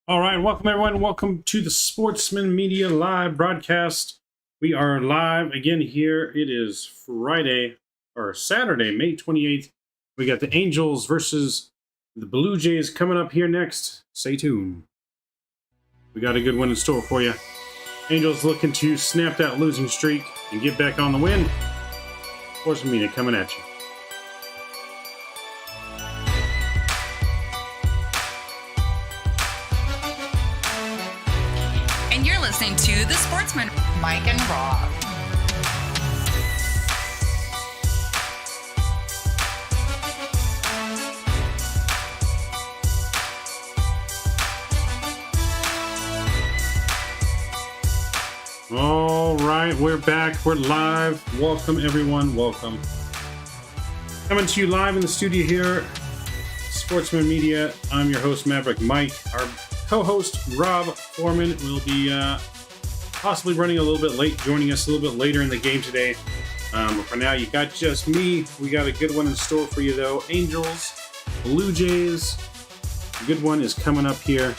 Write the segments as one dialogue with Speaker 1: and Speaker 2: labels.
Speaker 1: All right, welcome everyone. Welcome to the Sportsman Media live broadcast. We are live again here. It is Friday or Saturday, May 28th. We got the Angels versus the Blue Jays coming up here next. Stay tuned. We got a good one in store for you. Angels looking to snap that losing streak and get back on the win. Sportsman Media coming at you.
Speaker 2: And you're listening to The Sportsmen, Mike and Rob.
Speaker 1: All right, we're back. We're live. Welcome, everyone. Welcome. Coming to you live in the studio here, Sportsman Media. I'm your host, Maverick Mike. Our co-host, Rob Foreman, will be possibly running a little bit late, joining us a little bit later in the game today. But for now, you got just me. We got a good one in store for you, though. Angels, Blue Jays. A good one is coming up here.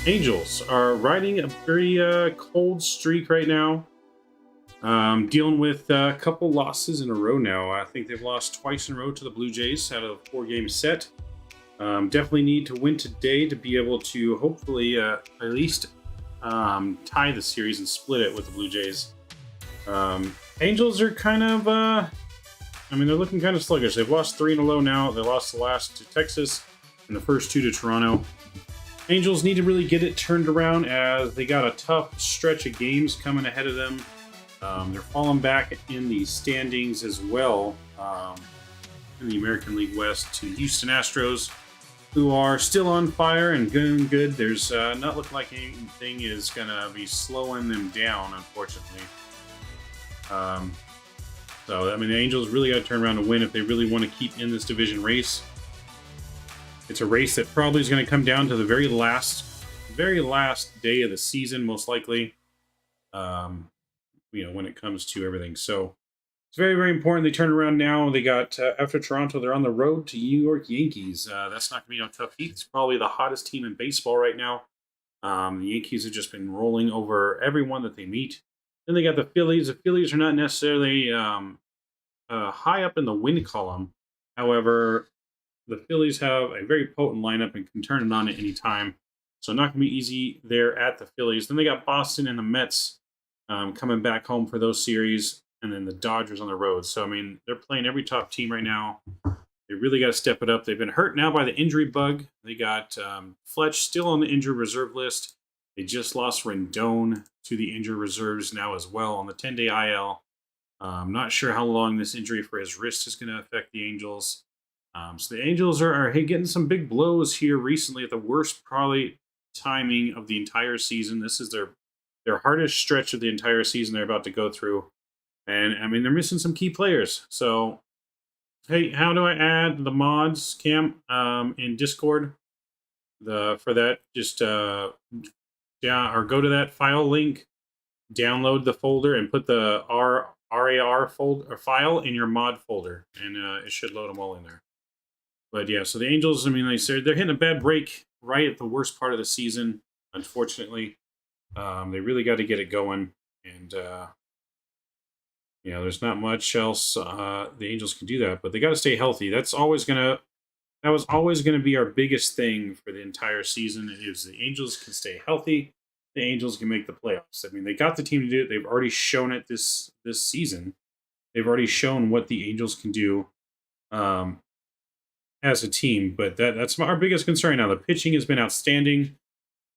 Speaker 1: Angels are riding a very cold streak right now. Dealing with a couple losses in a row now. I think they've lost twice in a row to the Blue Jays out of a 4-game set. Definitely need to win today to be able to hopefully at least tie the series and split it with the Blue Jays. Angels are kind of, they're looking kind of sluggish. They've lost 3 in a row now. They lost the last to Texas and the first 2 to Toronto. Angels need to really get it turned around as they got a tough stretch of games coming ahead of them. They're falling back in the standings as well in the American League West to Houston Astros, who are still on fire and doing good. There's not looking like anything is going to be slowing them down, unfortunately. The Angels really got to turn around to win if they really want to keep in this division race. It's a race that probably is going to come down to the very last day of the season, most likely. When it comes to everything. So it's very, very important they turn around now. They got after Toronto, they're on the road to New York Yankees. That's not going to be no tough feat. It's probably the hottest team in baseball right now. The Yankees have just been rolling over everyone that they meet. Then they got the Phillies. The Phillies are not necessarily high up in the win column. However, the Phillies have a very potent lineup and can turn it on at any time. So not going to be easy there at the Phillies. Then they got Boston and the Mets coming back home for those series. And then the Dodgers on the road. So, they're playing every top team right now. They really got to step it up. They've been hurt now by the injury bug. They got Fletch still on the injured reserve list. They just lost Rendon to the injured reserves now as well on the 10-day IL. I'm not sure how long this injury for his wrist is going to affect the Angels. So the Angels are getting some big blows here recently at the worst probably timing of the entire season. This is their hardest stretch of the entire season they're about to go through. And, they're missing some key players. So, hey, how do I add the mods, Cam, in Discord? For that, just, or go to that file link, download the folder, and put the RAR folder or file in your mod folder. And it should load them all in there. But, yeah, so the Angels, like I said, they're hitting a bad break right at the worst part of the season, unfortunately. They really got to get it going. And, there's not much else the Angels can do that, but they got to stay healthy. That was always going to be our biggest thing for the entire season. Is the Angels can stay healthy, the Angels can make the playoffs. They got the team to do it. They've already shown it this season. They've already shown what the Angels can do as a team. But that's our biggest concern now. The pitching has been outstanding.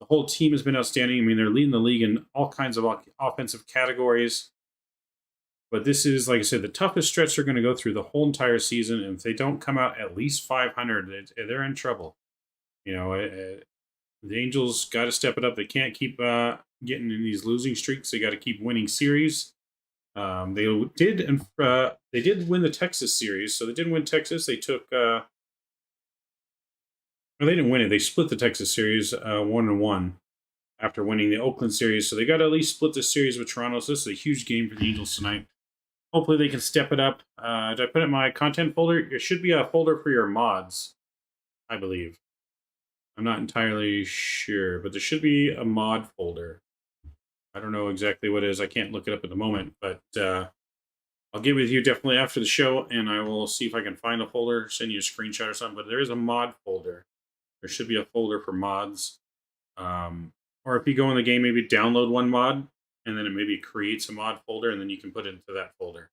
Speaker 1: The whole team has been outstanding. They're leading the league in all kinds of offensive categories. But this is, like I said, the toughest stretch they're going to go through the whole entire season. And if they don't come out at least 500, they're in trouble. The Angels got to step it up. They can't keep getting in these losing streaks. They got to keep winning series. They did win the Texas series. So they did win Texas. They took... they didn't win it. They split the Texas series 1-1 after winning the Oakland series. So they got to at least split the series with Toronto. So this is a huge game for the Angels tonight. Hopefully they can step it up. Did I put it in my content folder? It should be a folder for your mods, I believe. I'm not entirely sure, but there should be a mod folder. I don't know exactly what it is. I can't look it up at the moment, but I'll get with you definitely after the show, and I will see if I can find a folder, send you a screenshot or something. But there is a mod folder. There should be a folder for mods. Or if you go in the game, maybe download one mod, and then it maybe creates a mod folder, and then you can put it into that folder.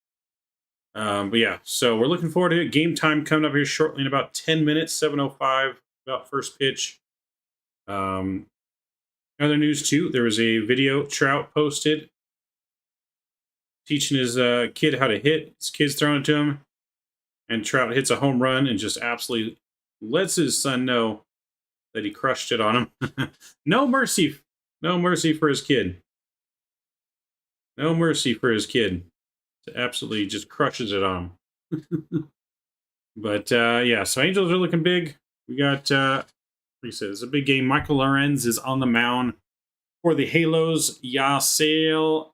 Speaker 1: But yeah, so we're looking forward to it. Game time coming up here shortly in about 10 minutes, 7:05, about first pitch. Other news too, there was a video Trout posted teaching his kid how to hit. His kid's throwing it to him, and Trout hits a home run and just absolutely lets his son know that he crushed it on him. No mercy. No mercy for his kid. No mercy for his kid. Absolutely just crushes it on him. But yeah, so Angels are looking big. We got, like I said, it's a big game. Michael Lorenz is on the mound for the Halos. Yasi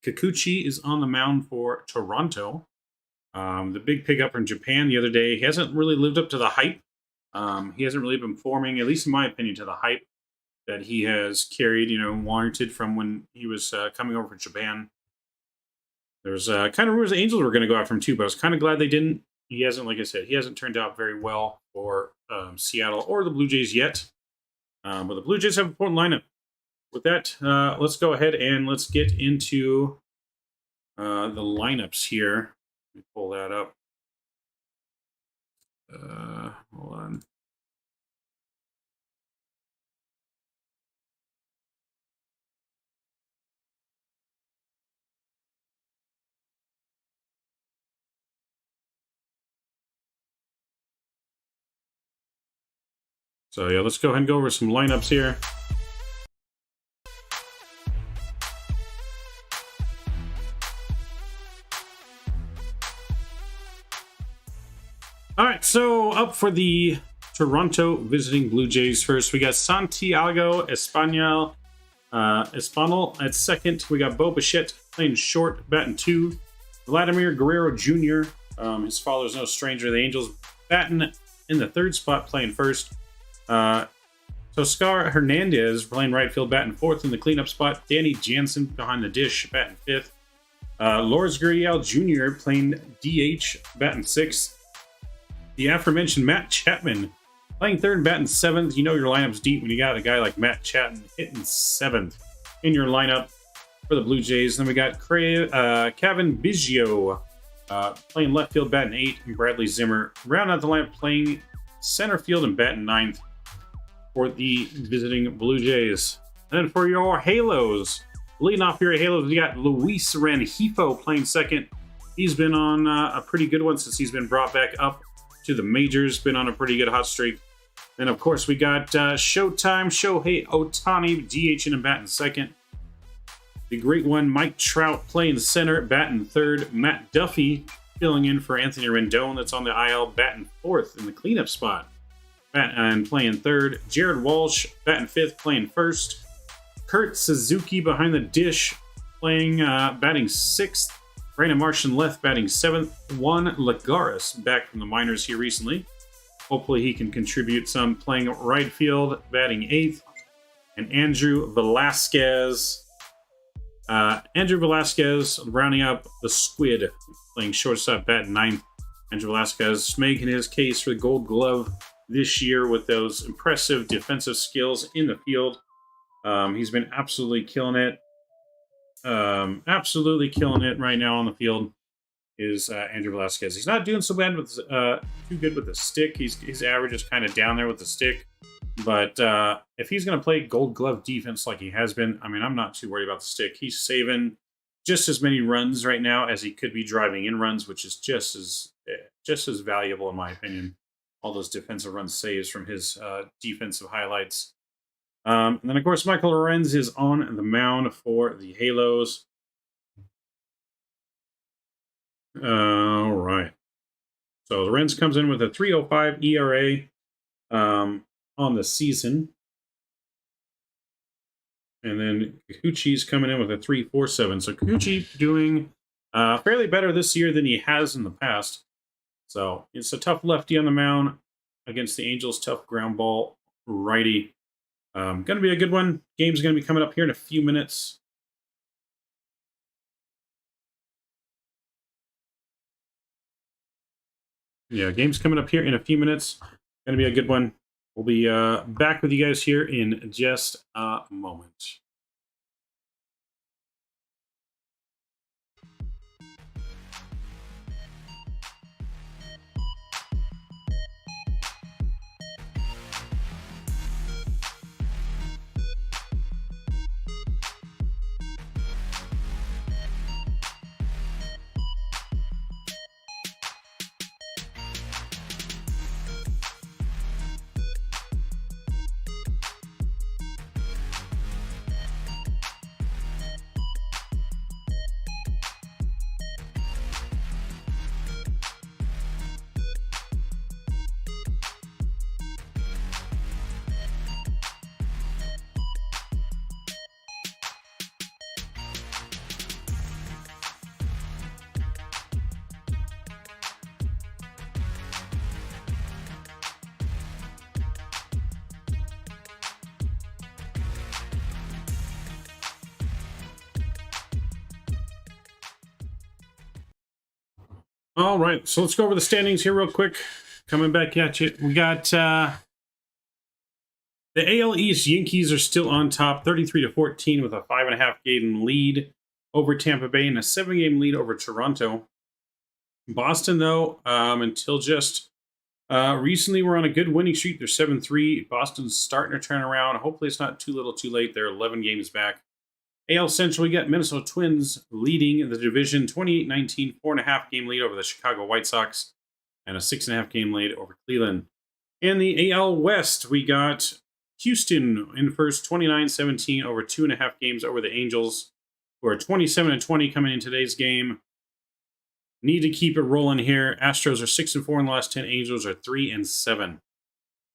Speaker 1: Kikuchi is on the mound for Toronto. The big pickup from Japan the other day. He hasn't really lived up to the hype. He hasn't really been performing, at least in my opinion, to the hype that he has carried, warranted from when he was coming over from Japan. There's kind of rumors the Angels were going to go after him too, but I was kind of glad they didn't. He hasn't, like I said, he hasn't turned out very well for Seattle or the Blue Jays yet. But the Blue Jays have an important lineup. With that, let's go ahead and let's get into the lineups here. Let me pull that up. Hold on. So yeah, let's go ahead and go over some lineups here. All right, so up for the Toronto visiting Blue Jays first, we got Santiago Espanol at second. We got Bo Bichette playing short, batting 2. Vladimir Guerrero Jr., his father's no stranger to the Angels, batting in the 3rd spot, playing first. Toscar Hernandez playing right field, batting 4th in the cleanup spot. Danny Jansen behind the dish, batting 5th. Lourdes Gurriel Jr. playing DH, batting 6th. The aforementioned Matt Chapman playing 3rd and batting 7th. You know your lineup's deep when you got a guy like Matt Chapman hitting 7th in your lineup for the Blue Jays. Then we got Kevin Biggio playing left field, batting 8th, and Bradley Zimmer round out the lineup playing center field and batting 9th for the visiting Blue Jays. And then for your Halos, leading off your Halos, we got Luis Rengifo playing 2nd. He's been on a pretty good one since he's been brought back up to the majors, been on a pretty good hot streak. And of course, we got Showtime Shohei Ohtani DHing and batting 2nd. The great one, Mike Trout playing center, batting 3rd. Matt Duffy filling in for Anthony Rendon, that's on the IL, batting 4th in the cleanup spot and playing 3rd. Jared Walsh batting 5th, playing 1st. Kurt Suzuki behind the dish playing batting 6th. Brandon Martian left batting 7th. Juan Lagares back from the minors here recently. Hopefully he can contribute some playing right field, batting 8th. And Andrew Velasquez rounding up the squid, playing shortstop, batting 9th. Andrew Velasquez making his case for the Gold Glove this year with those impressive defensive skills in the field. He's been absolutely killing it. Absolutely killing it right now on the field is Andrew Velasquez. He's not doing so bad with too good with the stick. His average is kind of down there with the stick. But if he's going to play Gold Glove defense like he has been, I mean, I'm not too worried about the stick. He's saving just as many runs right now as he could be driving in runs, which is just as valuable in my opinion. All those defensive run saves from his defensive highlights. And then, of course, Michael Lorenz is on the mound for the Halos. All right. So Lorenz comes in with a 3.05 ERA on the season. And then Kikuchi's coming in with a 3.47. So Kikuchi doing fairly better this year than he has in the past. So it's a tough lefty on the mound. against the Angels. Tough ground ball righty. Going to be a good one. Game's going to be coming up here in a few minutes. Yeah, game's coming up here in a few minutes. Going to be a good one. We'll be back with you guys here in just a moment. All right, so let's go over the standings here real quick. Coming back at you. We got the AL East. Yankees are still on top, 33-14 with a 5.5 game lead over Tampa Bay and a 7-game lead over Toronto. Boston, though, until just recently, we're on a good winning streak. They're 7-3. Boston's starting to turn around. Hopefully, it's not too little too late. They're 11 games back. AL Central, we got Minnesota Twins leading the division 28-19, 4.5 game lead over the Chicago White Sox, and a 6.5 game lead over Cleveland. In the AL West, we got Houston in first, 29-17 over 2.5 games over the Angels, who are 27-20 coming in today's game. Need to keep it rolling here. Astros are 6-4 in the last 10. Angels are 3-7.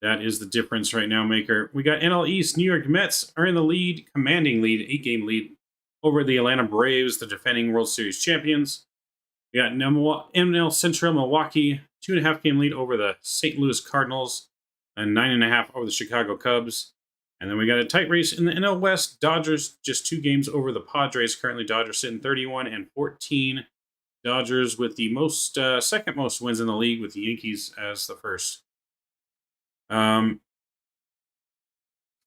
Speaker 1: That is the difference right now, Maker. We got NL East. New York Mets are in the lead, commanding lead, 8-game lead over the Atlanta Braves, the defending World Series champions. We got NL Central, Milwaukee, 2.5 game lead over the St. Louis Cardinals, and 9.5 over the Chicago Cubs. And then we got a tight race in the NL West. Dodgers just 2 games over the Padres. Currently, Dodgers sitting 31-14. Dodgers with the second most wins in the league, with the Yankees as the first.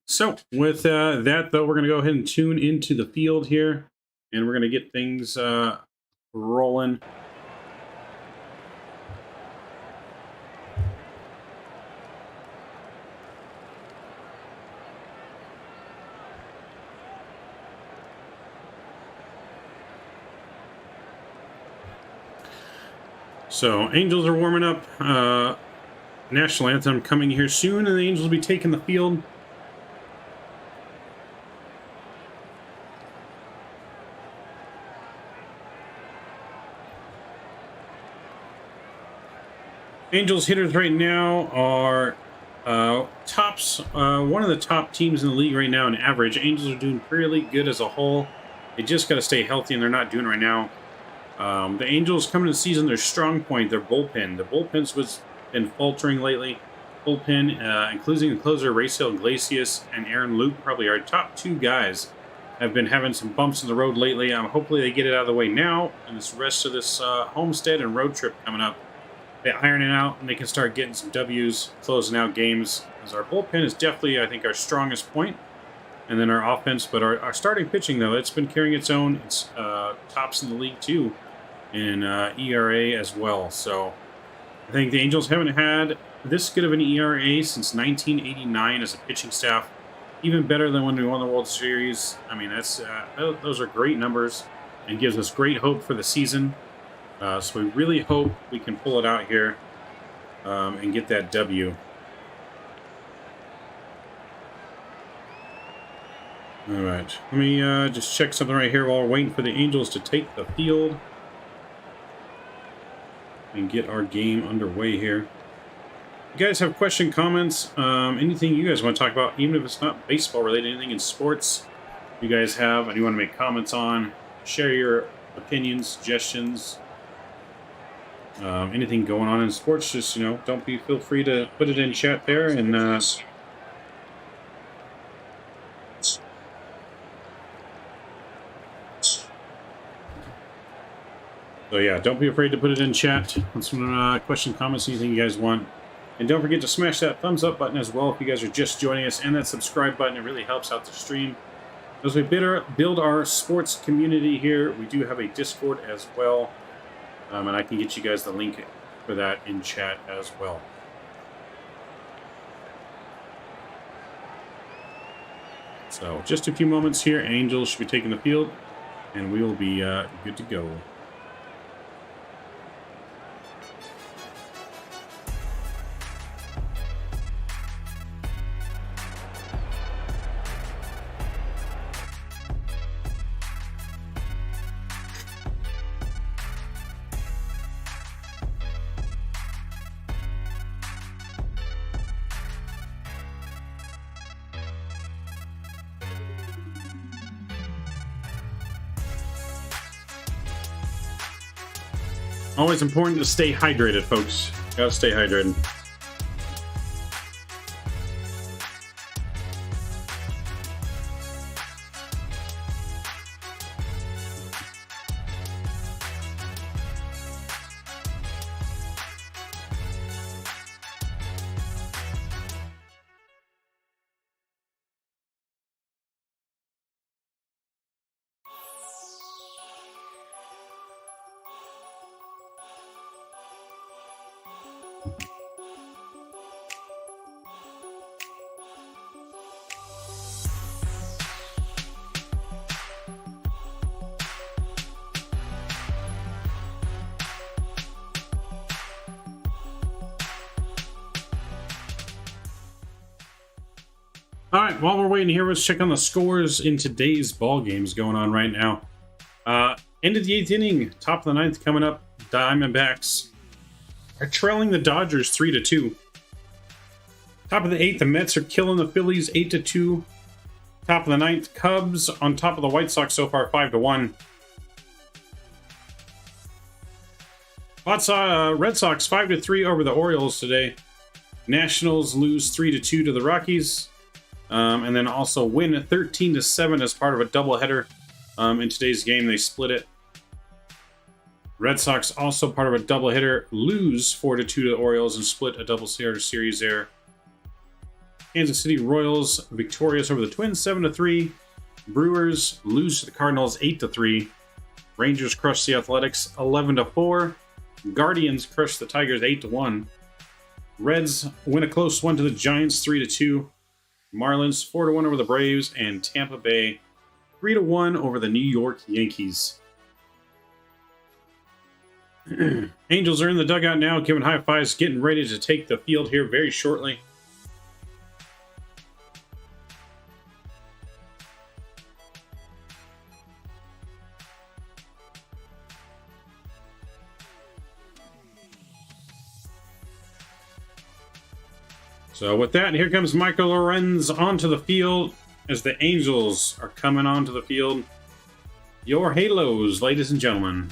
Speaker 1: So with that, though, we're going to go ahead and tune into the field here, and we're going to get things rolling. So Angels are warming up. National anthem coming here soon, and the Angels will be taking the field. Angels hitters right now are tops. One of the top teams in the league right now in average. Angels are doing fairly good as a whole. They just got to stay healthy, and they're not doing it right now. The Angels coming to the season, their strong point, their bullpen. The bullpen's been faltering lately. Bullpen, including the closer Raisel Iglesias and Aaron Luke, probably our top 2 guys, have been having some bumps in the road lately. Hopefully they get it out of the way now, and this rest of this homestead and road trip coming up, they iron it out, and they can start getting some W's, closing out games. As our bullpen is definitely, I think, our strongest point, and then our offense. But our starting pitching, though, it's been carrying its own. It's tops in the league, too, in ERA as well. So I think the Angels haven't had this good of an ERA since 1989 as a pitching staff. Even better than when we won the World Series. I mean, those are great numbers and gives us great hope for the season. So we really hope we can pull it out here and get that W. All right, let me just check something right here while we're waiting for the Angels to take the field and get our game underway here. You guys have question, comments, anything you guys want to talk about, even if it's not baseball related, anything in sports you guys have and you want to make comments on, share your opinions, suggestions. Anything going on in sports, just, don't feel free to put it in chat there. And so yeah, don't be afraid to put it in chat. Some question, comments, anything you guys want. And don't forget to smash that thumbs up button as well if you guys are just joining us, and that subscribe button. It really helps out the stream. As we build our sports community here, we do have a Discord as well. And I can get you guys the link for that in chat as well. So just a few moments here. Angels should be taking the field, and we will be good to go. Always important to stay hydrated, folks. Gotta stay hydrated. All right, while we're waiting here, let's check on the scores in today's ball games going on right now. End of the 8th inning, top of the 9th coming up. Diamondbacks are trailing the Dodgers 3-2. Top of the 8th, the Mets are killing the Phillies 8-2. Top of the 9th, Cubs on top of the White Sox so far 5-1. Red Sox 5-3 over the Orioles today. Nationals lose 3-2 to the Rockies. And then also win 13-7 as part of a doubleheader. In today's game, they split it. Red Sox also part of a doubleheader, lose 4-2 to the Orioles and split a double-header series there. Kansas City Royals victorious over the Twins 7-3. Brewers lose to the Cardinals 8-3. Rangers crush the Athletics 11-4. Guardians crush the Tigers 8-1. Reds win a close one to the Giants 3-2. Marlins 4-1 over the Braves, and Tampa Bay 3-1 over the New York Yankees. Angels are in the dugout now, giving high fives, getting ready to take the field here very shortly. So with that, here comes Michael Lorenz onto the field as the Angels are coming onto the field. Your Halos, ladies and gentlemen.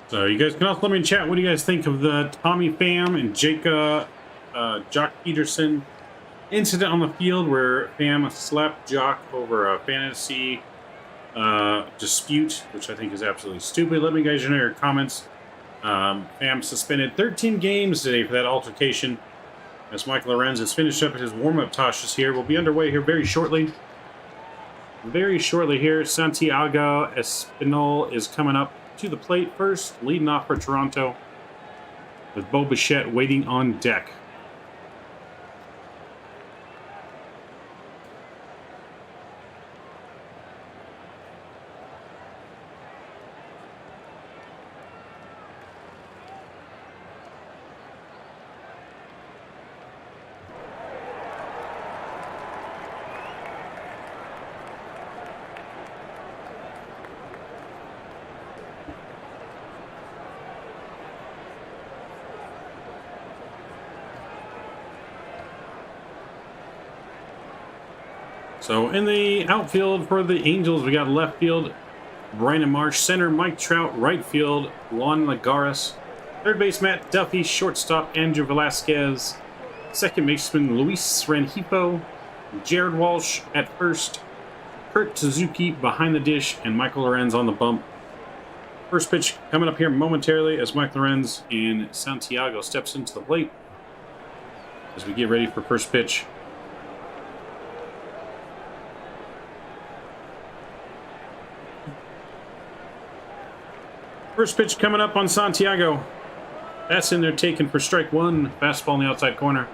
Speaker 1: So you guys can also let me in chat. What do you guys think of the Tommy Pham and Jock Peterson incident on the field where Pham slapped Jock over a fantasy dispute, which I think is absolutely stupid. Let me guys know your comments. Pham suspended 13 games today for that altercation. As Michael Lorenz has finished up his warm-up toshes here. We'll be underway here very shortly. Very shortly here, Santiago Espinal is coming up to the plate first, leading off for Toronto, with Bo Bichette waiting on deck. So in the outfield for the Angels, we got left field Brandon Marsh, center Mike Trout, right field Juan Lagares, third base Matt Duffy, shortstop Andrew Velasquez, second baseman Luis Rengifo, Jared Walsh at first, Kurt Suzuki behind the dish, and Michael Lorenz on the bump. First pitch coming up here momentarily as Michael Lorenz in Santiago steps into the plate as we get ready for first pitch. First pitch coming up on Santiago. That's in there taken for strike one. Fastball in the outside corner.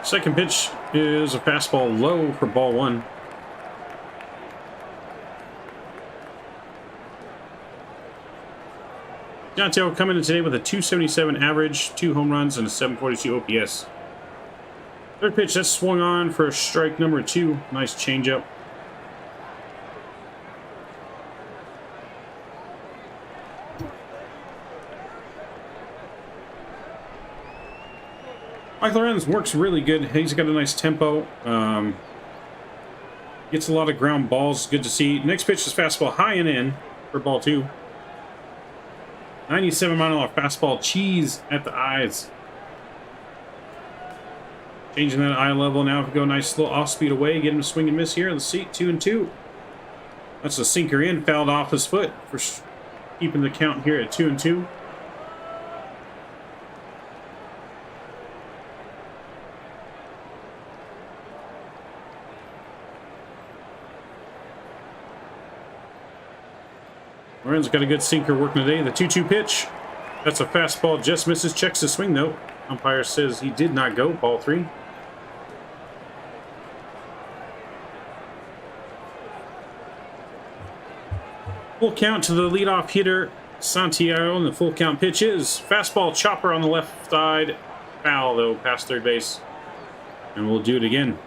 Speaker 1: Second pitch is a fastball low for ball one. Santiago coming in today with a 277 average, 2 home runs, and a 742 OPS. Third pitch, that's swung on for strike number 2. Nice changeup. Michael Lorenz works really good. He's got a nice tempo. Gets a lot of ground balls. Good to see. Next pitch is fastball high and in for ball 2. 97-mile-an-hour fastball. Cheese at the eyes. Changing that eye level now. If we go nice little off speed away, get him to swing and miss here. Let's see, 2-2. That's a sinker in, fouled off his foot for keeping the count here at 2-2. Lorenz got a good sinker working today. The 2-2 pitch. That's a fastball, just misses, checks the swing though. Umpire says he did not go, ball 3. Full count to the leadoff hitter, Santiago, and the full count pitch is fastball chopper on the left side. Foul, though, past third base. And we'll do it again.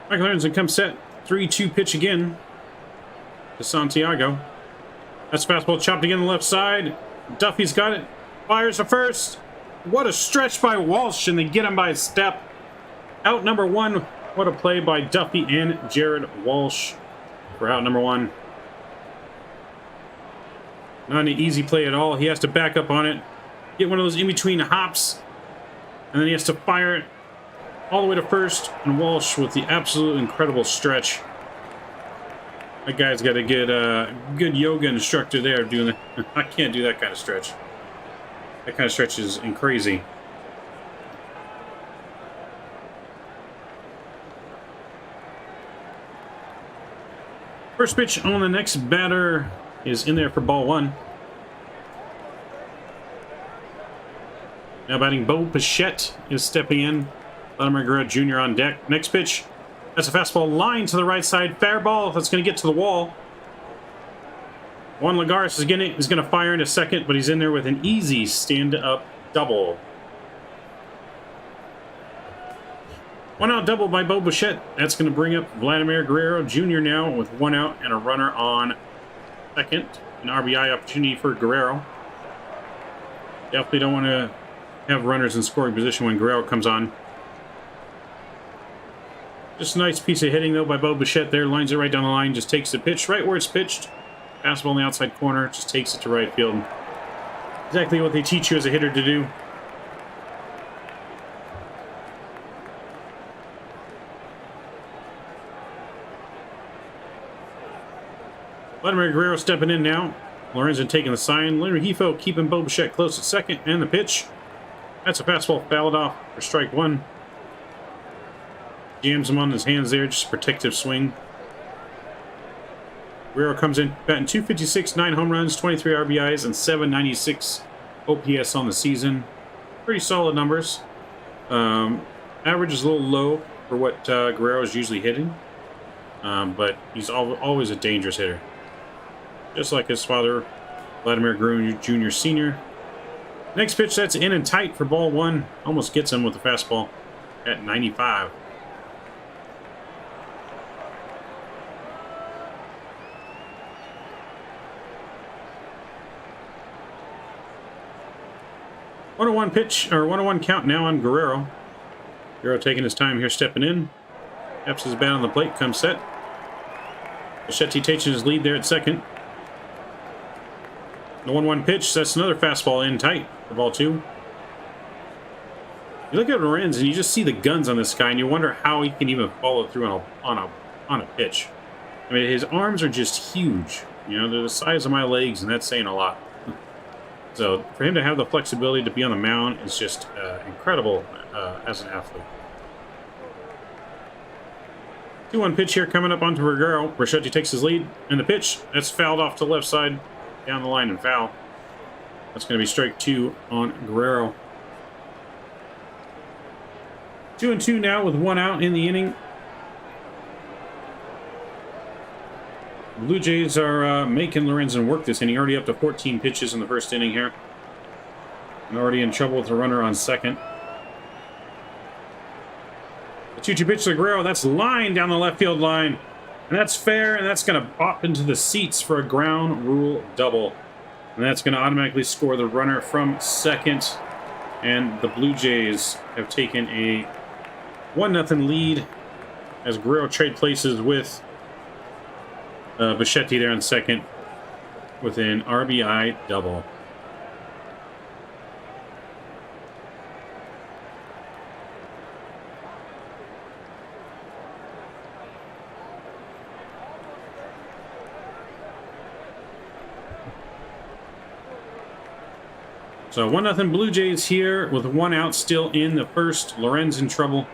Speaker 1: Michael Lorenz comes set. 3-2 pitch again to Santiago. That's fastball chopped again on the left side. Duffy's got it. Fires to first. What a stretch by Walsh, and they get him by a step. Out number 1. What a play by Duffy and Jared Walsh for out number 1. Not an easy play at all. He has to back up on it, get one of those in-between hops, and then he has to fire it all the way to first, and Walsh with the absolute incredible stretch. That guy's got a good yoga instructor there doing that. I can't do that kind of stretch. That kind of stretch is crazy. First pitch on the next batter is in there for ball 1. Now batting Bo Bichette is stepping in. Vladimir Guerrero Jr. on deck. Next pitch. That's a fastball line to the right side. Fair ball. That's going to get to the wall. Juan Lagares is going to fire in a second, but he's in there with an easy stand-up double. 1-out double by Bo Bichette. That's going to bring up Vladimir Guerrero Jr. now with 1 out and a runner on second. An RBI opportunity for Guerrero. Definitely don't want to have runners in scoring position when Guerrero comes on. Just a nice piece of hitting, though, by Bo Bichette there. Lines it right down the line. Just takes the pitch right where it's pitched. Fastball in the outside corner. Just takes it to right field. Exactly what they teach you as a hitter to do. Vladimir Guerrero stepping in now. Lorenzen taking the sign. Rengifo keeping Bo Bichette close at second. And the pitch. That's a fastball fouled off for strike 1. Jams him on his hands there, just a protective swing. Guerrero comes in batting .256, 9 home runs, 23 RBIs, and 796 OPS on the season. Pretty solid numbers. Average is a little low for what Guerrero is usually hitting, but he's always a dangerous hitter. Just like his father Vladimir Guerrero Jr. Sr. Next pitch, that's in and tight for ball one. Almost gets him with the fastball at 95. One pitch, or 1-1 count now on Guerrero. Guerrero taking his time here, stepping in. Taps his bat on the plate, comes set. Bichetti takes his lead there at second. The 1-1 pitch, that's another fastball in tight for ball two. You look at Lorenz and you just see the guns on this guy, and you wonder how he can even follow through on a pitch. I mean, his arms are just huge. You know, they're the size of my legs, and that's saying a lot. So for him to have the flexibility to be on the mound is just incredible as an athlete. 2-1 pitch here coming up onto Guerrero. Bichetti takes his lead, and the pitch, that's fouled off to the left side, down the line and foul. That's going to be strike two on Guerrero. 2-2 now with one out in the inning. Blue Jays are making Lorenzen work this inning. Already up to 14 pitches in the first inning here. And already in trouble with the runner on second. The 2-2 pitch to Guerrero. That's line down the left field line. And that's fair, and that's going to pop into the seats for a ground rule double. And that's going to automatically score the runner from second. And the Blue Jays have taken a 1-0 lead as Guerrero trade places with Bichetti there in second with an RBI double. So 1-0 Blue Jays here with one out still in the first. Lorenz in trouble.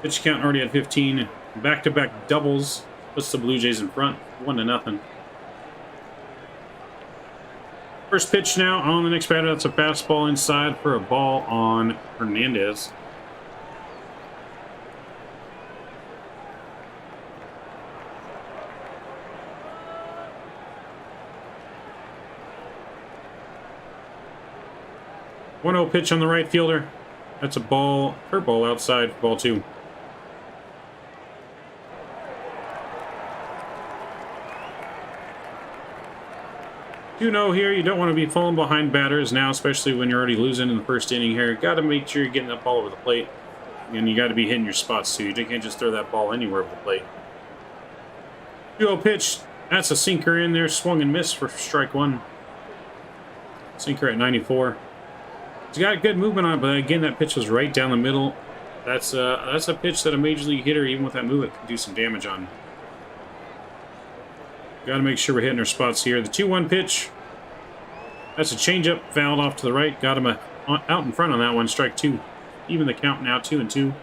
Speaker 1: Pitch count already at 15. Back-to-back doubles puts the Blue Jays in front, 1-0. First pitch now on the next batter. That's a fastball inside for a ball on Hernandez. One 1-0 pitch on the right fielder. That's a ball, curveball outside for ball two. You know here, you don't want to be falling behind batters now, especially when you're already losing in the first inning here. Got to make sure you're getting that ball over the plate. And you got to be hitting your spots too. You can't just throw that ball anywhere over the plate. 2-0 pitch. That's a sinker in there. Swung and missed for strike one. Sinker at 94. He's got good movement on it, but again, that pitch was right down the middle. That's a pitch that a major league hitter, even with that movement, can do some damage on. Got to make sure we're hitting our spots here. The 2-1 pitch. That's a changeup, fouled off to the right. Got him out in front on that one. Strike two. Even the count now, 2-2.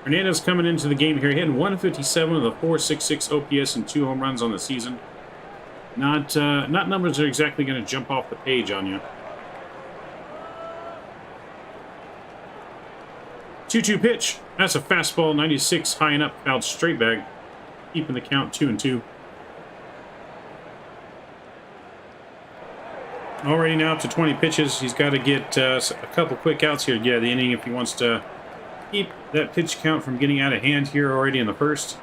Speaker 1: Hernandez coming into the game here, hitting 157 with a .466 OPS and 2 home runs on the season. Not numbers that are exactly going to jump off the page on you. 2-2 pitch. That's a fastball, 96, high and up, fouled straight back. Keeping the count 2-2. Already now up to 20 pitches. He's got to get a couple quick outs here to get out of the inning if he wants to keep that pitch count from getting out of hand here already in the first.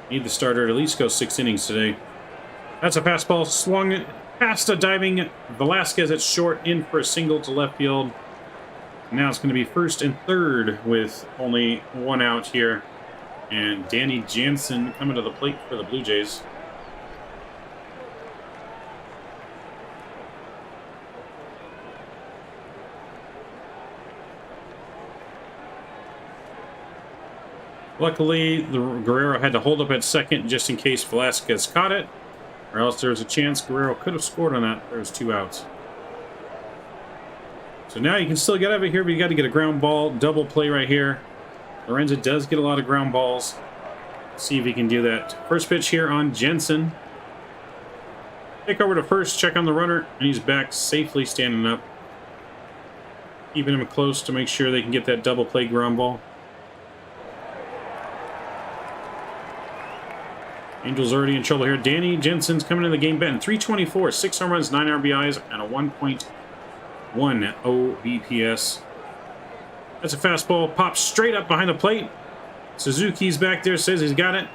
Speaker 1: Need the starter to at least go 6 innings today. That's a fastball swung past a diving Velasquez at short, in for a single to left field. Now it's going to be first and third with only one out here. And Danny Jansen coming to the plate for the Blue Jays. Luckily, the Guerrero had to hold up at second just in case Velasquez caught it. Or else there was a chance Guerrero could have scored on that. There was 2 outs. So now you can still get out of it here, but you got to get a ground ball. Double play right here. Lorenzo does get a lot of ground balls. Let's see if he can do that. First pitch here on Jensen. Take over to first, check on the runner, and he's back safely standing up. Keeping him close to make sure they can get that double play ground ball. Angels already in trouble here. Danny Jensen's coming in the game betting 324, 6 home runs, 9 RBIs, and a 1.1 OBPS. That's a fastball. Pops straight up behind the plate. Suzuki's back there, says he's got it.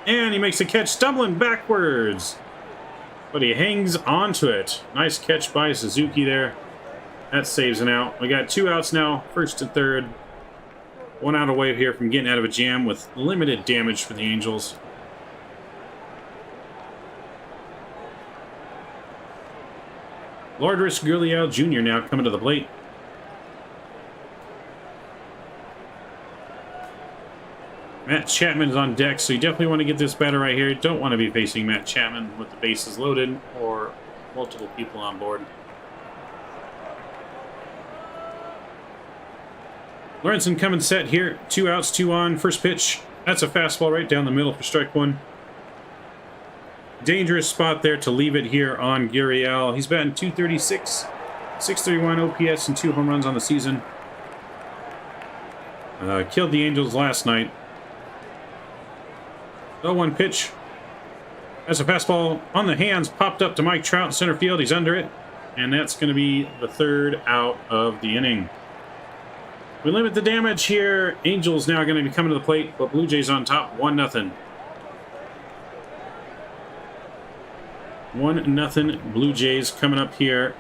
Speaker 1: And he makes the catch, stumbling backwards. But he hangs onto it. Nice catch by Suzuki there. That saves an out. We got 2 outs now, first and third. 1 out away here from getting out of a jam with limited damage for the Angels. Lourdes Gurriel Jr. now coming to the plate. Matt Chapman is on deck, so you definitely want to get this batter right here. Don't want to be facing Matt Chapman with the bases loaded or multiple people on board. Lorenzen coming set here. 2 outs, 2 on. First pitch. That's a fastball right down the middle for strike 1. Dangerous spot there to leave it here on Gurriel. He's batting .236, 631 OPS, and 2 home runs on the season. Killed the Angels last night. 0-1 pitch. That's a fastball on the hands. Popped up to Mike Trout in center field. He's under it. And that's going to be the 3rd out of the inning. We limit the damage here. Angels now going to be coming to the plate, but Blue Jays on top, 1-0. 1-0 Blue Jays coming up here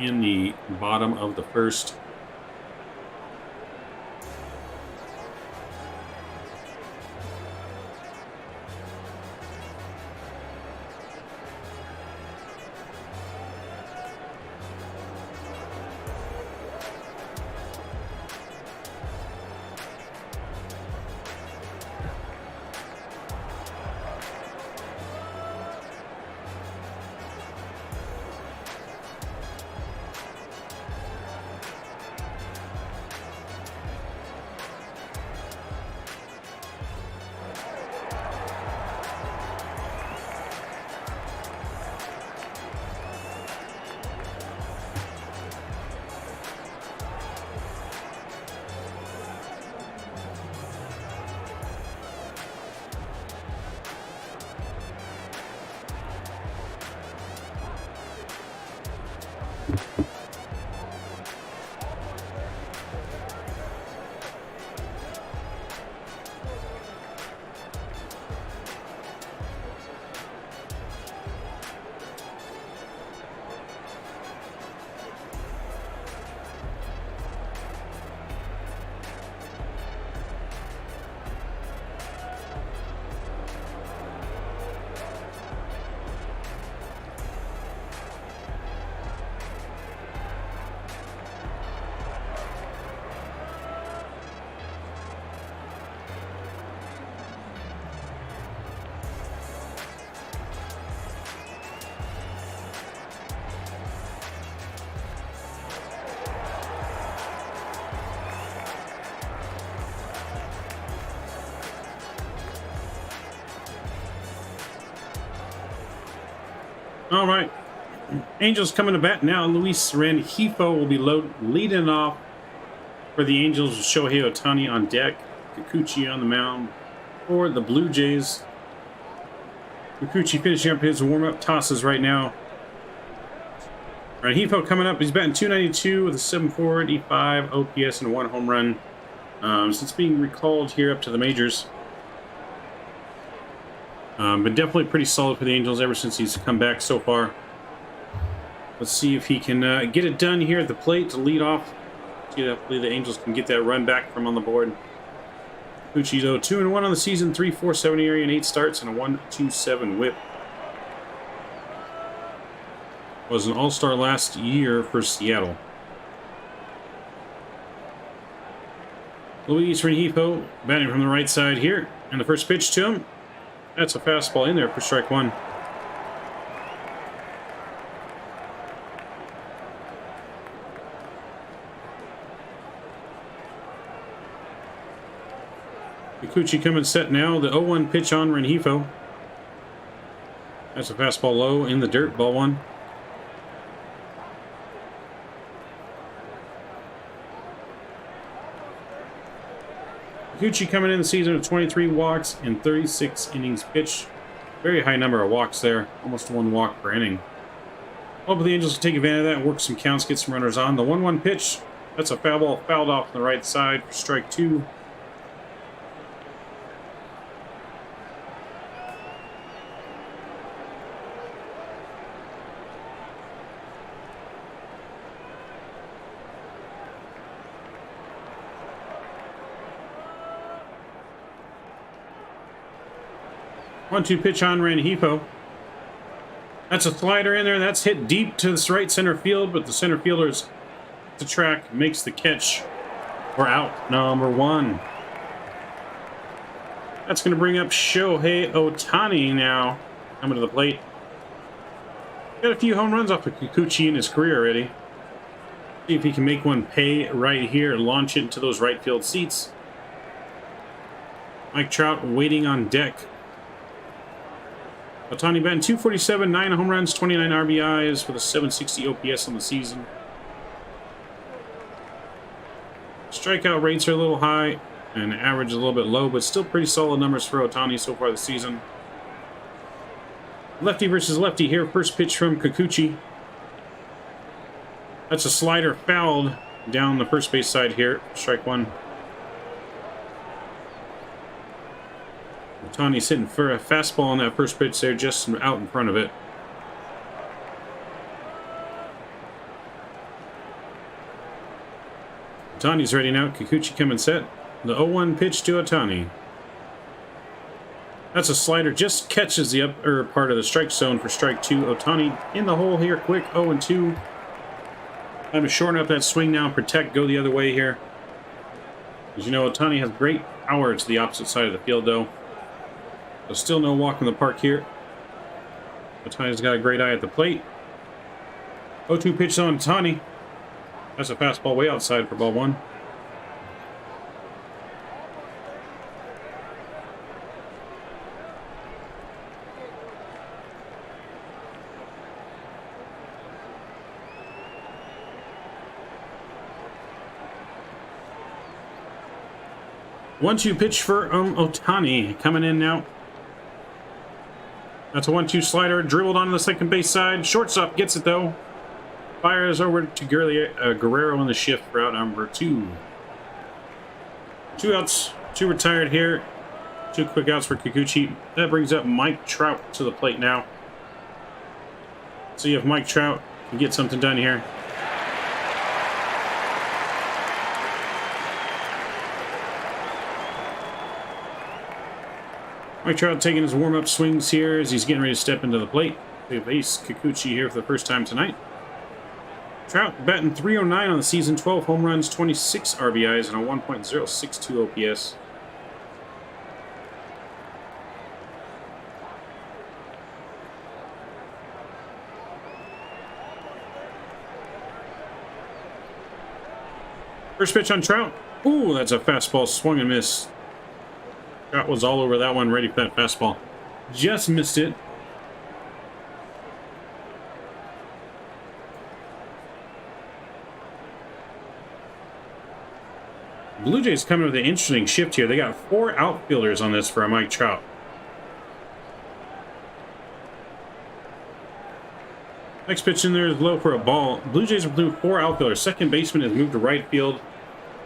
Speaker 1: in the bottom of the first. All right. Angels coming to bat now. Luis Rengifo will be leading off for the Angels with Shohei Ohtani on deck. Kikuchi on the mound for the Blue Jays. Kikuchi finishing up his warm-up tosses right now. Rengifo coming up. He's batting .292 with a 7.485 OPS and 1 home run since being recalled here up to the majors. But definitely pretty solid for the Angels ever since he's come back so far. Let's see if he can get it done here at the plate to lead off. Hopefully the Angels can get that run back from on the board. Kikuchi, though, 2-1 on the season, 3.47 area and 8 starts, and a 1.27 whip. Was an all-star last year for Seattle. Luis Rengifo batting from the right side here. And the first pitch to him. That's a fastball in there for strike 1. Kikuchi coming set now. The 0-1 pitch on Rengifo. That's a fastball low in the dirt. Ball 1. Kikuchi coming in the season with 23 walks and 36 innings pitched. Very high number of walks there. Almost 1 walk per inning. Hopefully the Angels can take advantage of that and work some counts, get some runners on. The 1-1 pitch. That's a foul ball fouled off on the right side for strike 2. One-two pitch on Rengifo. That's a slider in there. That's hit deep to the right center field, but the center fielder's the track, makes the catch. We're out, number 1. That's going to bring up Shohei Ohtani now, coming to the plate. Got a few home runs off of Kikuchi in his career already. See if he can make one pay right here, launch it into those right field seats. Mike Trout waiting on deck. Ohtani batting .247, 9 home runs, 29 RBIs with a .760 OPS on the season. Strikeout rates are a little high and average a little bit low, but still pretty solid numbers for Ohtani so far this season. Lefty versus lefty here. First pitch from Kikuchi. That's a slider fouled down the first base side here. Strike 1. Ohtani's hitting for a fastball on that first pitch there, just out in front of it. Ohtani's ready now. Kikuchi coming set. The 0-1 pitch to Ohtani. That's a slider, just catches the upper part of the strike zone for strike 2. Ohtani in the hole here, quick 0-2. Time to shorten up that swing now, protect, go the other way here. As you know, Ohtani has great power to the opposite side of the field, though. So still no walk in the park here. Ohtani's got a great eye at the plate. 0-2 pitch on Ohtani. That's a fastball way outside for ball 1. One-two pitch for Ohtani coming in now. That's a 1-2 slider, dribbled onto the second base side. Shortstop gets it though. Fires over to Guerrero in the shift for out number 2. 2 outs, 2 retired here. 2 quick outs for Kikuchi. That brings up Mike Trout to the plate now. See if Mike Trout can get something done here. Mike Trout taking his warm-up swings here as he's getting ready to step into the plate. They face Kikuchi here for the first time tonight. Trout batting .309 on the season, 12 home runs, 26 RBIs, and a 1.062 OPS. First pitch on Trout. Ooh, that's a fastball, swung and missed. Trout was all over that one, ready for that fastball. Just missed it. Blue Jays coming with an interesting shift here. They got 4 outfielders on this for Mike Trout. Next pitch in there is low for a ball. Blue Jays have moved 4 outfielders. Second baseman has moved to right field,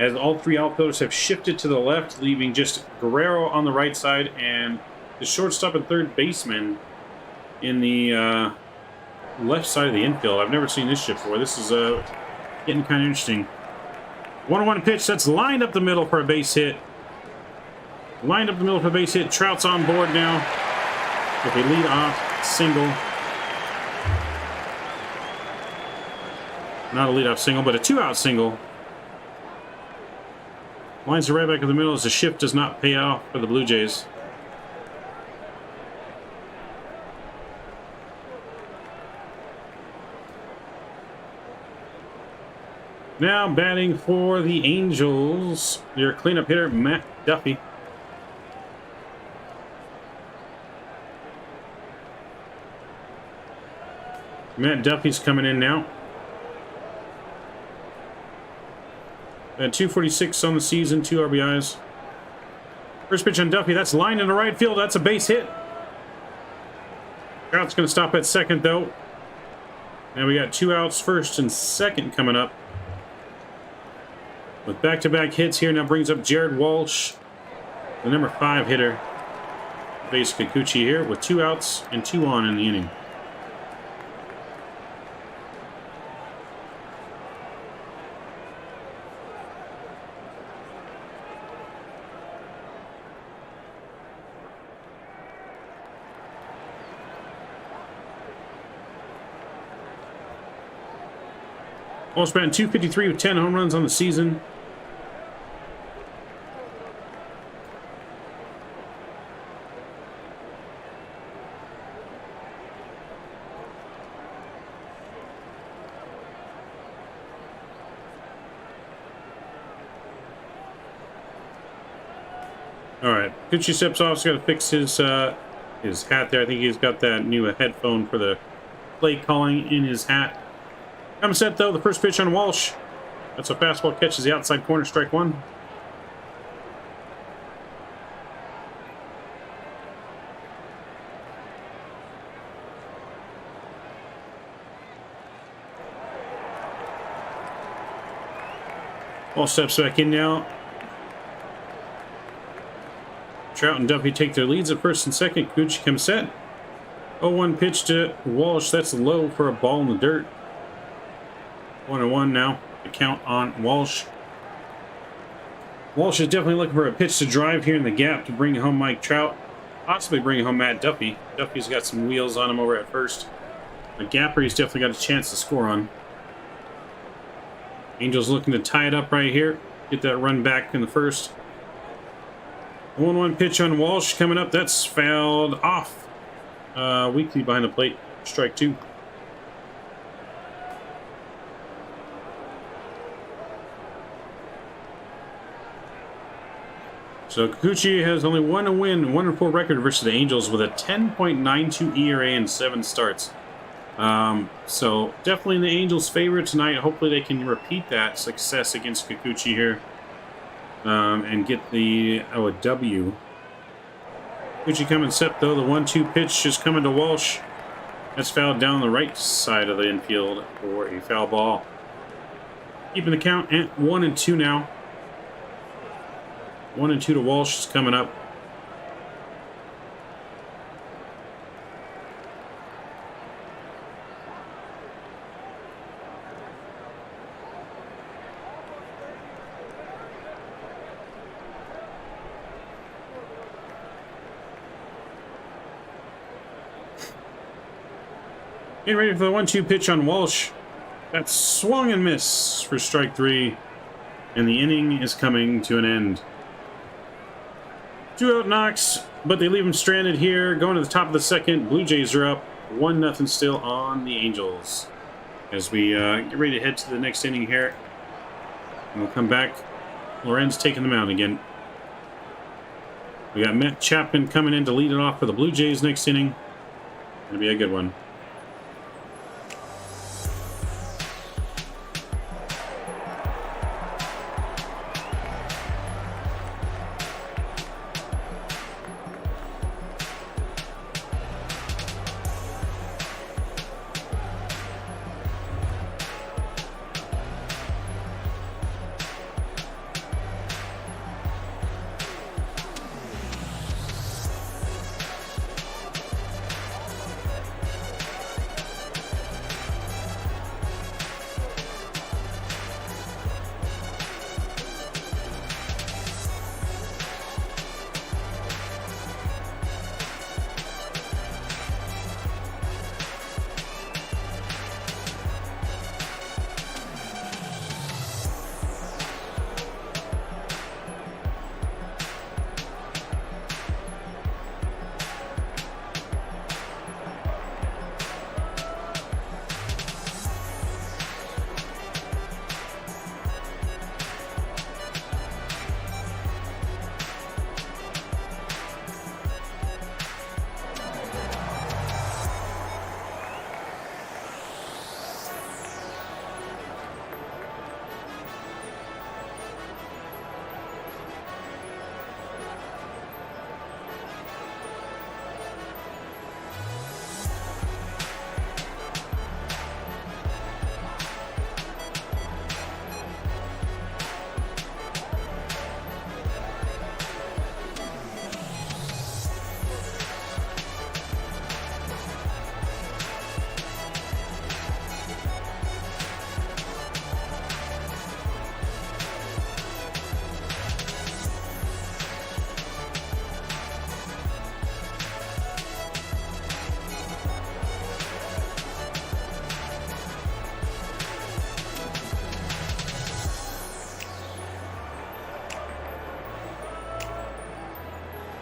Speaker 1: as all 3 outfielders have shifted to the left, leaving just Guerrero on the right side and the shortstop and third baseman in the left side of the infield. I've never seen this shift before. This is getting kind of interesting. 1-1 pitch that's lined up the middle for a base hit. Lined up the middle for a base hit. Trout's on board now with a lead-off single. Not a lead-off single, but a 2-out single. Lines it right back in the middle as the shift does not pay off for the Blue Jays. Now batting for the Angels, your cleanup hitter, Matt Duffy. Matt Duffy's coming in now. At 246 on the season, 2 RBIs. First pitch on Duffy, that's lined into right field. That's a base hit. Trout's going to stop at second, though. Now we got 2 outs, first and second coming up. With back-to-back hits here, now brings up Jared Walsh, the number 5 hitter. Base Kikuchi here with 2 outs and 2 on in the inning. Walsh batting .253 with 10 home runs on the season. All right, Gucci steps off. He's got to fix his hat there. I think he's got that new headphone for the play calling in his hat. I'm set though. The first pitch on Walsh. That's a fastball, catches the outside corner, strike 1. Walsh steps back in now. Trout and Duffy take their leads at first and second. Gucci comes set. 0-1 pitch to Walsh. That's low for a ball in the dirt. 1-1 now. The count on Walsh. Walsh is definitely looking for a pitch to drive here in the gap to bring home Mike Trout. Possibly bring home Matt Duffy. Duffy's got some wheels on him over at first. A gapper he's definitely got a chance to score on. Angels looking to tie it up right here. Get that run back in the first. 1-1 pitch on Walsh coming up. That's fouled off. Weakly behind the plate. Strike 2. So Kikuchi has only 1 win, 1-4 record versus the Angels with a 10.92 ERA and 7 starts. So definitely in the Angels' favor tonight. Hopefully they can repeat that success against Kikuchi here and get a W. Kikuchi coming set though. The 1-2 pitch is coming to Walsh. That's fouled down the right side of the infield for a foul ball. Keeping the count at 1-2 now. 1-2 to Walsh is coming up. Getting ready for the 1-2 pitch on Walsh. That's swung and miss for strike 3. And the inning is coming to an end. 2 out knocks, but they leave him stranded here. Going to the top of the second. Blue Jays are up 1-0 still on the Angels. As we get ready to head to the next inning here. And we'll come back. Lorenz taking the mound again. We got Matt Chapman coming in to lead it off for the Blue Jays next inning. Gonna be a good one.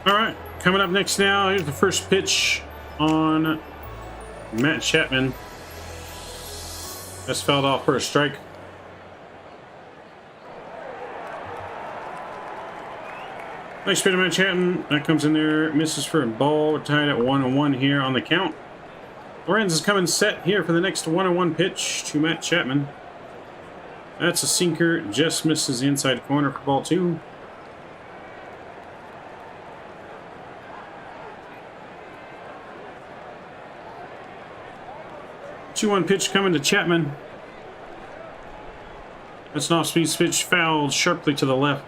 Speaker 1: All right, coming up next now, here's the first pitch on Matt Chapman. That's fouled off for a strike. Nice pitch to Matt Chapman. That comes in there, misses for a ball. We're tied at 1-1 here on the count. Lorenz is coming set here for the next 1-1 pitch to Matt Chapman. That's a sinker, just misses the inside corner for ball 2. Two-one pitch coming to Chapman. That's an off-speed pitch, fouled sharply to the left.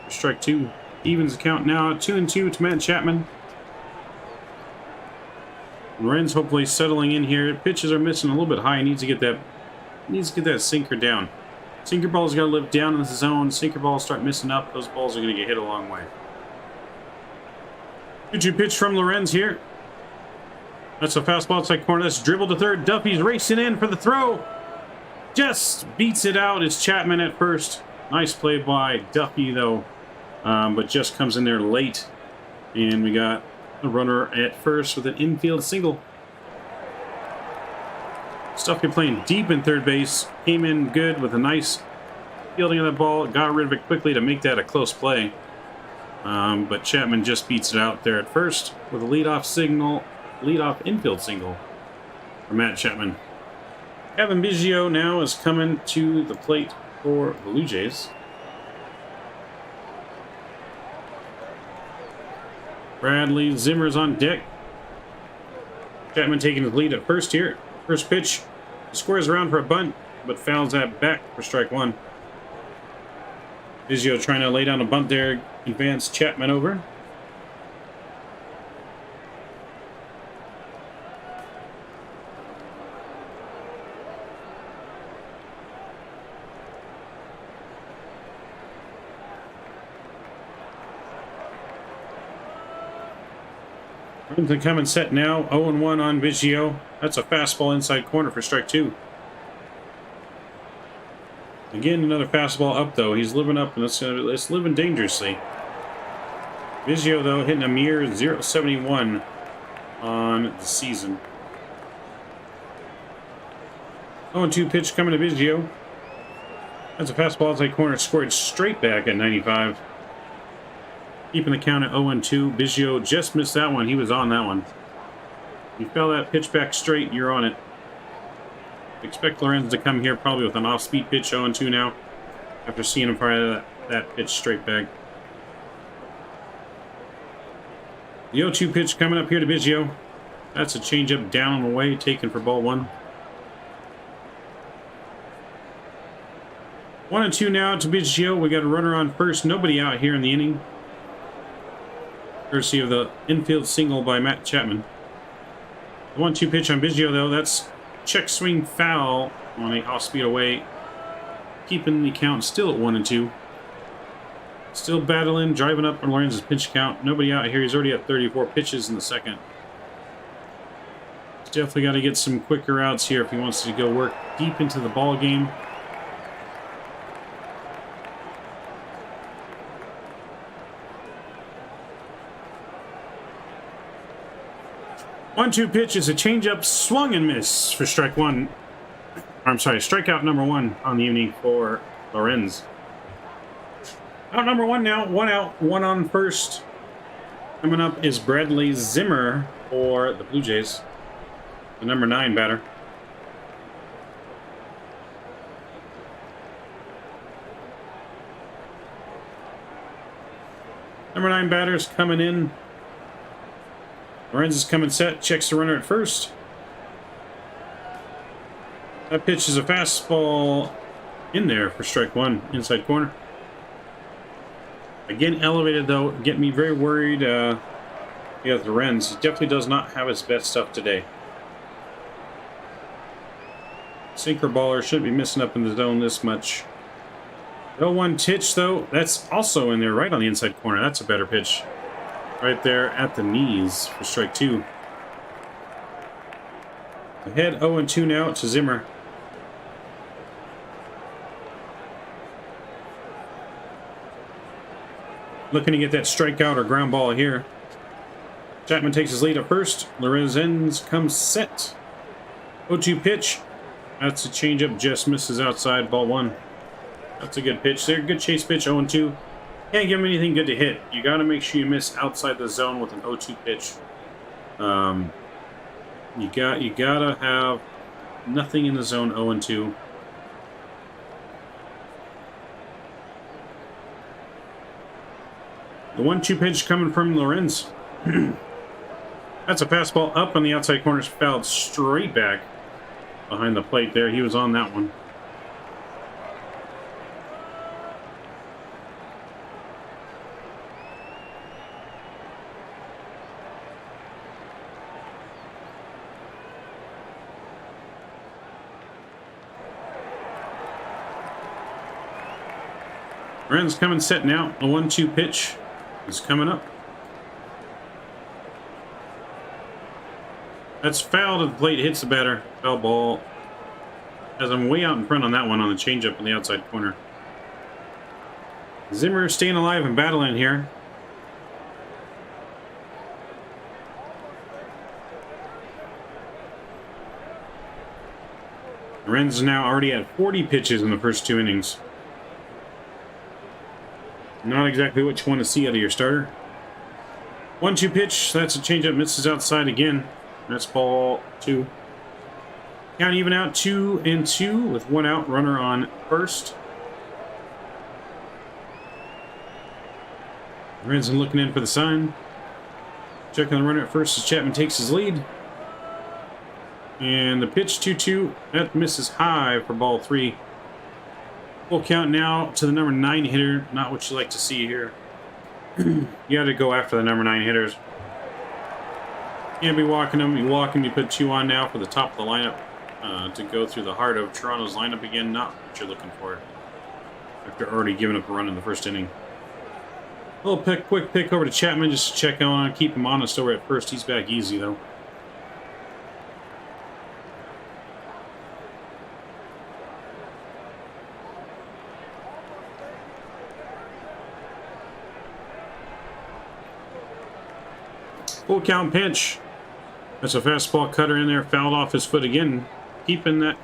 Speaker 1: Strike 2. Evens the count now at 2-2 to Matt Chapman. Lorenz hopefully settling in here. Pitches are missing a little bit high. He needs to get that sinker down. Sinker ball's got to live down in the zone. Sinker balls start missing up. Those balls are going to get hit a long way. 2-2 pitch from Lorenz here. That's a fastball outside corner. That's dribbled to third. Duffy's racing in for the throw. Just beats it out. It's Chapman at first. Nice play by Duffy, though. But just comes in there late. And we got a runner at first with an infield single. Duffy playing deep in third base. Came in good with a nice fielding of that ball. Got rid of it quickly to make that a close play. But Chapman just beats it out there at first with a leadoff infield single for Matt Chapman. Kevin Biggio now is coming to the plate for the Blue Jays. Bradley Zimmer's on deck. Chapman taking the lead at first here. First pitch, squares around for a bunt, but fouls that back for strike 1. Biggio trying to lay down a bunt there, advance Chapman over. Remington coming set now, 0-1 on Biggio. That's a fastball inside corner for strike 2. Again, another fastball up, though. He's living up, and it's living dangerously. Biggio, though, hitting a mere .071 on the season. 0-2 pitch coming to Biggio. That's a fastball outside corner, scored straight back at 95. Keeping the count at 0-2. Biggio just missed that one. He was on that one. You fell that pitch back straight, you're on it. Expect Lorenz to come here probably with an off-speed pitch, 0-2 now, after seeing him fire that pitch straight back. The 0-2 pitch coming up here to Biggio. That's a changeup down and away, taken for ball 1. 1-2 now to Biggio. We got a runner on first. Nobody out here in the inning. Courtesy of the infield single by Matt Chapman. The 1-2 pitch on Biggio, though, that's check swing foul on a off-speed away. Keeping the count still at 1-2. Still battling, driving up on Lorenz's pitch count. Nobody out here. He's already at 34 pitches in the second. He's definitely got to get some quicker outs here if he wants to go work deep into the ball game. One-two pitch is a changeup, swung and miss for strike 1. I'm sorry, strikeout number 1 on the evening for Lorenz. Out number 1 now, 1 out, 1 on first. Coming up is Bradley Zimmer for the Blue Jays, the number 9 batter. Number 9 batter's coming in. Lorenz is coming set, checks the runner at first. That pitch is a fastball in there for strike 1, inside corner. Again, elevated, though, getting me very worried. Yeah, Lorenz definitely does not have his best stuff today. Sinker baller shouldn't be missing up in the zone this much. 0-1 pitch, though, that's also in there right on the inside corner. That's a better pitch. Right there at the knees for strike 2. Ahead 0-2 now to Zimmer. Looking to get that strikeout or ground ball here. Chapman takes his lead at first. Lorenzen's comes set. 0-2 pitch. That's a changeup, just misses outside, ball 1. That's a good pitch there. Good chase pitch, 0-2. Can't give him anything good to hit. You got to make sure you miss outside the zone with an 0-2 pitch. You gotta have nothing in the zone, 0-2. The 1-2 pitch coming from Lorenz. That's a fastball up on the outside corner, fouled straight back behind the plate there. He was on that one. Lorenz coming set now. The 1-2 pitch is coming up. That's fouled at the plate, hits the batter. Foul ball. As I'm way out in front on that one on the changeup in the outside corner. Zimmer staying alive and battling here. Lorenz is now already at 40 pitches in the first 2 innings. Not exactly what you want to see out of your starter. 1-2 pitch. That's a changeup. Misses outside again. That's ball 2. Count even out 2-2 with 1 out. Runner on first. Lorenzen looking in for the sign. Checking the runner at first as Chapman takes his lead. And the pitch 2-2. That misses high for ball 3. Full count now to the number 9 hitter. Not what you like to see here. You got to go after the number 9 hitters. Can't be walking them. You walk them, you put 2 on now for the top of the lineup to go through the heart of Toronto's lineup again. Not what you're looking for after already giving up a run in the first inning. A little quick pick over to Chapman just to check on, keep him honest over at first. He's back easy though. Full count pitch. That's a fastball cutter in there. Fouled off his foot again. Keeping that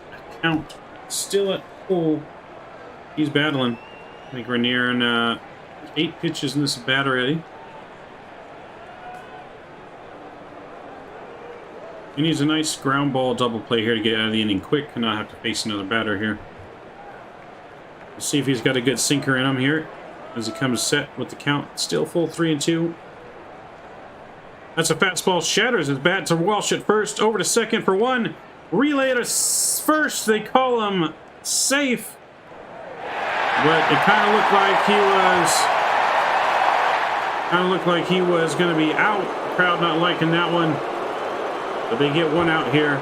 Speaker 1: count still at full. He's battling. I think we're nearing 8 pitches in this bat already. He needs a nice ground ball double play here to get out of the inning quick and not have to face another batter here. Let's see if he's got a good sinker in him here as he comes set with the count. Still full 3-2. That's a fastball, shatters his bat to Walsh at first, over to second for 1. Relay to first, they call him safe. But it kind of looked like he was going to be out. The crowd not liking that one. But they get 1 out here.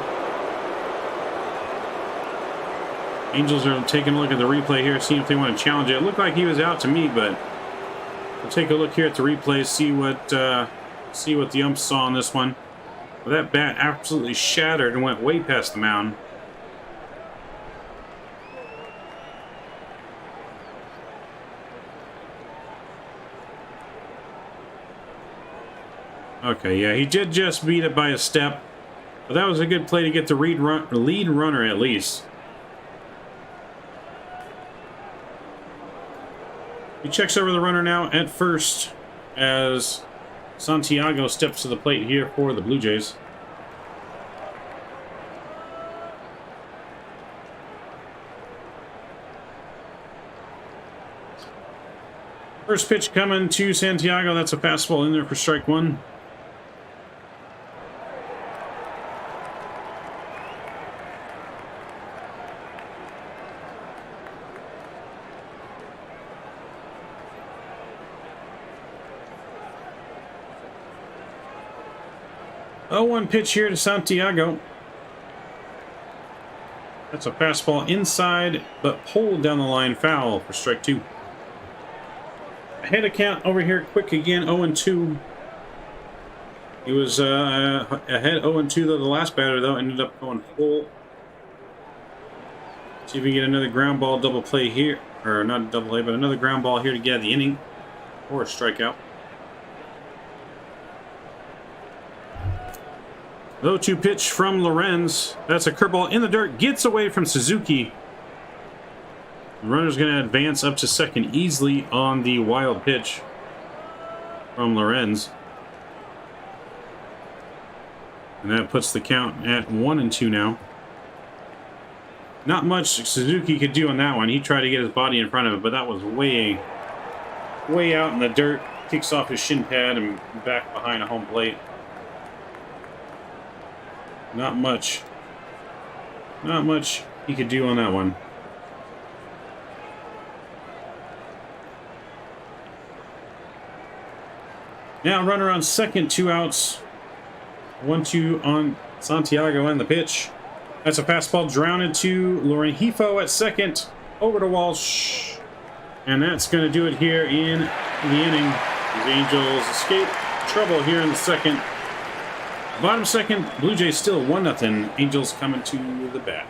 Speaker 1: Angels are taking a look at the replay here, seeing if they want to challenge it. It looked like he was out to me, but we'll take a look here at the replay, see what the umps saw on this one. Well, that bat absolutely shattered and went way past the mound. Okay, yeah, he did just beat it by a step. But that was a good play to get the lead runner at least. He checks over the runner now at first as Santiago steps to the plate here for the Blue Jays. First pitch coming to Santiago. That's a fastball in there for strike 1. Oh, 1 pitch here to Santiago. That's a fastball inside, but pulled down the line, foul for strike 2. Ahead of count over here, quick again, 0-2. He was ahead 0-2 though. The last batter though ended up going full. See if we can get another ground ball double play here, or not a double play, but another ground ball here to get out of the inning, or a strikeout. 0-2 pitch from Lorenz. That's a curveball in the dirt. Gets away from Suzuki. The runner's going to advance up to second easily on the wild pitch from Lorenz. And that puts the count at 1-2 now. Not much Suzuki could do on that one. He tried to get his body in front of it, but that was way out in the dirt. Kicks off his shin pad and back behind a home plate. Not much he could do on that one. Now runner on second, 2 outs. 1-2 on Santiago and the pitch. That's a fastball drowned to Lorenhifo at second. Over to Walsh. And that's going to do it here in the inning. The Angels escape trouble here in the second. Bottom second, Blue Jays still 1-0. Angels coming to the bat.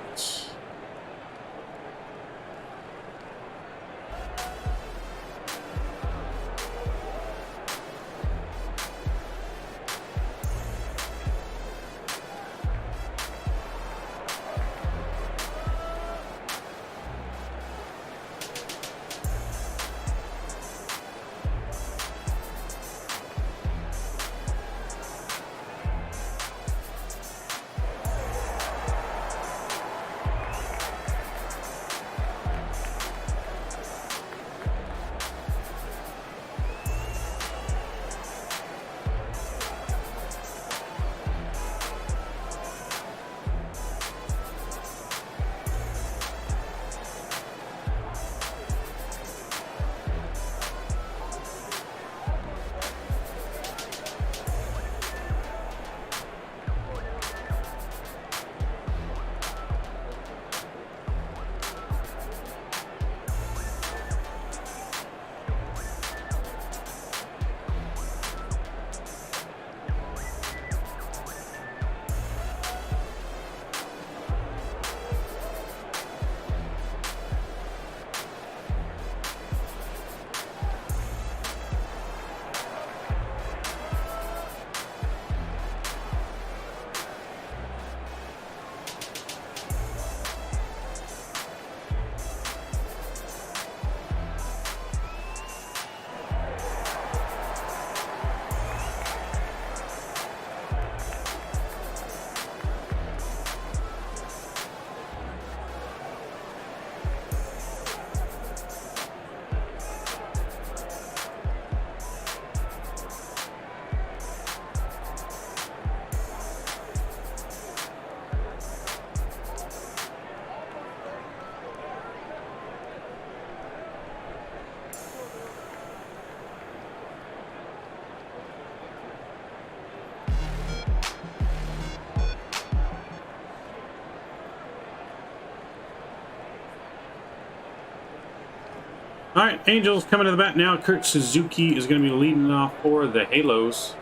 Speaker 1: All right, Angels coming to the bat now. Kurt Suzuki is going to be leading off for the Halos.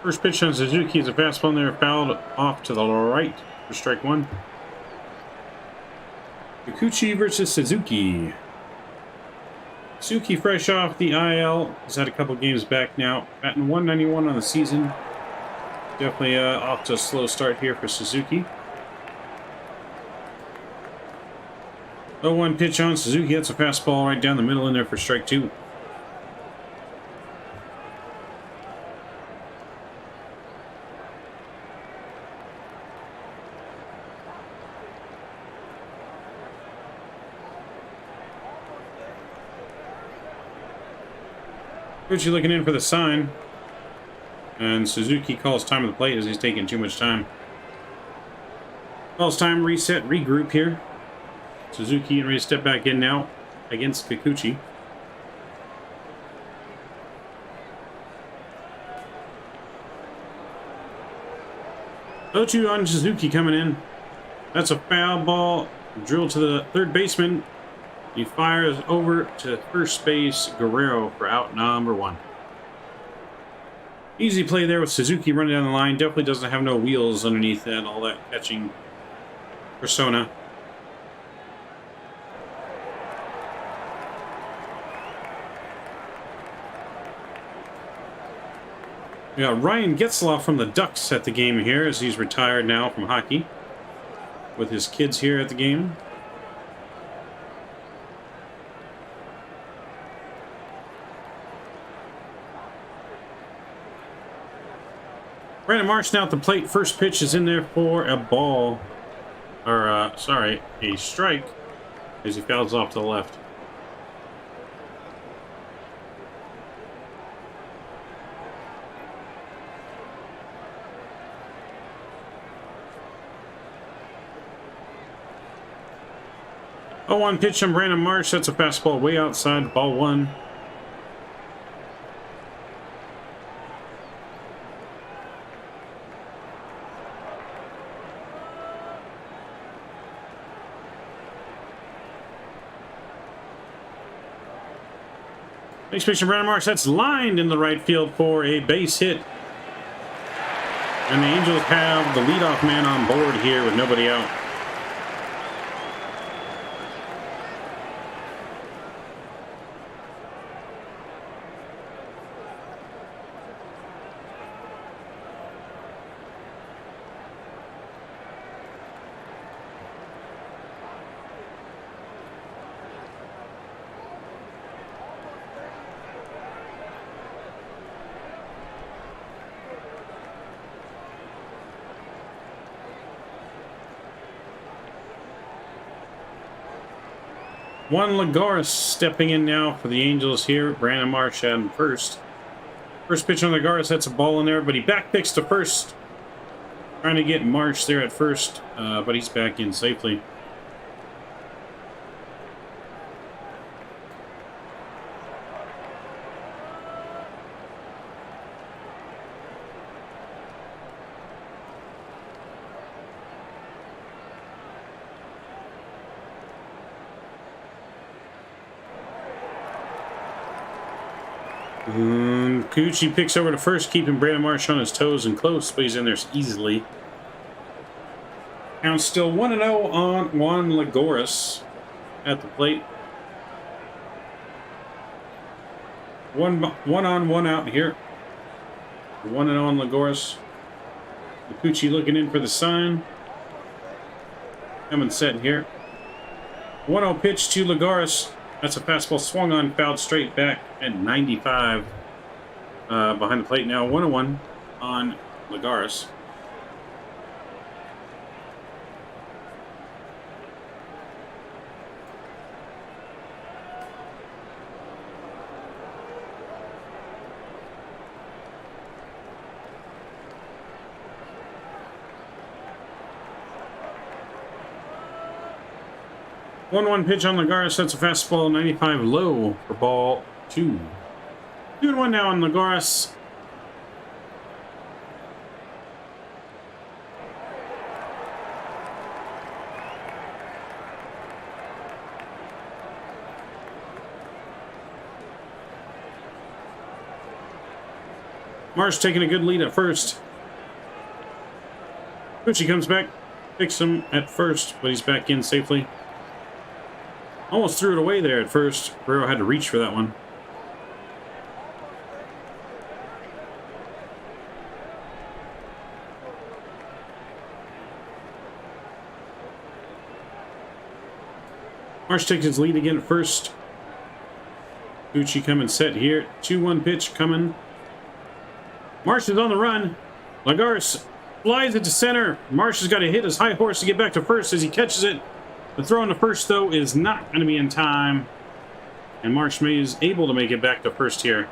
Speaker 1: First pitch on Suzuki is a fastball there, fouled off to the right for strike one. Kikuchi versus Suzuki. Suzuki fresh off the IL. He's had a couple games back now. Batting 191 on the season. Definitely off to a slow start here for Suzuki. 0-1 pitch on Suzuki. That's a fastball right down the middle in there for strike two. Gucci looking in for the sign. And Suzuki calls time of the plate as he's taking too much time. Calls time, reset, regroup here. Suzuki getting ready to step back in now against Kikuchi. Ochu on Suzuki coming in. That's a foul ball drilled to the third baseman. He fires over to first base Guerrero for out number one. Easy play there with Suzuki running down the line. Definitely doesn't have no wheels underneath that, all that catching persona. We got Ryan Getzlaff from the Ducks at the game here, as he's retired now from hockey, with his kids here at the game. Brandon Marsh now at the plate. First pitch is in there for a ball. Or, a strike, as he fouls off to the left. Oh, 1 pitch from Brandon Marsh. That's a fastball way outside. Ball 1. Next pitch from Brandon Marsh. That's lined in the right field for a base hit. And the Angels have the leadoff man on board here with nobody out. Juan Lagares stepping in now for the Angels here. Brandon Marsh at first. First pitch on Lagares, that's a ball in there, but he back picks to first. Trying to get Marsh there at first, but he's back in safely. Kikuchi picks over to first, keeping Brandon Marsh on his toes and close, but he's in there easily. Count still 1-0 on Juan Lagares at the plate. One on, one out here. 1-0 on Lagares. Kikuchi looking in for the sign. Coming set here. 1-0 pitch to Lagares. That's a fastball swung on, fouled straight back at 95. Behind the plate now, 1-1 on Lagares. One pitch on Lagares. That's a fastball, 95 low for ball 2. 2-1 now on Lagares. Marsh taking a good lead at first. Kikuchi comes back, picks him at first, but he's back in safely. Almost threw it away there at first. Guerrero had to reach for that one. Marsh takes his lead again at first. Gucci coming set here. 2-1 pitch coming. Marsh is on the run. Lagares flies it to center. Marsh has got to hit his high horse to get back to first as he catches it. The throw in to first, though, is not going to be in time. And Marsh is able to make it back to first here.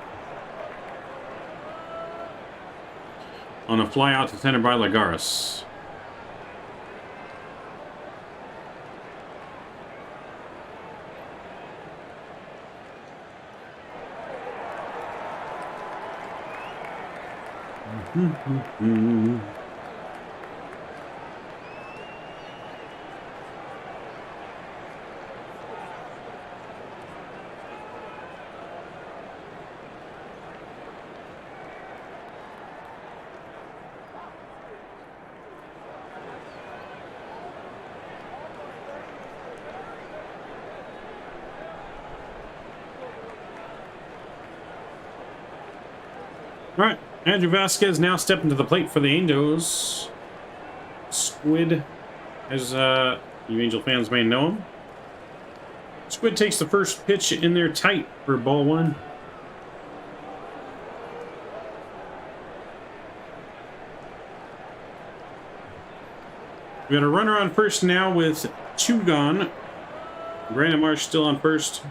Speaker 1: On a fly out to center by Lagares. All right, Andrew Vasquez now stepping to the plate for the Angels. Squid, as you Angel fans may know him. Squid takes the first pitch in there tight for ball one. We got a runner on first now with 2 gone. Brandon Marsh still on first.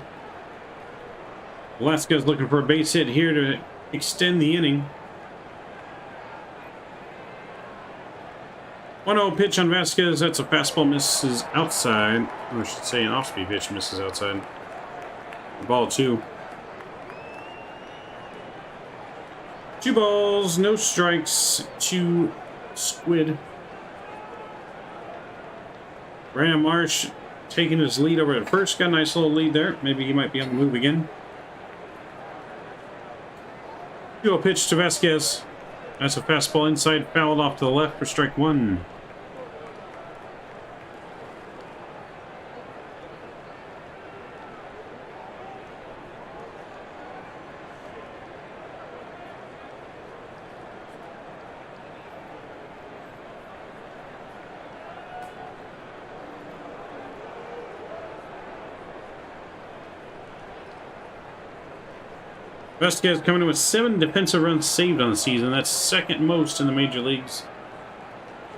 Speaker 1: Velasquez looking for a base hit here to extend the inning. 1-0 pitch on Vasquez. That's a fastball, misses outside. Or I should say an off-speed pitch misses outside. Ball 2. 2 balls, no strikes to Squid. Brandon Marsh taking his lead over at first. Got a nice little lead there. Maybe he might be on the move again. 2-0 pitch to Vasquez. That's a fastball inside, fouled off to the left for strike 1. Vasquez coming in with 7 defensive runs saved on the season. That's second most in the major leagues.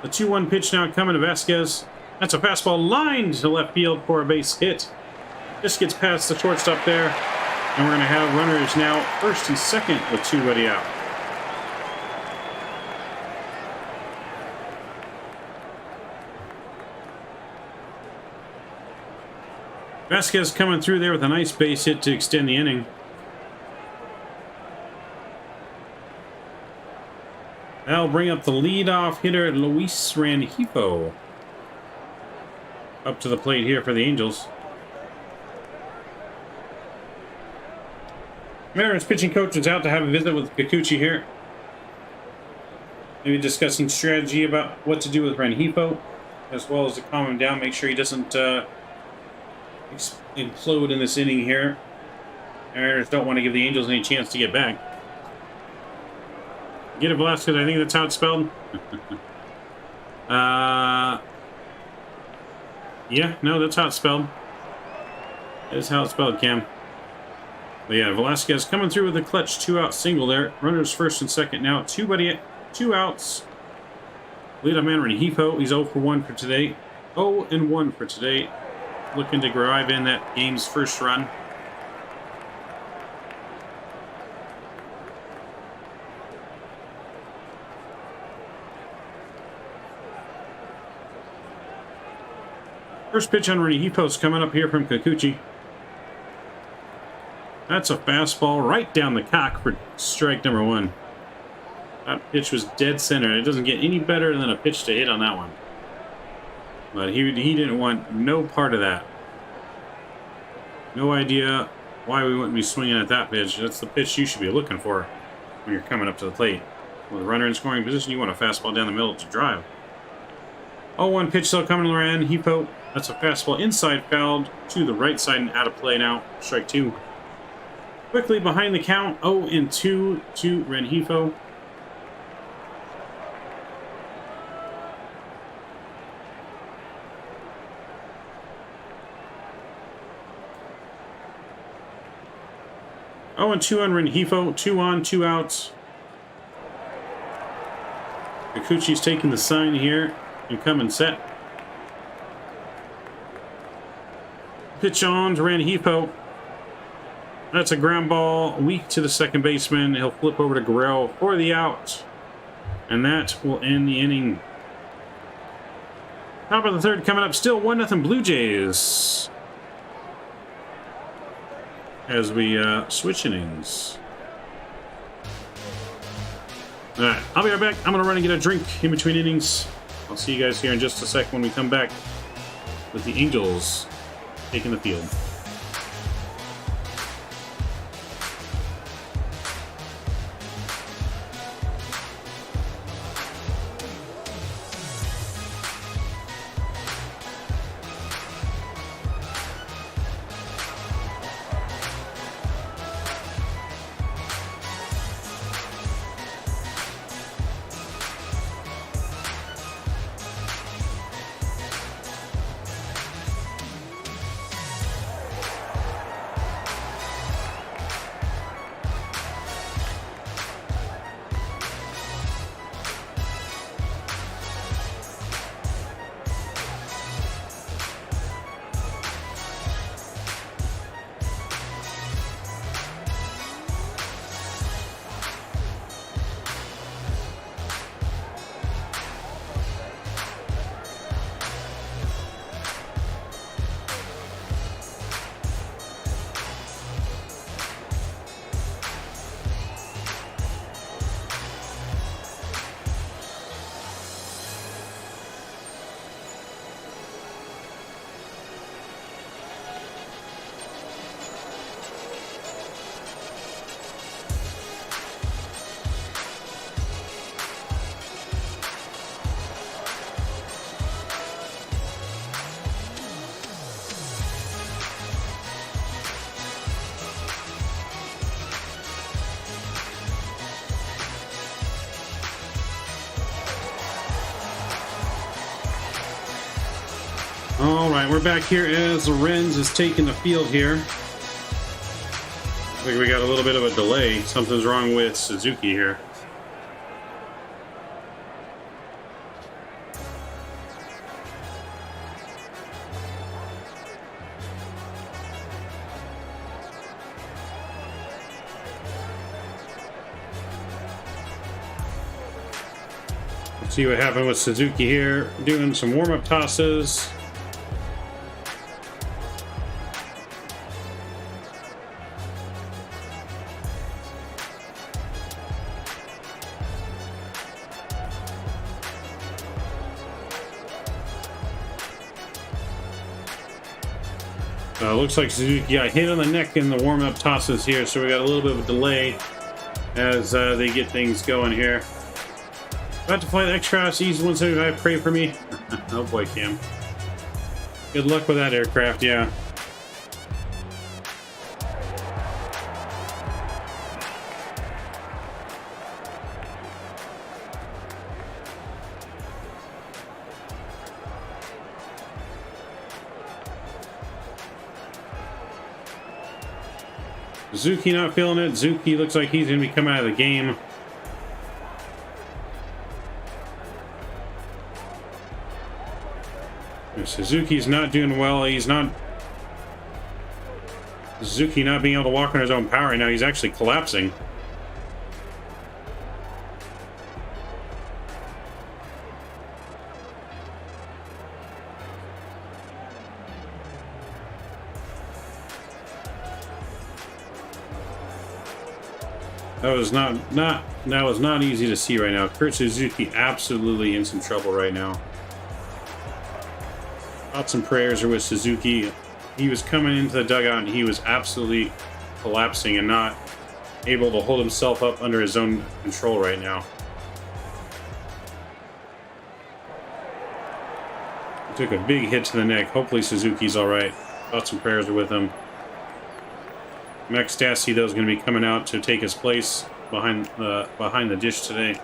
Speaker 1: The 2-1 pitch now coming to Vasquez. That's a fastball lined to left field for a base hit. Just gets past the shortstop there. And we're going to have runners now first and second with 2 ready out. Vasquez coming through there with a nice base hit to extend the inning. That'll bring up the leadoff hitter, Luis Rengifo. Up to the plate here for the Angels. Mariners pitching coach is out to have a visit with Kikuchi here. Maybe discussing strategy about what to do with Rengifo, as well as to calm him down, make sure he doesn't implode in this inning here. Mariners don't want to give the Angels any chance to get back. Get it, Velasquez. I think that's how it's spelled. Yeah, no, that's how it's spelled. That is how it's spelled, Cam. But yeah, Velasquez coming through with a clutch 2-out single there. Runners first and second now. 2 outs. Leadoff man Rengifo. He's 0 for 1 for today. 0 and 1 for today. Looking to drive in that game's first run. First pitch on Rengifo's coming up here from Kikuchi. That's a fastball right down the cock for strike number 1. That pitch was dead center. It doesn't get any better than a pitch to hit on that one. But he didn't want no part of that. No idea why we wouldn't be swinging at that pitch. That's the pitch you should be looking for when you're coming up to the plate. With a runner in scoring position, you want a fastball down the middle to drive. 0-1 pitch still coming to Rengifo. That's a fastball inside, fouled to the right side and out of play now. Strike 2. Quickly behind the count, 0-2 to Rengifo. Oh, and 2 on Rengifo. 2 on, 2 outs. Kikuchi's taking the sign here and coming set. Pitch on to Rengifo. That's a ground ball weak to the second baseman. He'll flip over to Guerrero for the out. And that will end the inning. Top of the third coming up. Still 1-0 Blue Jays. As we switch innings. Alright, I'll be right back. I'm going to run and get a drink in between innings. I'll see you guys here in just a sec when we come back with the Angels taking the field. All right, we're back here as Lorenz is taking the field here. I think we got a little bit of a delay. Something's wrong with Suzuki here. Let's see what happened with Suzuki here. Doing some warm-up tosses. Looks like Suzuki got hit on the neck in the warm-up tosses here, so we got a little bit of a delay as they get things going here. About to fly the X-Cross, Ease 175, pray for me. Oh boy, Cam. Good luck with that aircraft, yeah. Suzuki not feeling it. Suzuki looks like he's going to be coming out of the game. Suzuki's not doing well. He's not... Suzuki not being able to walk on his own power right now. He's actually collapsing. That was not easy to see right now. Kurt Suzuki absolutely in some trouble right now. Thoughts and prayers are with Suzuki. He was coming into the dugout and he was absolutely collapsing and not able to hold himself up under his own control right now. He took a big hit to the neck. Hopefully Suzuki's all right. Thoughts and prayers are with him. Max Stassi, though, is going to be coming out to take his place behind the dish today.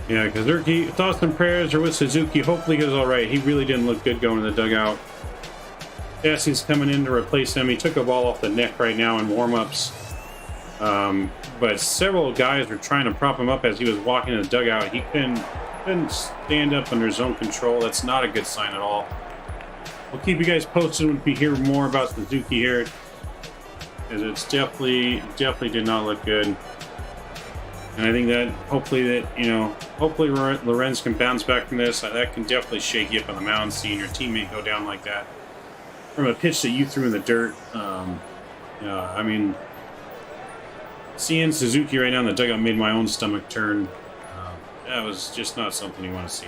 Speaker 1: Yeah, Kazuki, thoughts and prayers are with Suzuki. Hopefully he goes all right. He really didn't look good going to the dugout. Stassi's coming in to replace him. He took a ball off the neck right now in warm-ups. But several guys were trying to prop him up as he was walking in the dugout. He couldn't stand up under his own control. That's not a good sign at all. We'll keep you guys posted when we hear more about Suzuki here, because it's definitely did not look good. And I think that hopefully Lorenz can bounce back from this. That can definitely shake you up on the mound, seeing your teammate go down like that from a pitch that you threw in the dirt. I mean, seeing Suzuki right now in the dugout made my own stomach turn. That was just not something you want to see.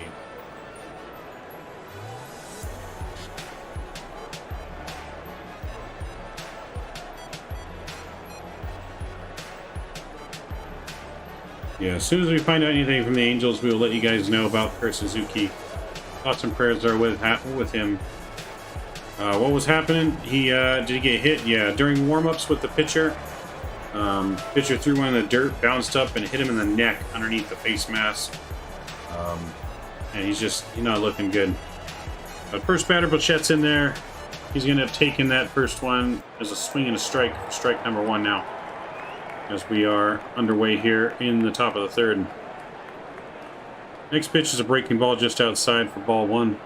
Speaker 1: Yeah, as soon as we find out anything from the Angels, we will let you guys know about Kurt Suzuki. Thoughts and prayers are with him. What was happening? Did he get hit? Yeah, during warm-ups with the pitcher. Pitcher threw one in the dirt, bounced up, and hit him in the neck underneath the face mask. And he's not looking good. But first batter, Bochette's in there. He's going to have taken that first one as a swing and a strike. Strike number one now, as we are underway here in the top of the third. Next pitch is a breaking ball just outside for ball one.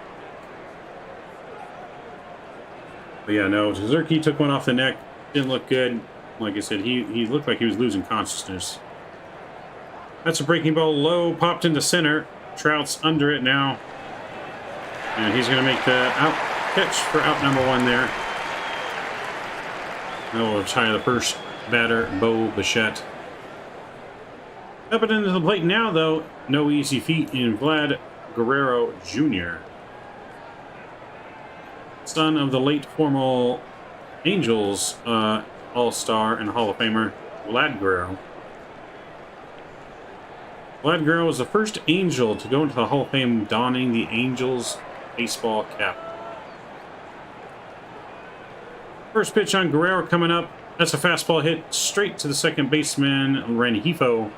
Speaker 1: But yeah, no, Suzuki took one off the neck. Didn't look good. Like I said, he looked like he was losing consciousness. That's a breaking ball low, popped into center. Trout's under it now. And he's going to make the out pitch for out number one there. We'll retire the first batter, Bo Bichette. Up and into the plate now, though. No easy feat in Vlad Guerrero Jr., son of the late former Angels All-Star and Hall of Famer Vlad Guerrero. Vlad Guerrero was the first Angel to go into the Hall of Fame donning the Angels baseball cap. First pitch on Guerrero coming up. That's a fastball hit straight to the second baseman, Rengifo.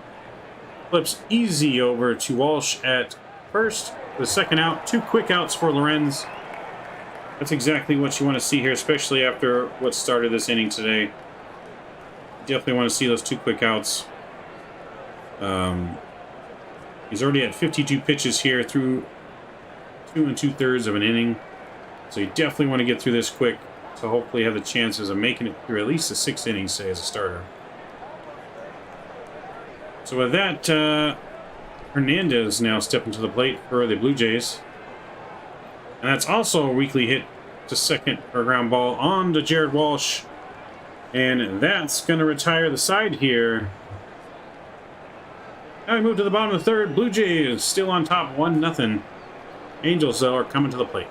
Speaker 1: Flips easy over to Walsh at first. The second out. 2 quick outs for Lorenz. That's exactly what you want to see here, especially after what started this inning today. Definitely want to see those 2 quick outs. He's already at 52 pitches here through 2 2/3 of an inning. So you definitely want to get through this quick to hopefully have the chances of making it through at least the 6th inning, say, as a starter. So with that, Hernandez now stepping to the plate for the Blue Jays. And that's also a weakly hit to second for a ground ball on to Jared Walsh. And that's going to retire the side here. Now we move to the bottom of the 3rd. Blue Jays still on top, 1-0. Angels, though, are coming to the plate.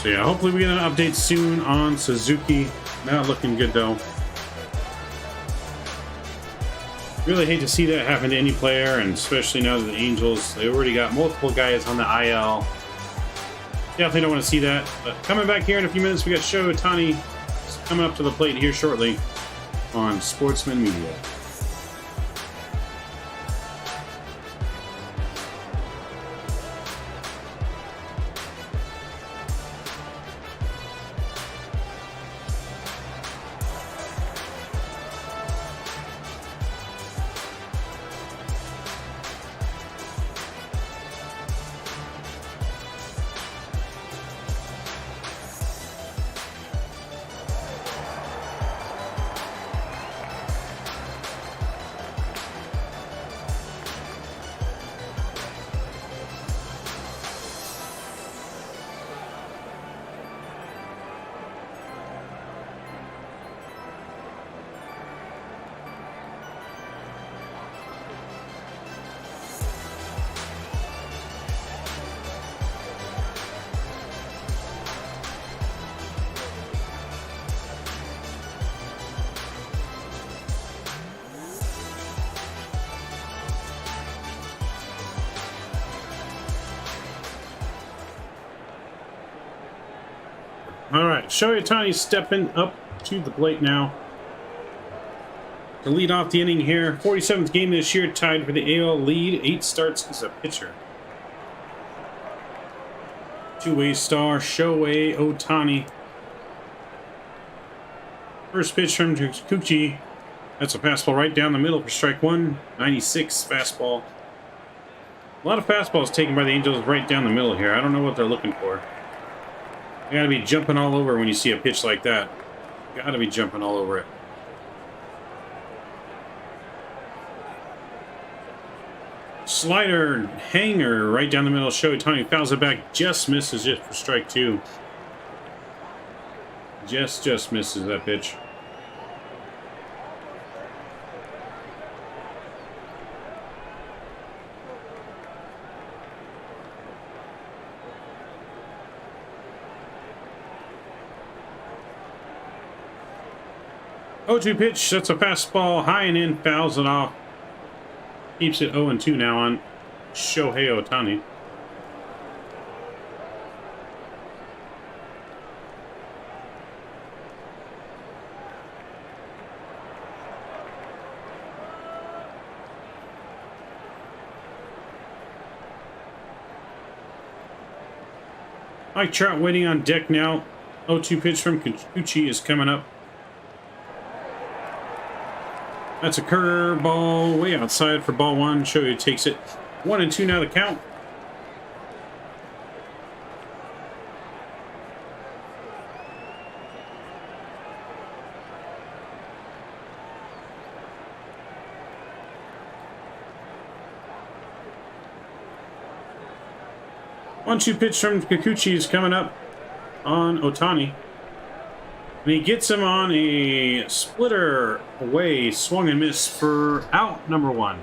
Speaker 1: So yeah, hopefully we get an update soon on Suzuki. Not looking good though. Really hate to see that happen to any player, and especially now that the Angels, they already got multiple guys on the IL. Definitely don't want to see that. But coming back here in a few minutes, we got Shohei Ohtani coming up to the plate here shortly on Sportsman Media. All right, Shohei Ohtani stepping up to the plate now to lead off the inning here. 47th game this year, tied for the AL lead. 8 starts as a pitcher. Two-way star Shohei Ohtani. First pitch from Kikuchi. That's a fastball right down the middle for strike 1. 96 fastball. A lot of fastballs taken by the Angels right down the middle here. I don't know what they're looking for. You gotta be jumping all over when you see a pitch like that. You gotta be jumping all over it. Slider, hanger, right down the middle. Shohei Ohtani fouls it back. Just misses it for strike 2. Just misses that pitch. Oh, 2 pitch. That's a fastball. High and in. Fouls it off. Keeps it 0-2 now on Shohei Ohtani. Mike Trout waiting on deck now. 0-2 pitch from Kikuchi is coming up. That's a curveball way outside for ball one. Shohei takes it. 1-2 now the count. One-two pitch from Kikuchi is coming up on Ohtani. And he gets him on a splitter away, swung and missed for out number one.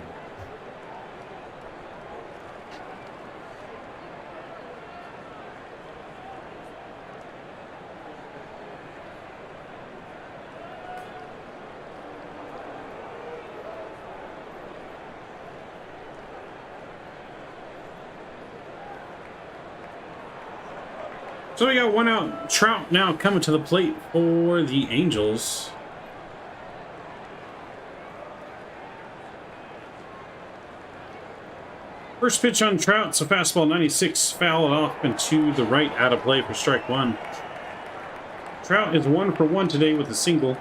Speaker 1: So we got one out. Trout now coming to the plate for the Angels. First pitch on Trout. It's a fastball 96. Fouled off and to the right, out of play for strike one. Trout is 1 for 1 today with a single.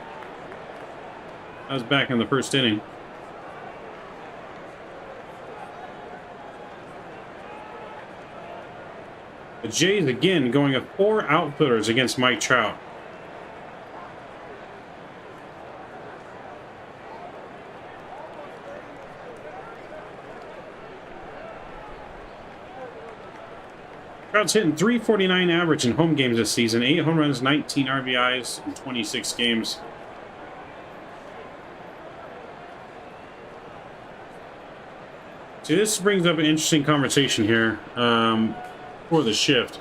Speaker 1: That was back in the first inning. The Jays again going with 4 outfielders against Mike Trout. Trout's hitting .349 average in home games this season. 8 home runs, 19 RBIs in 26 games. See, this brings up an interesting conversation here. For the shift.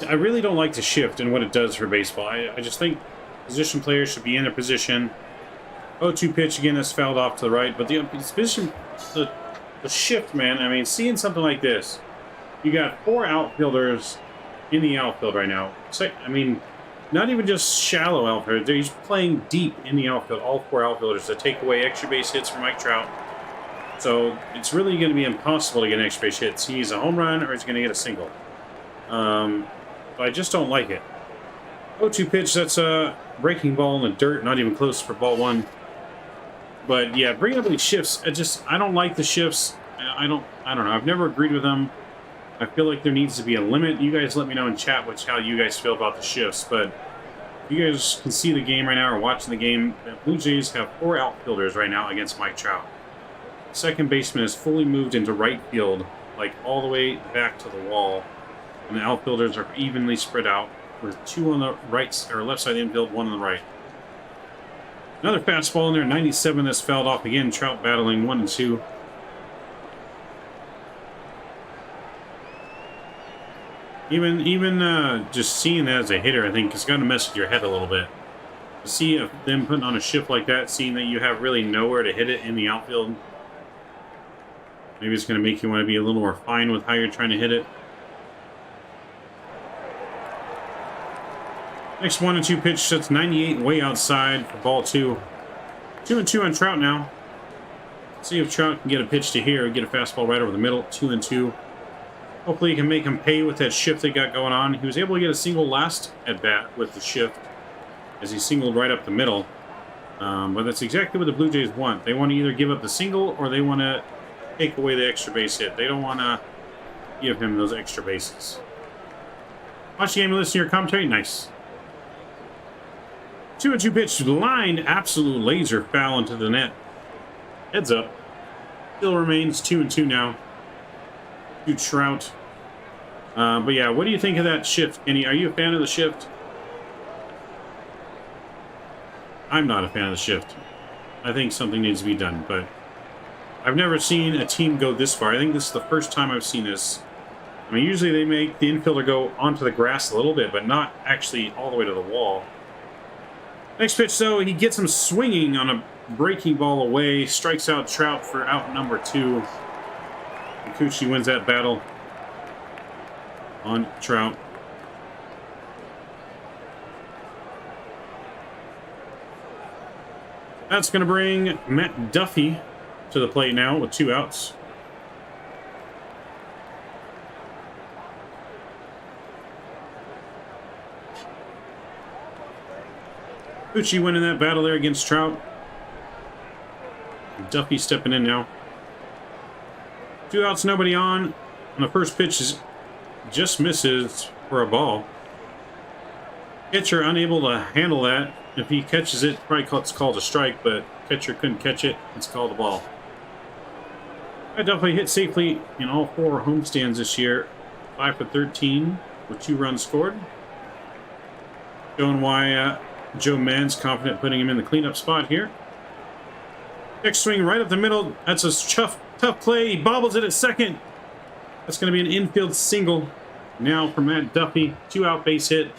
Speaker 1: I really don't like the shift and what it does for baseball. I just think position players should be in their position. 0-2 pitch again, that's fouled off to the right. But the position, the shift, man, I mean, seeing something like this, you got 4 outfielders in the outfield right now. So, I mean, not even just shallow outfielders. He's playing deep in the outfield, all 4 outfielders, to take away extra base hits from Mike Trout. So it's really going to be impossible to get an extra base hit. He needs a home run or he's going to get a single. But I just don't like it. 0-2 pitch, that's a breaking ball in the dirt, not even close for ball one. But yeah, bringing up these shifts, I don't like the shifts. I don't know. I've never agreed with them. I feel like there needs to be a limit. You guys let me know in chat how you guys feel about the shifts. But you guys can see the game right now or watching the game. The Blue Jays have 4 outfielders right now against Mike Trout. Second baseman is fully moved into right field, like all the way back to the wall, and the outfielders are evenly spread out, with 2 on the right or left side of the infield, 1 on the right. Another fastball in there, 97. That's fouled off again. Trout battling 1-2. Even just seeing that as a hitter, I think it's going to mess with your head a little bit. To see them putting on a shift like that, seeing that you have really nowhere to hit it in the outfield. Maybe it's going to make you want to be a little more fine with how you're trying to hit it. Next 1-2 pitch, that's 98 way outside for ball 2. 2-2 on Trout now. See if Trout can get a pitch to here, get a fastball right over the middle. 2-2. Hopefully he can make him pay with that shift they got going on. He was able to get a single last at bat with the shift as he singled right up the middle. But that's exactly what the Blue Jays want. They want to either give up the single or they want to take away the extra base hit. They don't want to give him those extra bases. Watch the game and listen to your commentary. Nice. 2-2 pitch, line, absolute laser foul into the net. Heads up. Still remains 2-2 now. To Trout. But yeah, what do you think of that shift, Kenny? Are you a fan of the shift? I'm not a fan of the shift. I think something needs to be done, but I've never seen a team go this far. I think this is the first time I've seen this. I mean, usually they make the infielder go onto the grass a little bit, but not actually all the way to the wall. Next pitch, though, he gets him swinging on a breaking ball away. Strikes out Trout for out number 2. Kikuchi wins that battle on Trout. That's going to bring Matt Duffy to the plate now with 2 outs. Kikuchi winning that battle there against Trout. Duffy stepping in now. 2 outs, nobody on. And the first pitch just misses for a ball. Pitcher unable to handle that. If he catches it, probably it's called a strike, but catcher couldn't catch it. It's called a ball. I definitely hit safely in all 4 homestands this year. 5 for 13 with 2 runs scored. Showing why Joe Mann's confident putting him in the cleanup spot here. Next swing right up the middle. That's a tough play. He bobbles it at second. That's going to be an infield single. Now for Matt Duffy. 2-out base hit.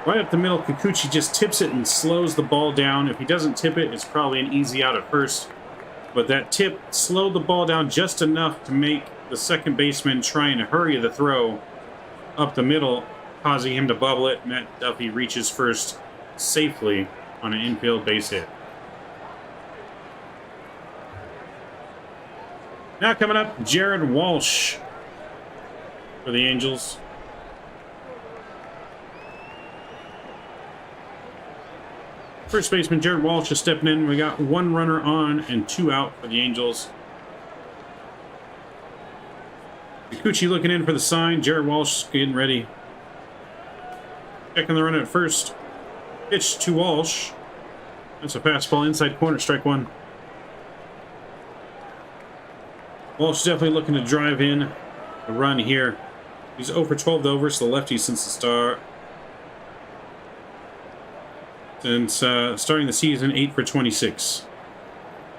Speaker 1: Right up the middle, Kikuchi just tips it and slows the ball down. If he doesn't tip it, it's probably an easy out at first. But that tip slowed the ball down just enough to make the second baseman try and hurry the throw up the middle, causing him to bubble it. Matt Duffy reaches first safely on an infield base hit. Now coming up, Jared Walsh for the Angels. First baseman Jared Walsh is stepping in. We got 1 runner on and 2 out for the Angels. Kikuchi looking in for the sign. Jared Walsh getting ready. Checking the run at first. Pitch to Walsh. That's a fastball inside corner, strike 1. Walsh definitely looking to drive in a run here. He's 0 for 12 though versus the lefty since the start. Since starting the season, 8 for 26.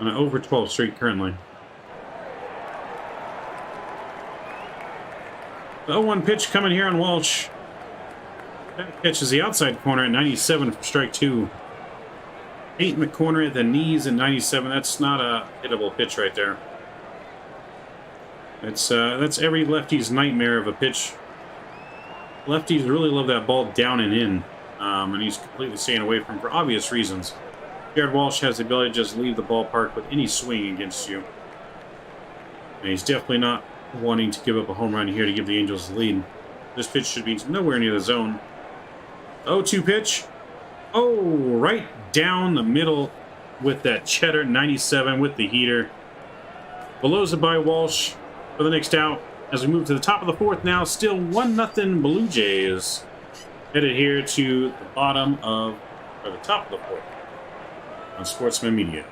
Speaker 1: On an 0 for 12 streak currently. The 0-1 pitch coming here on Walsh. That catches the outside corner at 97 for strike 2. 8 in the corner at the knees at 97. That's not a hittable pitch right there. That's every lefty's nightmare of a pitch. Lefties really love that ball down and in. And he's completely staying away from for obvious reasons. Jared Walsh has the ability to just leave the ballpark with any swing against you. And he's definitely not wanting to give up a home run here to give the Angels the lead. This pitch should be nowhere near the zone. 0-2 pitch. Oh, right down the middle with that cheddar, 97 with the heater. Belows it by Walsh for the next out. As we move to the top of the 4th now, still 1-0 Blue Jays. Headed here to the bottom of, or the top of the 4th on Sportsmen Media.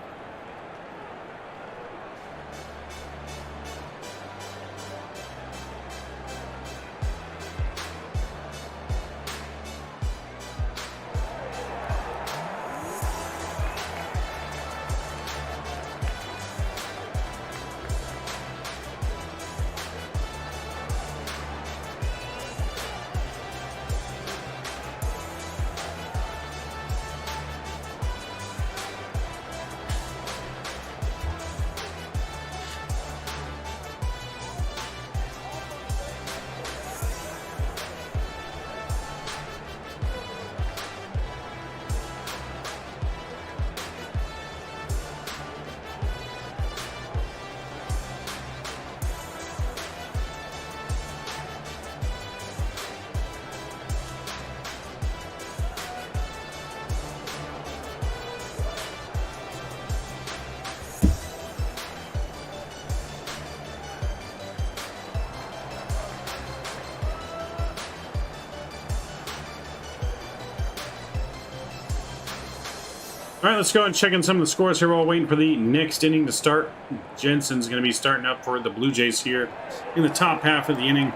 Speaker 1: All right, let's go and check in some of the scores here while waiting for the next inning to start. Jensen's going to be starting up for the Blue Jays here in the top half of the inning.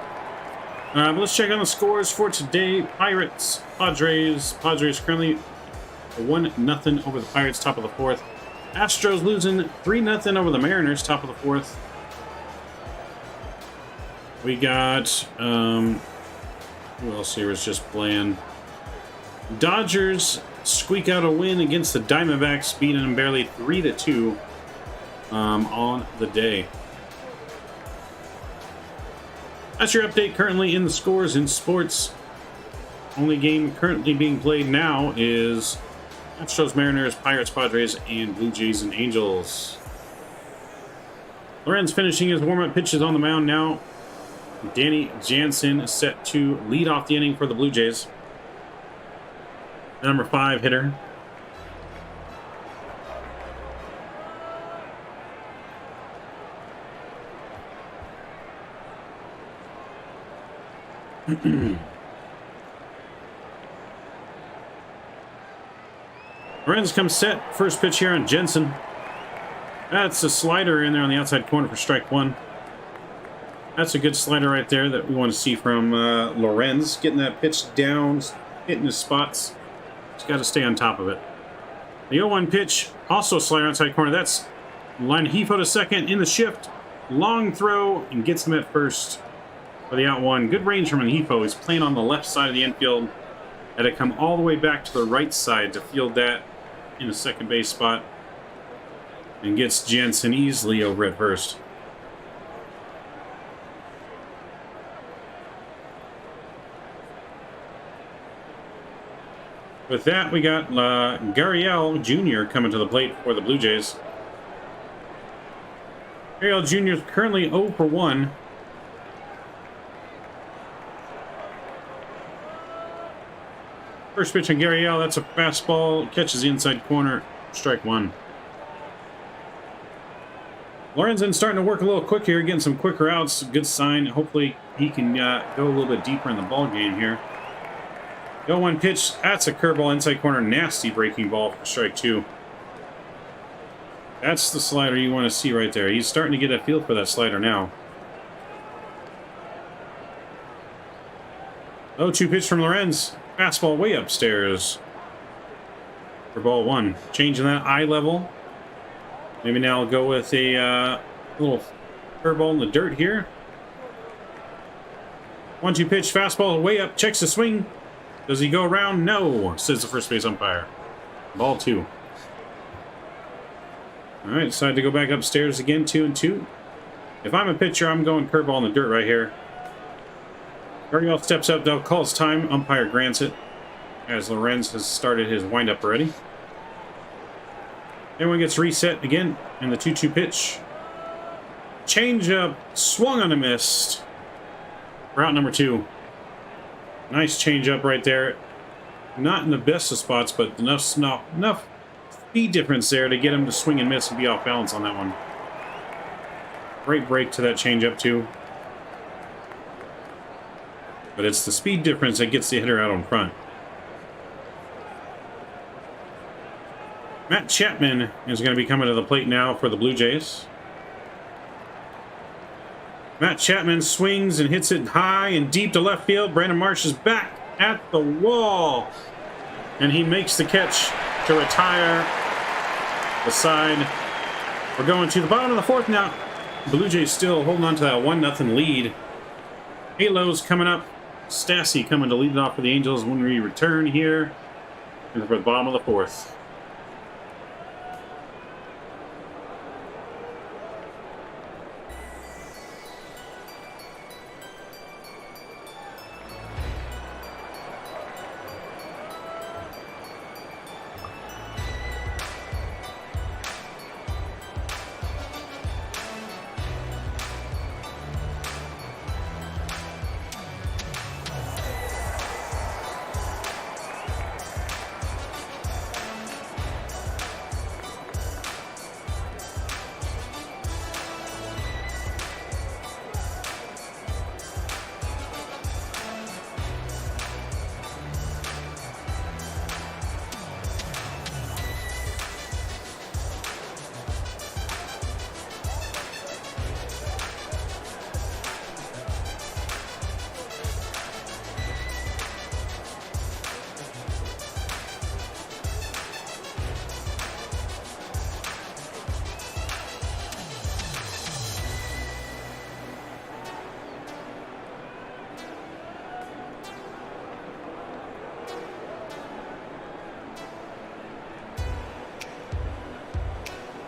Speaker 1: But let's check on the scores for today. Pirates, Padres. Padres currently 1-0 over the Pirates, top of the 4th. Astros losing 3-0 over the Mariners, top of the 4th. We got, who else here was just bland? Dodgers squeak out a win against the Diamondbacks, beating them barely 3-2 on the day. That's your update currently in the scores in sports. Only game currently being played now is Astros, Mariners, Pirates, Padres, and Blue Jays and Angels. Lorenz finishing his warm-up pitches on the mound now. Danny Jansen is set to lead off the inning for the Blue Jays. number 5 hitter. Lorenz comes set. First pitch here on Jensen. That's a slider in there on the outside corner for strike 1. That's a good slider right there that we want to see from Lorenz. Getting that pitch down, hitting his spots. He's got to stay on top of it. The 0-1 pitch, also a slider outside corner. That's line Hefo to second in the shift. Long throw and gets him at first for the out 1. Good range from Hefo. He's playing on the left side of the infield. Had to come all the way back to the right side to field that in the second base spot. And gets Jensen easily over at first. With that, we got Gurriel Jr. coming to the plate for the Blue Jays. Gurriel Jr. is currently 0 for 1. First pitch on Gurriel, that's a fastball. Catches the inside corner. Strike 1. Lorenzen starting to work a little quick here, getting some quicker outs. Good sign. Hopefully he can go a little bit deeper in the ball game here. 0-1 pitch. That's a curveball inside corner. Nasty breaking ball for strike 2. That's the slider you want to see right there. He's starting to get a feel for that slider now. 0-2 pitch from Lorenz. Fastball way upstairs for ball 1. Changing that eye level. Maybe now I'll go with a little curveball in the dirt here. 1-2 pitch. Fastball way up. Checks the swing. Does he go around? No, says the first base umpire. Ball 2. All right, decided to go back upstairs again, 2-2. If I'm a pitcher, I'm going curveball in the dirt right here. Gurriel steps up, though, calls time. Umpire grants it, as Lorenz has started his windup already. Everyone gets reset again, and the 2-2 pitch. Change-up, swung on a missed. Route number 2. Nice change-up right there. Not in the best of spots, but enough speed difference there to get him to swing and miss and be off balance on that one. Great break to that change-up, too. But it's the speed difference that gets the hitter out on front. Matt Chapman is going to be coming to the plate now for the Blue Jays. Matt Chapman swings and hits it high and deep to left field. Brandon Marsh is back at the wall. And he makes the catch to retire the side. We're going to the bottom of the 4th now. Blue Jays still holding on to that 1-0 lead. Halos coming up. Stassi coming to lead it off for the Angels when we return here. And for the bottom of the 4th.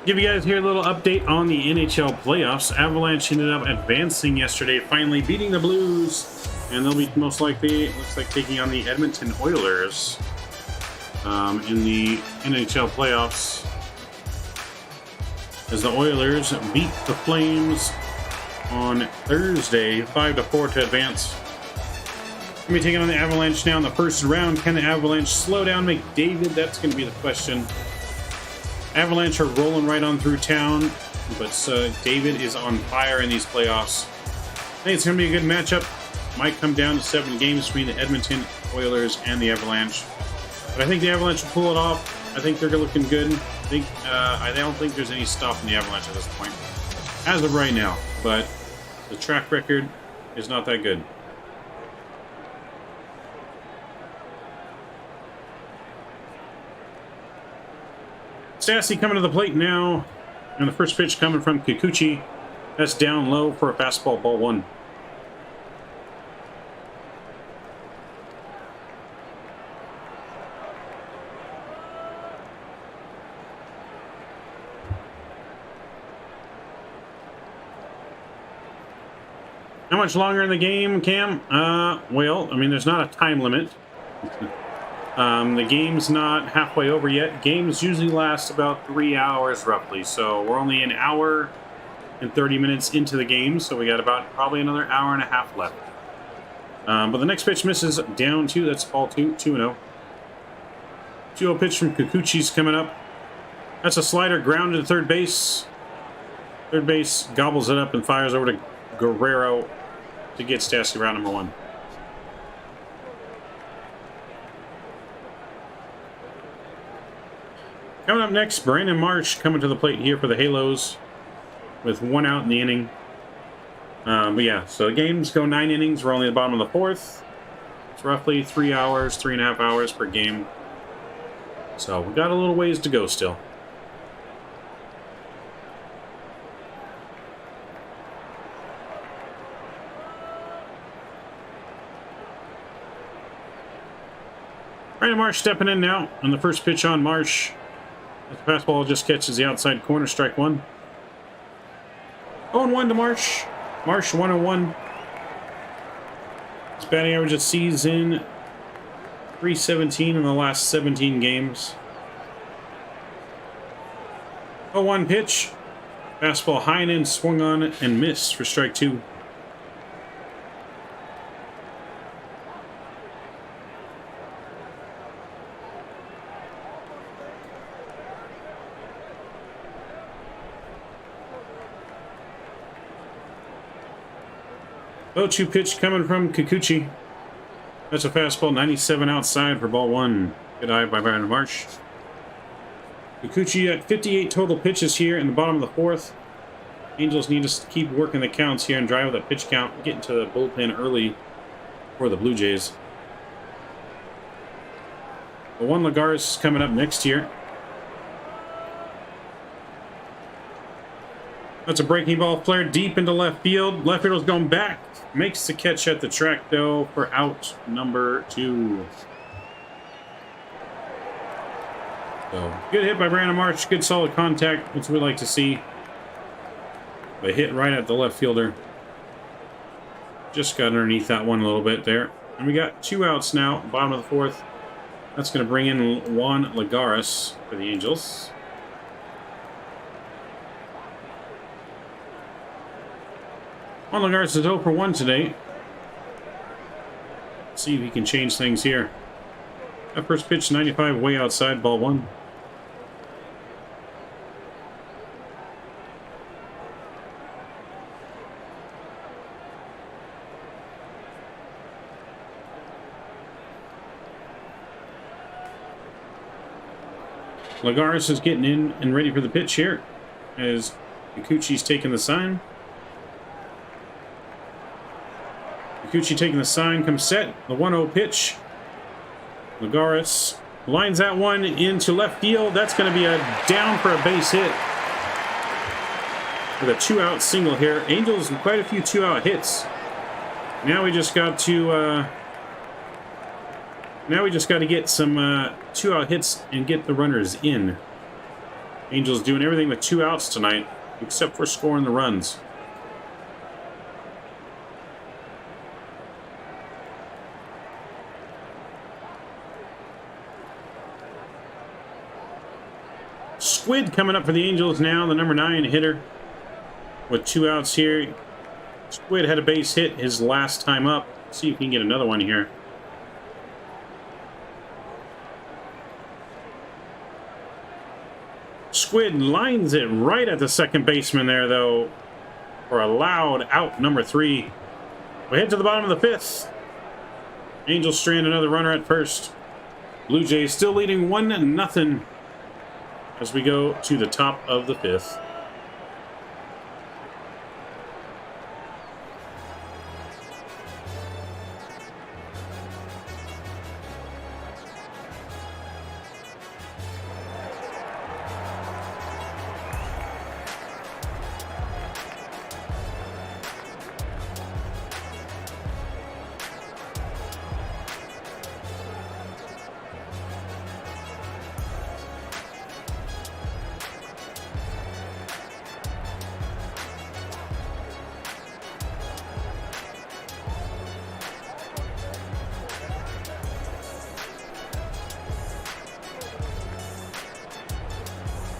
Speaker 1: Give you guys here a little update on the NHL playoffs. Avalanche ended up advancing yesterday, finally beating the Blues, and they'll be most likely, looks like, taking on the Edmonton Oilers in the NHL playoffs, as the Oilers beat the Flames on Thursday 5-4 to advance. Going to be taking on the Avalanche now in the first round. Can the Avalanche slow down McDavid? That's going to be the question. Avalanche are rolling right on through town, but David is on fire in these playoffs. I think it's going to be a good matchup. Might come down to 7 games between the Edmonton Oilers and the Avalanche. But I think the Avalanche will pull it off. I think they're looking good. I don't think there's any stopping the Avalanche at this point, as of right now. But the track record is not that good. Stassi coming to the plate now. And the first pitch coming from Kikuchi. That's down low for a fastball, ball 1. How much longer in the game, Cam? Well, I mean, there's not a time limit. The game's not halfway over yet. Games usually last about 3 hours, roughly. So we're only an hour and 30 minutes into the game. So we got about probably another hour and a half left. But the next pitch misses down 2. That's ball 2, 2-0. 2-0 pitch from Kikuchi's coming up. That's a slider grounded to third base. Third base gobbles it up and fires over to Guerrero to get Stassi round number 1. Coming up next, Brandon Marsh coming to the plate here for the Halos with 1 out in the inning. But yeah, so the games go 9 innings. We're only at the bottom of the 4th. It's roughly 3 hours, 3.5 hours per game. So we've got a little ways to go still. Brandon Marsh stepping in now on the first pitch on Marsh. The fastball just catches the outside corner, strike 1. 0-1 to Marsh. Marsh 1-1. His batting average this season, .317 in the last 17 games. 0-1 pitch. Fastball high and in, swung on and missed for strike 2. .2 pitch coming from Kikuchi. That's a fastball, 97 outside for ball 1. Good eye by Brandon Marsh. Kikuchi at 58 total pitches here in the bottom of the 4th. Angels need to keep working the counts here and drive with a pitch count, get into the bullpen early for the Blue Jays. The Juan Lagares is coming up next here. That's a breaking ball flared deep into left field. Left fielder's going back. Makes the catch at the track, though, for out number 2. So, good hit by Brandon Marsh. Good solid contact. That's what we like to see. A hit right at the left fielder. Just got underneath that one a little bit there. And we got 2 outs now, bottom of the 4th. That's going to bring in Juan Lagares for the Angels. Juan Lagares is 0 for 1 today. Let's see if he can change things here. That first pitch, 95, way outside, ball 1. Lagares is getting in and ready for the pitch here as Kikuchi's taking the sign. Kikuchi taking the sign, comes set. The 1-0 pitch. Lagares lines that one into left field. That's going to be a down for a base hit. With a 2-out single here. Angels with quite a few 2-out hits. Now we just got to get some 2-out hits and get the runners in. Angels doing everything with 2 outs tonight, except for scoring the runs. Squid coming up for the Angels now, the number 9 hitter with 2 outs here. Squid had a base hit his last time up. See if he can get another one here. Squid lines it right at the second baseman there, though, for a loud out, number 3. We head to the bottom of the 5th. Angels strand another runner at first. Blue Jays still leading 1-0 as we go to the top of the 5th.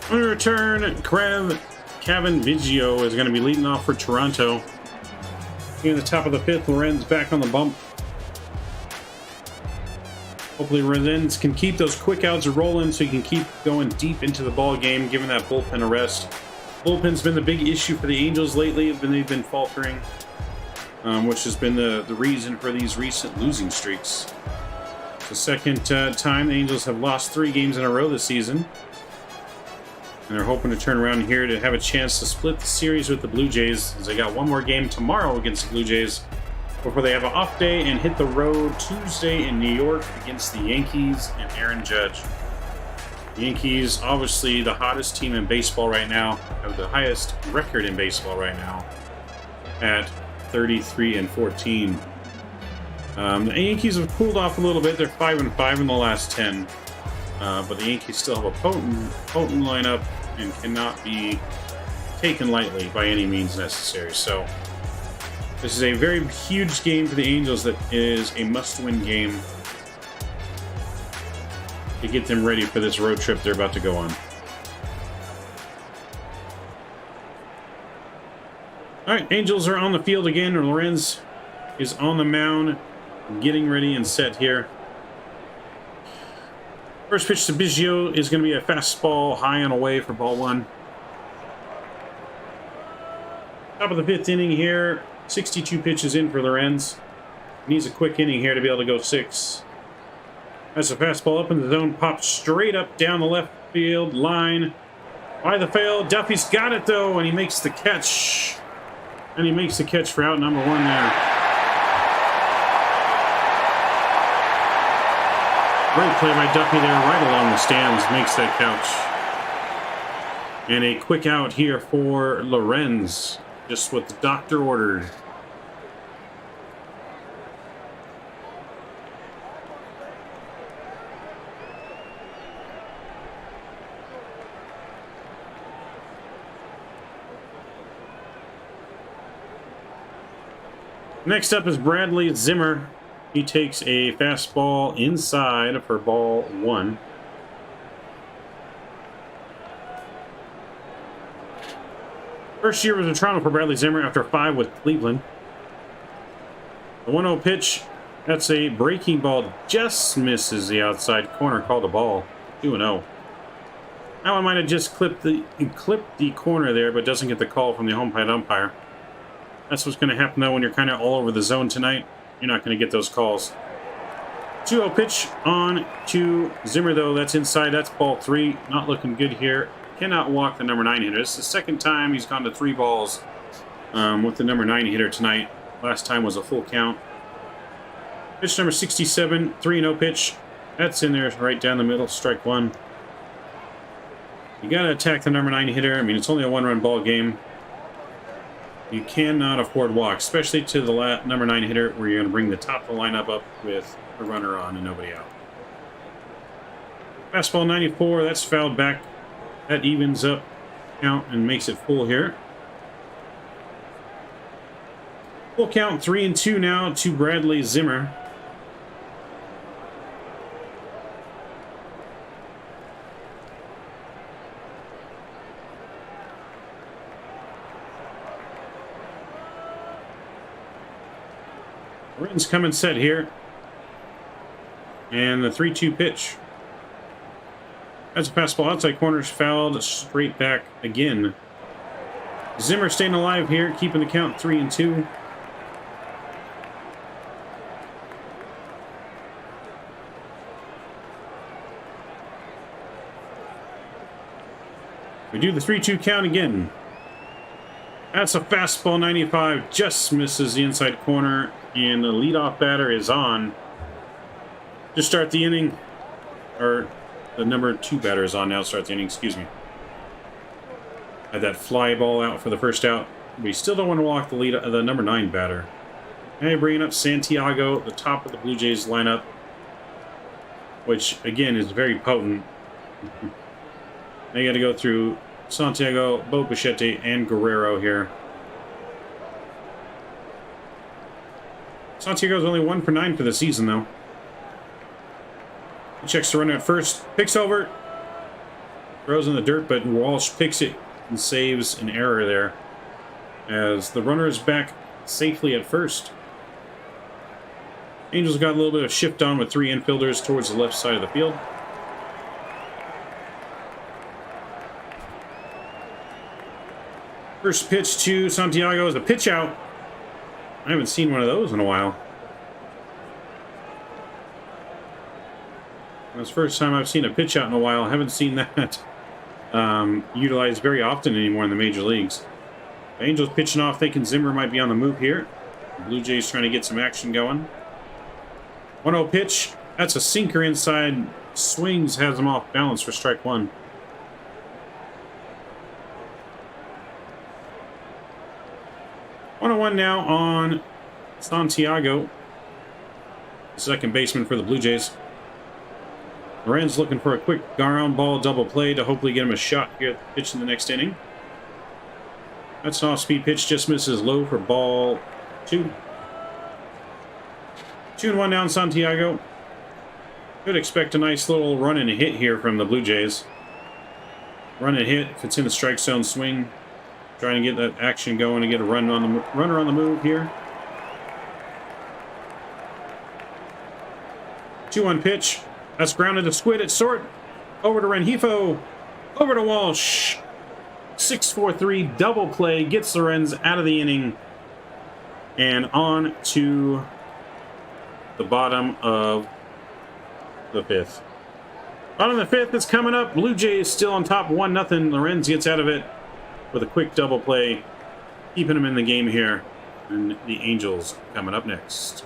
Speaker 1: On return, Kevin Biggio is going to be leading off for Toronto. Here in the top of the 5th, Lorenz back on the bump. Hopefully Lorenz can keep those quick outs rolling so he can keep going deep into the ball game, given that bullpen a rest. Bullpen's been the big issue for the Angels lately. They've been faltering, which has been the reason for these recent losing streaks. It's the second time the Angels have lost 3 games in a row this season. And they're hoping to turn around here to have a chance to split the series with the Blue Jays, as they got one more game tomorrow against the Blue Jays before they have an off day and hit the road Tuesday in New York against the Yankees and Aaron Judge. The Yankees, obviously the hottest team in baseball right now, have the highest record in baseball right now at 33-14. The Yankees have cooled off a little bit. They're 5-5 in the last 10. But the Yankees still have a potent lineup and cannot be taken lightly by any means necessary. So this is a very huge game for the Angels that is a must-win game to get them ready for this road trip they're about to go on. All right, Angels are on the field again. Lorenz is on the mound, getting ready and set here. First pitch to Biggio is going to be a fastball high and away for ball 1. Top of the 5th inning here. 62 pitches in for Lorenz. Needs a quick inning here to be able to go 6. That's a fastball up in the zone. Pops straight up down the left field line. By the field. Duffy's got it, though, and he makes the catch. And he makes the catch for out number 1 there. Great play by Duffy there, right along the stands, makes that couch. And a quick out here for Lorenz, just what the doctor ordered. Next up is Bradley Zimmer. He takes a fastball inside for ball 1. First year was in Toronto for Bradley Zimmer after 5 with Cleveland. The 1-0 pitch, that's a breaking ball, just misses the outside corner, called a ball. 2-0. That one might have just clipped the corner there, but doesn't get the call from the home plate umpire. That's what's going to happen, though, when you're kind of all over the zone tonight. You're not going to get those calls. 2-0 pitch on to Zimmer, though. That's inside. That's ball 3. Not looking good here. Cannot walk the number 9 hitter. This is the second time he's gone to 3 balls with the number 9 hitter tonight. Last time was a full count. Pitch number 67, 3-0 pitch. That's in there right down the middle. Strike 1. You got to attack the number 9 hitter. I mean, it's only a 1-run ball game. You cannot afford walks, especially to the number 9 hitter, where you're going to bring the top of the lineup up with a runner on and nobody out. Fastball 94, that's fouled back. That evens up count and makes it full here. Full count, 3-2 now to Bradley Zimmer. Lorenz coming set here. And the 3-2 pitch. That's a fastball outside corners, fouled straight back again. Zimmer staying alive here, keeping the count 3-2. We do the 3-2 count again. That's a fastball 95, just misses the inside corner, and the leadoff batter is on to start the inning. Or the number 2 batter is on now to start the inning, excuse me. Had that fly ball out for the first out. We still don't want to walk the number 9 batter. And bringing up Santiago, the top of the Blue Jays lineup, which again is very potent. Now you got to go through Santiago, Bo Bichette, and Guerrero here. Santiago's only 1 for 9 for the season, though. He checks the runner at first, picks over, throws in the dirt, but Walsh picks it and saves an error there, as the runner is back safely at first. Angels got a little bit of shift on with 3 infielders towards the left side of the field. First pitch to Santiago is a pitch out. I haven't seen one of those in a while. That's the first time I've seen a pitch out in a while. I haven't seen that utilized very often anymore in the major leagues. The Angels pitching off, thinking Zimmer might be on the move here. The Blue Jays trying to get some action going. 1-0 pitch. That's a sinker inside. Swings, has him off balance for strike 1. One now on Santiago, second baseman for the Blue Jays. Lorenz looking for a quick ground ball double play to hopefully get him a shot here at the pitch in the next inning. That's an off-speed pitch, just misses low for ball 2. 2-1 down Santiago. Could expect a nice little run and hit here from the Blue Jays. Run and hit if it's in the strike zone swing. Trying to get that action going and get a runner on the move here. 2-1 pitch. That's grounded to Squid at short. Over to Rengifo. Over to Walsh. 6-4-3 double play. Gets Lorenz out of the inning. And on to the bottom of the 5th. Bottom of the 5th is coming up. Blue Jays still on top 1-0. Lorenz gets out of it with a quick double play, keeping him in the game here. And the Angels coming up next.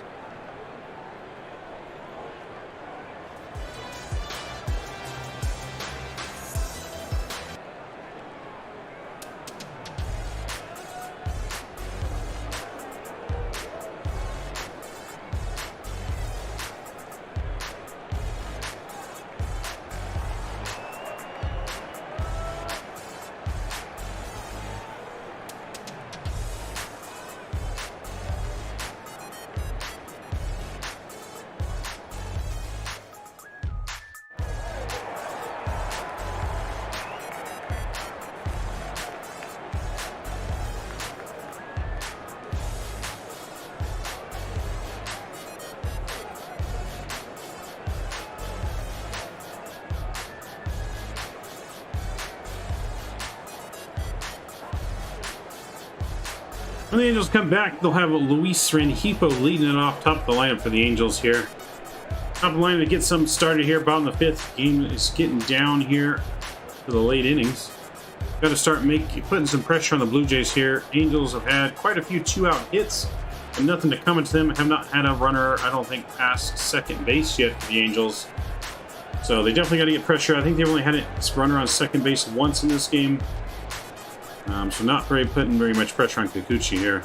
Speaker 1: When the Angels come back, they'll have Luis Rengifo leading it off top of the lineup for the Angels here. Top of the lineup to get some started here. Bottom of the 5th. Game is getting down here to the late innings. Got to start putting some pressure on the Blue Jays here. Angels have had quite a few 2-out hits, and nothing to come into them. Have not had a runner, I don't think, past second base yet for the Angels. So they definitely got to get pressure. I think they've only had a runner on second base once in this game. So not putting very much pressure on Kikuchi here.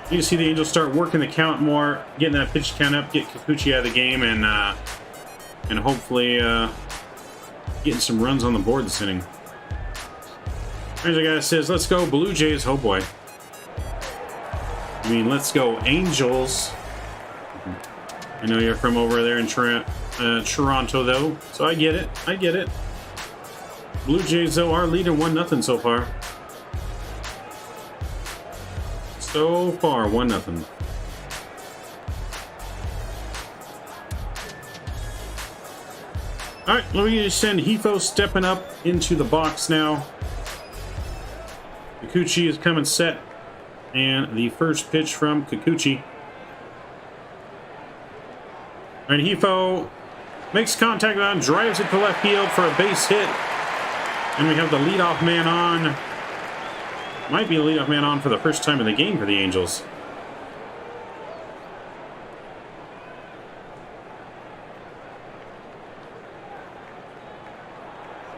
Speaker 1: You can see the Angels start working the count more, getting that pitch count up, get Kikuchi out of the game, and hopefully getting some runs on the board this inning. There's a guy that says, "Let's go Blue Jays." Oh boy. I mean, let's go Angels. I know you're from over there in Toronto, though, so I get it. I get it. Blue Jays, though, are leading 1-0 so far. So far, 1-0. All right, let me send Hifo stepping up into the box now. Kikuchi is coming set. And the first pitch from Kikuchi. And Hifo makes contact on, drives it to left field for a base hit. And we have the leadoff man on. Might be the leadoff man on for the first time in the game for the Angels.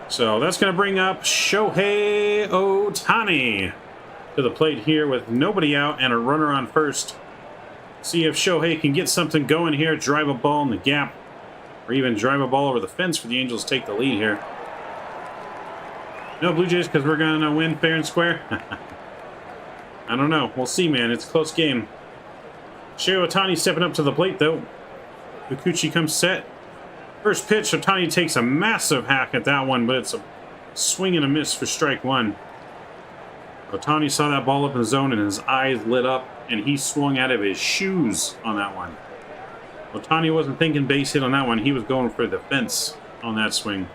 Speaker 1: So that's going to bring up Shohei Ohtani to the plate here with nobody out and a runner on first. See if Shohei can get something going here, drive a ball in the gap, or even drive a ball over the fence for the Angels to take the lead here. No Blue Jays because we're going to win fair and square. I don't know. We'll see, man. It's a close game. Shohei Ohtani stepping up to the plate, though. Kikuchi comes set. First pitch, Ohtani takes a massive hack at that one, but it's a swing and a miss for strike one. Ohtani saw that ball up in the zone and his eyes lit up, and he swung out of his shoes on that one. Ohtani wasn't thinking base hit on that one. He was going for the fence on that swing.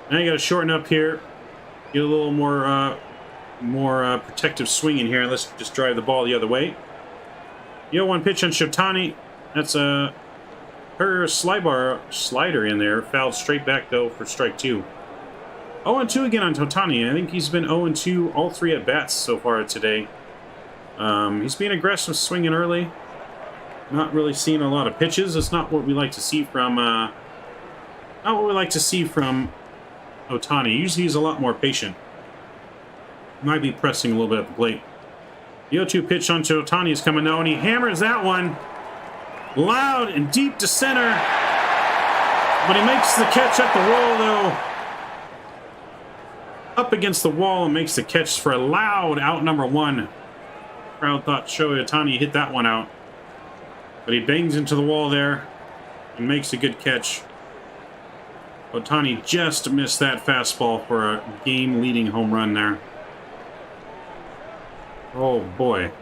Speaker 1: Now you got to shorten up here. Get a little more protective swing in here. Let's just drive the ball the other way. 0-1 pitch on Shohei. That's a her slider in there. Fouled straight back, though, for strike two. 0-2 again on Ohtani. I think he's been 0-2 all three at-bats so far today. He's being aggressive, swinging early. Not really seeing a lot of pitches. It's not what we like to see from Ohtani. Usually he's a lot more patient. Might be pressing a little bit at the plate. The 0-2 pitch onto Ohtani is coming now, and he hammers that one loud and deep to center. But he makes the catch at the wall, though. Up against the wall and makes the catch for a loud out number one. Crowd thought Shohei Ohtani hit that one out. But he bangs into the wall there and makes a good catch. Ohtani just missed that fastball for a game-leading home run there. Oh, boy.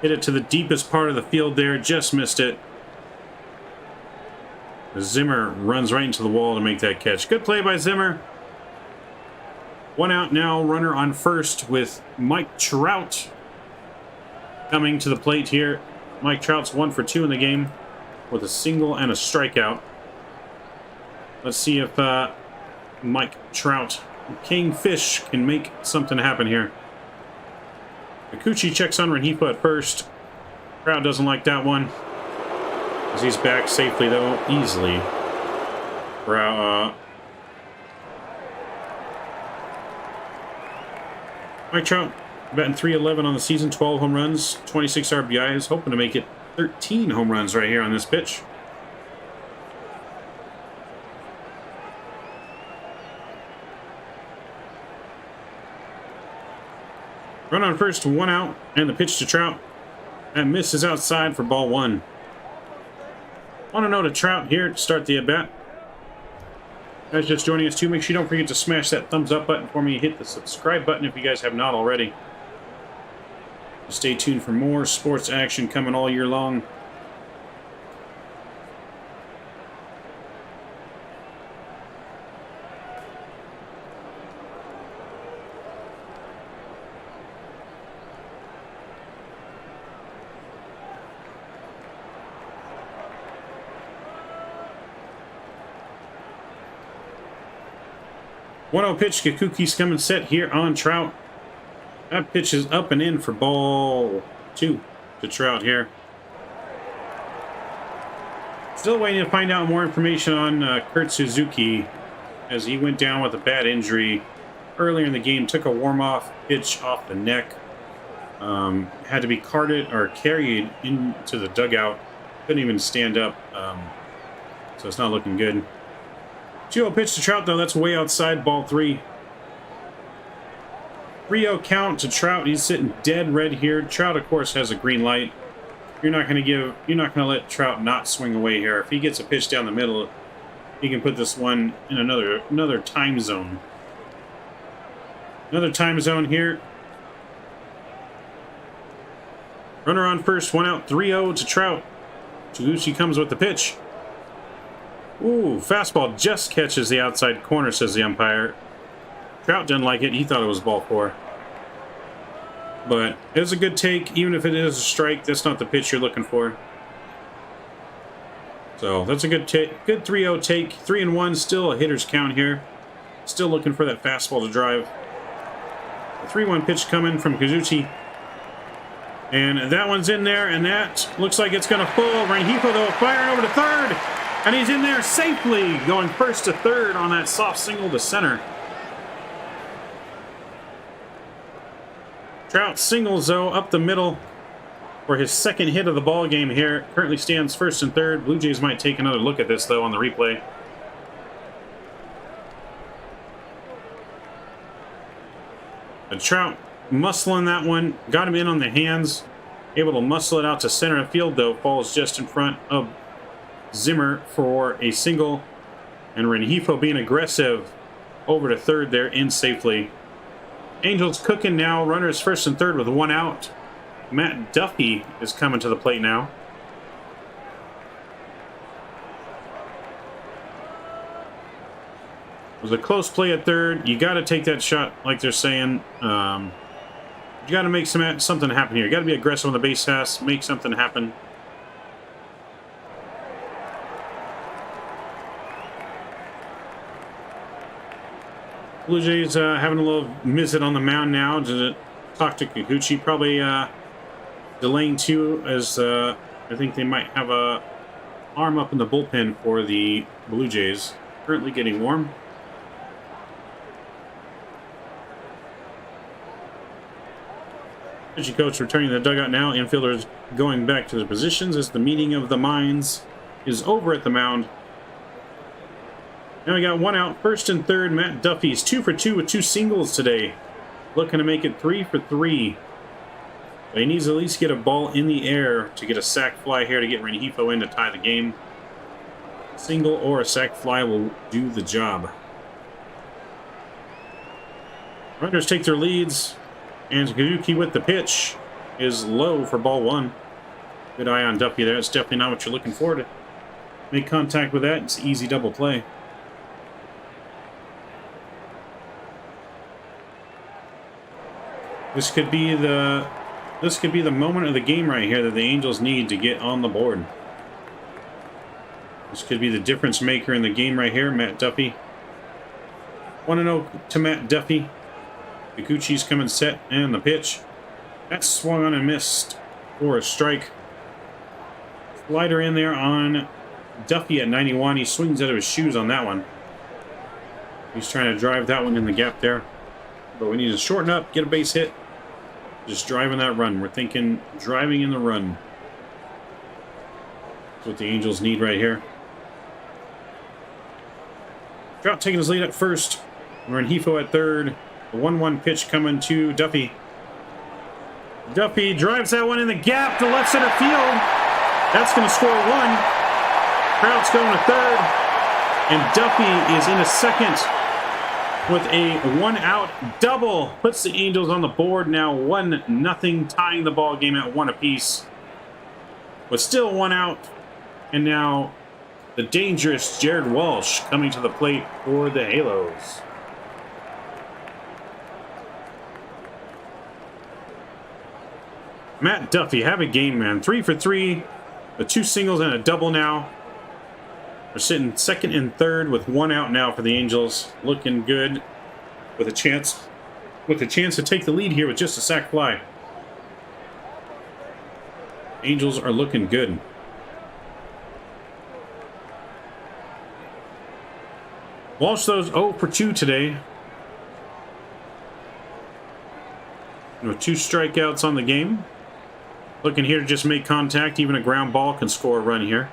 Speaker 1: Hit it to the deepest part of the field there. Just missed it. Zimmer runs right into the wall to make that catch. Good play by Zimmer. One out now. Runner on first with Mike Trout coming to the plate here. Mike Trout's 1 for 2 in the game with a single and a strikeout. Let's see if Mike Trout, Kingfish, can make something happen here. Kikuchi checks on Rengifo at first. Crowd doesn't like that one. As he's back safely, though, easily. Mike Trout batting .311 on the season, 12 home runs, 26 RBIs, hoping to make it 13 home runs right here on this pitch. Run on first, 1 out, and the pitch to Trout. That misses outside for ball 1. Want to know to Trout here to start the at-bat. Guys just joining us too, make sure you don't forget to smash that thumbs up button for me. Hit the subscribe button if you guys have not already. Stay tuned for more sports action coming all year long. One-0 pitch. Kikuchi's coming set here on Trout. That pitch is up and in for ball 2 to Trout here. Still waiting to find out more information on Kurt Suzuki as he went down with a bad injury earlier in the game. Took a warm-off pitch off the neck. Had to be carted or carried into the dugout. Couldn't even stand up. So it's not looking good. 2-0 pitch to Trout, though. That's way outside, ball 3. 3-0 count to Trout. He's sitting dead red here. Trout, of course, has a green light. You're not going to let Trout not swing away here. If he gets a pitch down the middle, he can put this one in another time zone. Another time zone here. Runner on first, 1 out, 3-0 to Trout. Kikuchi comes with the pitch. Ooh, fastball just catches the outside corner, says the umpire. Trout didn't like it. He thought it was ball 4. But it was a good take. Even if it is a strike, that's not the pitch you're looking for. So that's a good take. Good 3-0 take. 3-1, still a hitter's count here. Still looking for that fastball to drive. The 3-1 pitch coming from Kazuchi. And that one's in there, and that looks like it's going to fall. Rengifo, though, firing over to third. And he's in there safely, going first to third on that soft single to center. Trout singles, though, up the middle for his second hit of the ball game here. Currently stands first and third. Blue Jays might take another look at this, though, on the replay. But Trout muscling that one, got him in on the hands, able to muscle it out to center of field, though, falls just in front of Zimmer for a single, and Rengifo being aggressive over to third there in safely. Angels cooking now, runners first and third with 1 out. Matt Duffy is coming to the plate now. It was a close play at third. You got to take that shot, like they're saying. You got to make something happen here. You got to be aggressive on the base pass, make something happen. Blue Jays having a little visit on the mound now to talk to Kikuchi. Probably delaying too, as I think they might have a arm up in the bullpen for the Blue Jays. Currently getting warm. Pitching coach returning to the dugout now. Infielders going back to their positions as the meeting of the minds is over at the mound. Now we got 1 out, first and third. Matt Duffy's 2 for 2 with 2 singles today. Looking to make it 3 for 3. But he needs to at least get a ball in the air to get a sac fly here to get Rengifo in to tie the game. Single or a sac fly will do the job. Runners take their leads. And Kazuki with the pitch is low for ball 1. Good eye on Duffy there. It's definitely not what you're looking for to make contact with that. It's an easy double play. This could be the moment of the game right here that the Angels need to get on the board. This could be the difference maker in the game right here. Matt Duffy. 1-0 to Matt Duffy. Kikuchi's coming set, and the pitch. That's swung on and missed for a strike. Slider in there on Duffy at 91. He swings out of his shoes on that one. He's trying to drive that one in the gap there. But we need to shorten up, get a base hit. Just driving that run. We're thinking driving in the run. That's what the Angels need right here. Trout taking his lead at first. Rengifo at third. The 1-1 pitch coming to Duffy. Duffy drives that one in the gap to left center field. That's going to score 1. Trout's going to third. And Duffy is in a second with a 1-out double. Puts the Angels on the board now 1-0, tying the ball game at 1 apiece. But still 1 out. And now the dangerous Jared Walsh coming to the plate for the Halos. Matt Duffy, have a game, man. 3 for 3. The 2 singles and a double now. We're sitting second and third with 1 out now for the Angels. Looking good with a chance to take the lead here with just a sac fly. Angels are looking good. Walsh, those 0 for 2 today. With 2 strikeouts on the game. Looking here to just make contact. Even a ground ball can score a run here.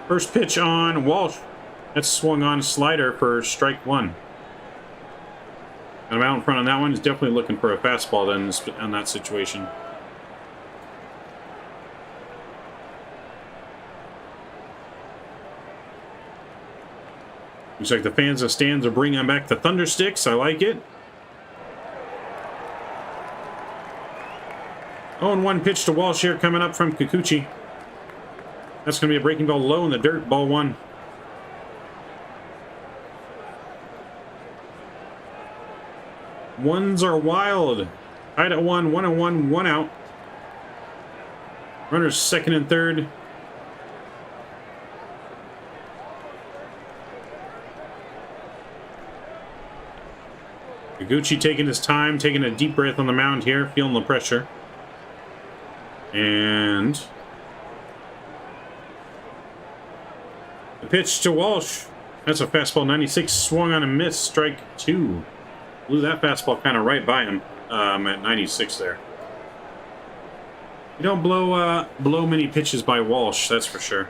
Speaker 1: First pitch on Walsh. That's swung on slider for strike 1. And out in front on that one. He's definitely looking for a fastball then in that situation. Looks like the fans of stands are bringing back the Thunder Sticks. I like it. 0-1 pitch to Walsh here coming up from Kikuchi. That's going to be a breaking ball low in the dirt. Ball 1. Ones are wild. Tied at 1, 1-1, 1 out. Runners second and third. Gucci taking his time, taking a deep breath on the mound here, feeling the pressure. And the pitch to Walsh. That's a fastball 96, swung on and missed, strike 2. Blew that fastball kind of right by him at 96 there. You don't blow many pitches by Walsh, that's for sure.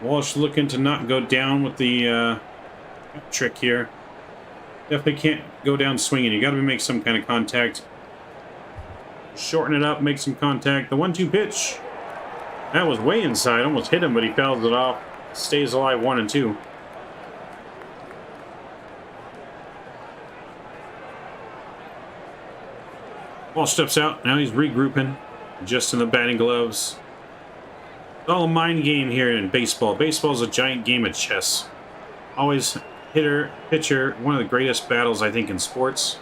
Speaker 1: Walsh looking to not go down with the trick here. Definitely can't go down swinging. You got to make some kind of contact. Shorten it up, make some contact. The 1-2 pitch. That was way inside. Almost hit him, but he fouls it off. Stays alive 1 and 2. Walsh steps out. Now he's regrouping. Just in the batting gloves. It's all a mind game here in baseball. Baseball is a giant game of chess. Always hitter, pitcher, one of the greatest battles, I think, in sports.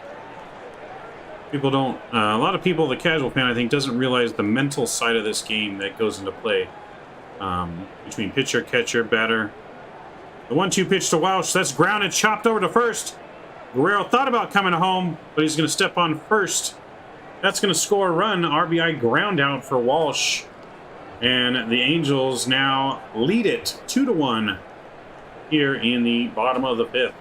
Speaker 1: People don't... a lot of people, the casual fan, I think, doesn't realize the mental side of this game that goes into play. Between pitcher, catcher, batter. The 1-2 pitch to Walsh. That's grounded, chopped over to first. Guerrero thought about coming home, but he's going to step on first. That's going to score a run. RBI ground out for Walsh. And the Angels now lead it 2-1 here in the bottom of the 5th.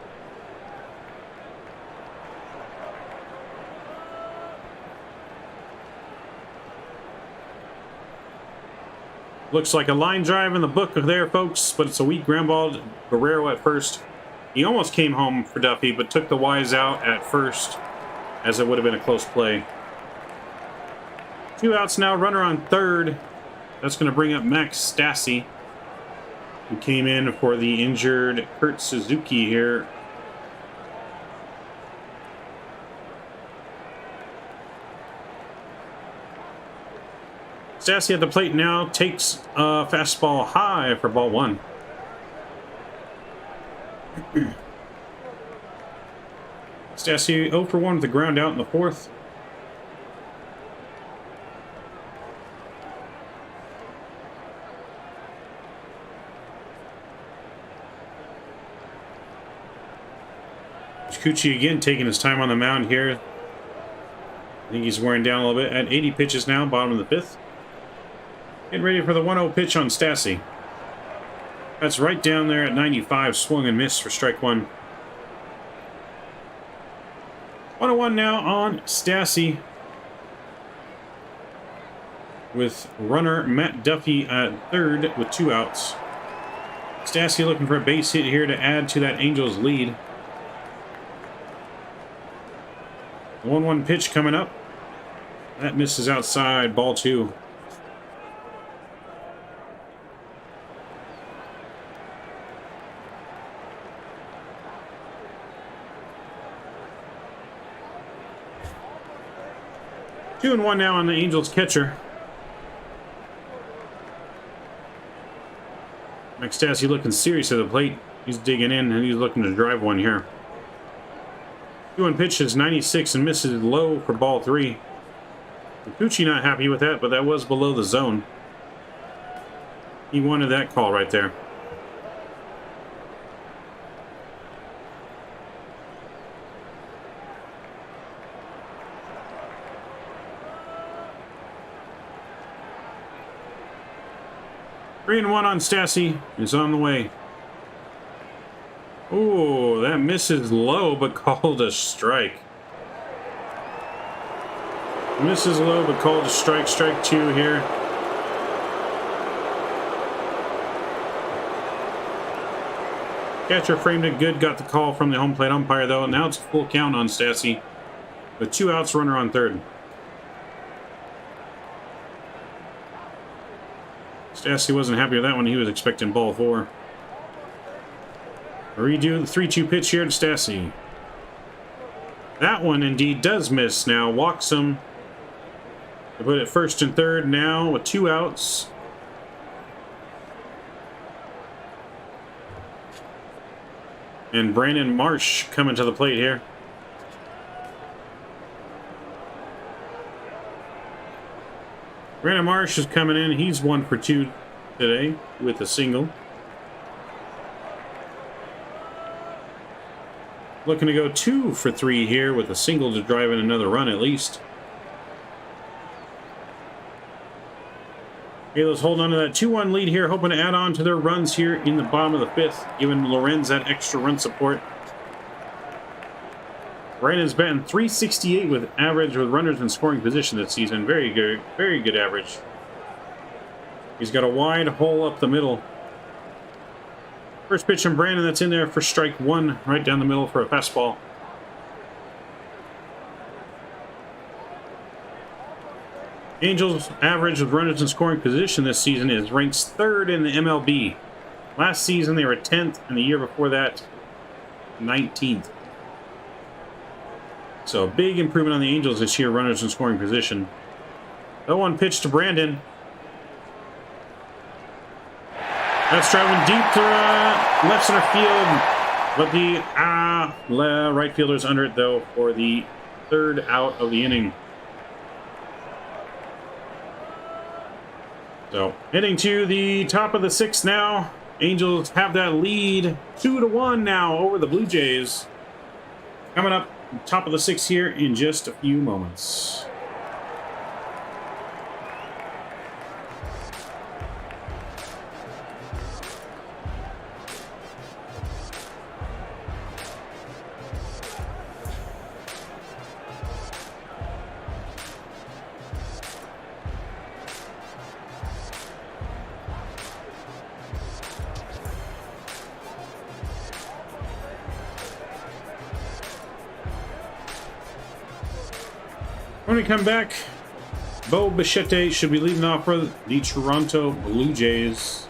Speaker 1: Looks like a line drive in the book there, folks, but it's a weak ground ball. Guerrero at first. He almost came home for Duffy, but took the Y's out at first, as it would have been a close play. 2 outs now, runner on third. That's going to bring up Max Stassi, who came in for the injured Kurt Suzuki here. Stassi at the plate now, takes a fastball high for ball 1. Stassi 0 for 1 with the ground out in the 4th. Cucci again taking his time on the mound here. I think he's wearing down a little bit. At 80 pitches now, bottom of the 5th. Getting ready for the 1-0 pitch on Stassi. That's right down there at 95. Swung and missed for strike 1. 1-1 now on Stassi. With runner Matt Duffy at third with 2 outs. Stassi looking for a base hit here to add to that Angels lead. 1-1 pitch coming up. That misses outside, ball 2. Two and 1 now on the Angels catcher. Max Stassi looking serious at the plate. He's digging in and he's looking to drive one here. 2-1 pitch is 96 and misses low for ball 3. Cucci not happy with that, but that was below the zone. He wanted that call right there. Three and 1 on Stassi is on the way. Ooh, that misses low, but called a strike. Misses low, but called a strike. Strike 2 here. Catcher framed it good. Got the call from the home plate umpire, though. Now it's a full count on Stassi. With 2 outs, runner on third. Stassi wasn't happy with that one. He was expecting ball 4. Redo the 3-2 pitch here to Stassi. That one indeed does miss now. Walks him. They put it first and third now with 2 outs. And Brandon Marsh coming to the plate here. Brandon Marsh is coming in. He's 1 for 2 today with a single. Looking to go 2 for 3 here with a single to drive in another run at least. Halos holding on to that 2-1 lead here, hoping to add on to their runs here in the bottom of the 5th, giving Lorenz that extra run support. Brandon's batting .368 with average with runners in scoring position this season. Very good average. He's got a wide hole up the middle. First pitch from Brandon, that's in there for strike 1, right down the middle for a fastball. Angels' average with runners in scoring position this season is ranks 3rd in the MLB. Last season they were 10th, and the year before that, 19th. So big improvement on the Angels this year, runners in scoring position. 0-1 pitch to Brandon. That's traveling deep to left center field, but the right fielder's under it though for the 3rd out of the inning. So heading to the top of the 6th now. Angels have that lead 2-1 now over the Blue Jays. Coming up top of the 6th here in just a few moments. When we come back, Bo Bichette should be leading off for the Toronto Blue Jays.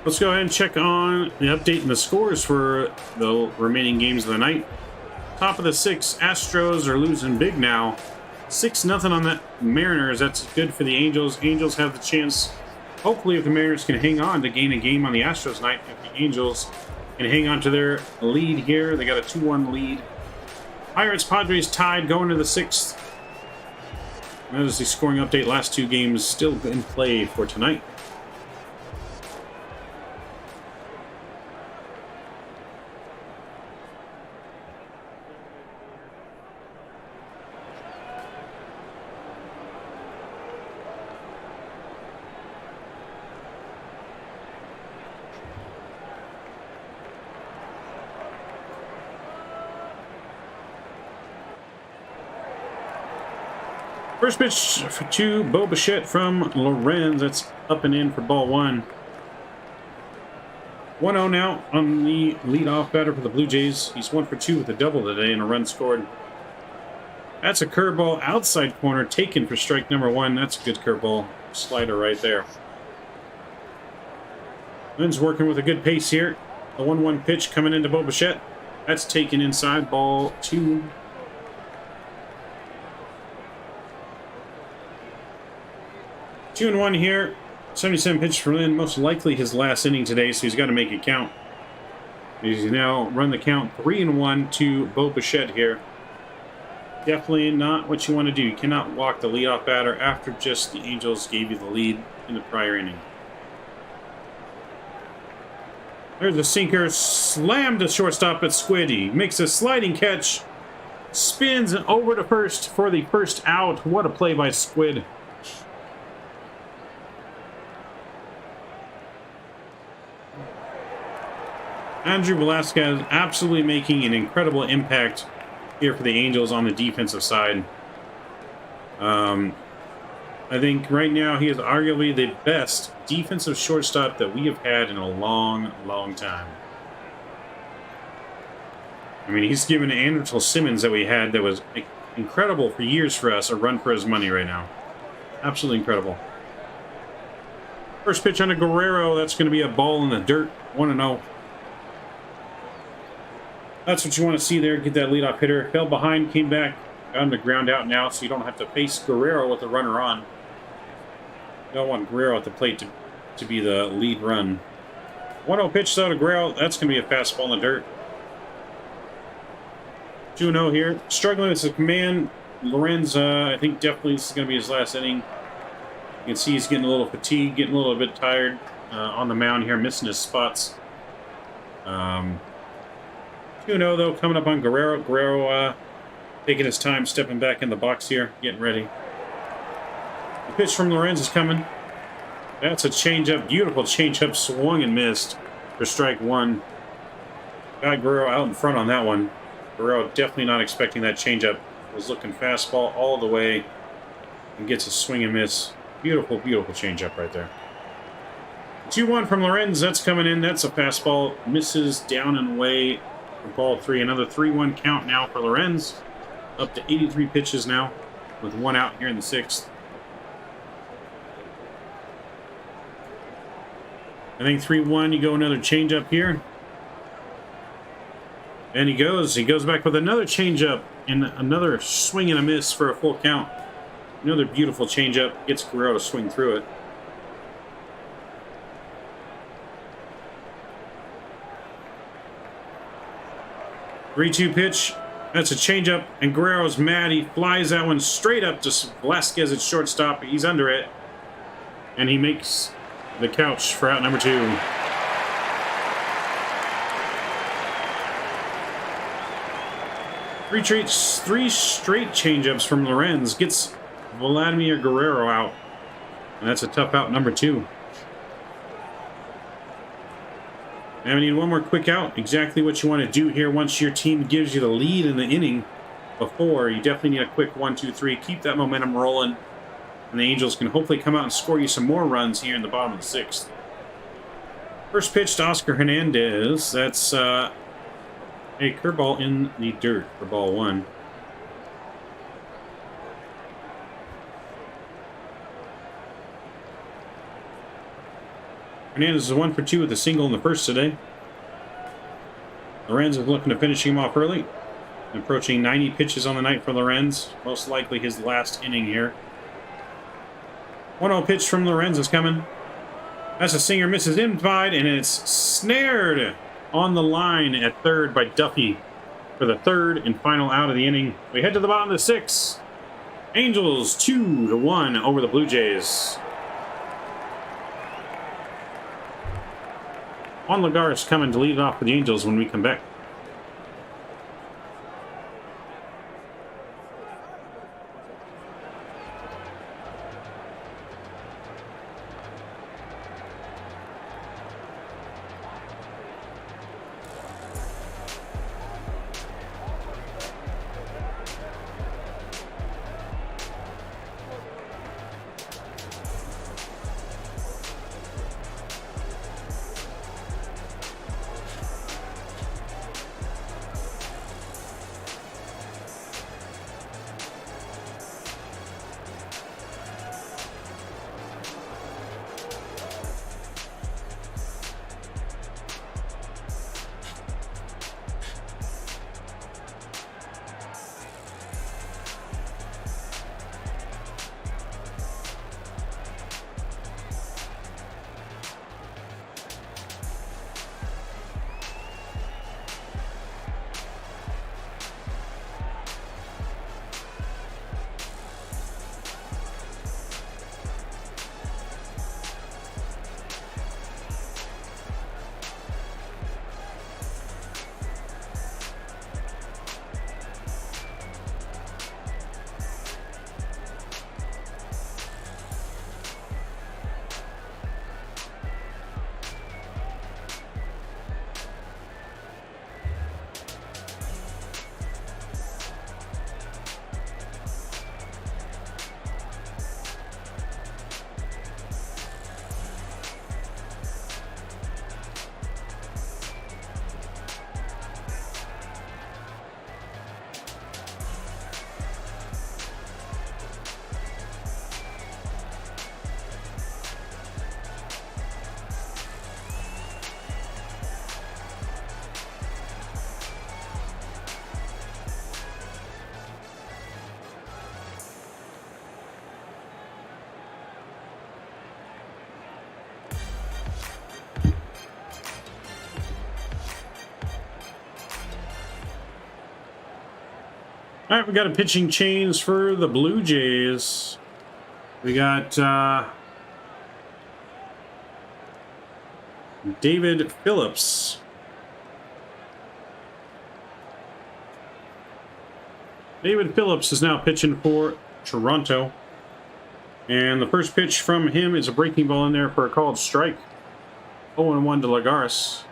Speaker 1: Let's go ahead and check on the update and the scores for the remaining games of the night. Top of the 6th, Astros are losing big now. 6-0 on the Mariners. That's good for the Angels. Angels have the chance, hopefully, if the Mariners can hang on, to gain a game on the Astros night. If the Angels can hang on to their lead here, they got a 2-1 lead. Pirates, Padres tied going to the 6th. That is the scoring update. Last 2 games still in play for tonight. First pitch to Bo Bichette from Lorenz. That's up and in for ball 1. 1-0 now on the leadoff batter for the Blue Jays. He's 1 for 2 with a double today and a run scored. That's a curveball outside corner taken for strike number 1. That's a good curveball slider right there. Lynn's working with a good pace here. A 1-1 pitch coming into Bo Bichette. That's taken inside, ball 2. 2-1 here. 77 pitch for Lynn. Most likely his last inning today, so he's got to make it count. He's now run the count 3-1 to Bo Bichette here. Definitely not what you want to do. You cannot walk the leadoff batter after just the Angels gave you the lead in the prior inning. There's a sinker. Slammed to shortstop at Squiddy. Makes a sliding catch. Spins over to first for the first out. What a play by Squid. Andrew Velasquez absolutely making an incredible impact here for the Angels on the defensive side. I think right now he is arguably the best defensive shortstop that we have had in a long, long time. I mean, he's given Anderson Simmons that we had that was incredible for years for us a run for his money right now. Absolutely incredible. First pitch on a Guerrero. That's going to be a ball in the dirt. 1-0. That's what you want to see there. Get that leadoff hitter. Fell behind, came back, got him to ground out now, so you don't have to face Guerrero with the runner on. You don't want Guerrero at the plate to be the lead run. 1-0 pitch though to Guerrero. That's going to be a fastball in the dirt. 2-0 here. Struggling with the command. Lorenz, I think definitely this is going to be his last inning. You can see he's getting a little fatigued, getting a little bit tired on the mound here, missing his spots. 2-0 though, coming up on Guerrero. Guerrero taking his time, stepping back in the box here, getting ready. The pitch from Lorenz is coming. That's a changeup, beautiful changeup, swung and missed for strike one. Got Guerrero out in front on that one. Guerrero definitely not expecting that changeup. Was looking fastball all the way and gets a swing and miss. Beautiful, beautiful changeup right there. 2-1 from Lorenz. That's coming in. That's a fastball. Misses down and away for ball three. Another 3-1 count now for Lorenz. Up to 83 pitches now with one out here in the sixth. I think 3-1. You go another changeup here. And he goes back with another changeup and another swing and a miss for a full count. Another beautiful changeup. Gets Guerrero to swing through it. Three-two pitch. That's a changeup, and Guerrero's mad. He flies that one straight up to Velasquez at shortstop. He's under it, and he makes the couch for out number two. Three straight changeups from Lorenz gets Vladimir Guerrero out, and that's a tough out number two. Now we need one more quick out. Exactly what you want to do here once your team gives you the lead in the inning before. You definitely need a quick 1-2-3. Keep that momentum rolling, and the Angels can hopefully come out and score you some more runs here in the bottom of the sixth. First pitch to Oscar Hernandez. That's a curveball in the dirt for ball one. Hernandez is 1 for 2 with a single in the first today. Lorenz is looking to finish him off early. Approaching 90 pitches on the night for Lorenz. Most likely his last inning here. 1-0 pitch from Lorenz is coming. That's a singer, misses inside, and it's snared on the line at third by Duffy for the third and final out of the inning. We head to the bottom of the sixth. Angels 2-1 over the Blue Jays. Juan Lagares coming to lead off for the Angels when we come back. All right, we got a pitching change for the Blue Jays. We got David Phillips. David Phillips is now pitching for Toronto. And the first pitch from him is a breaking ball in there for a called strike. 0-1 to Lagares.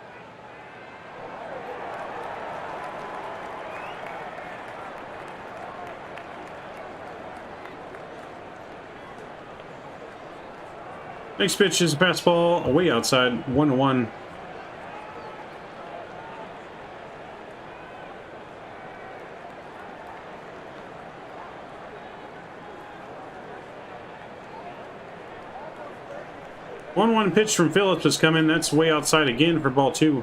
Speaker 1: Next pitch is a fastball away outside, 1-1. One pitch from Phillips has come in. That's way outside again for ball 2.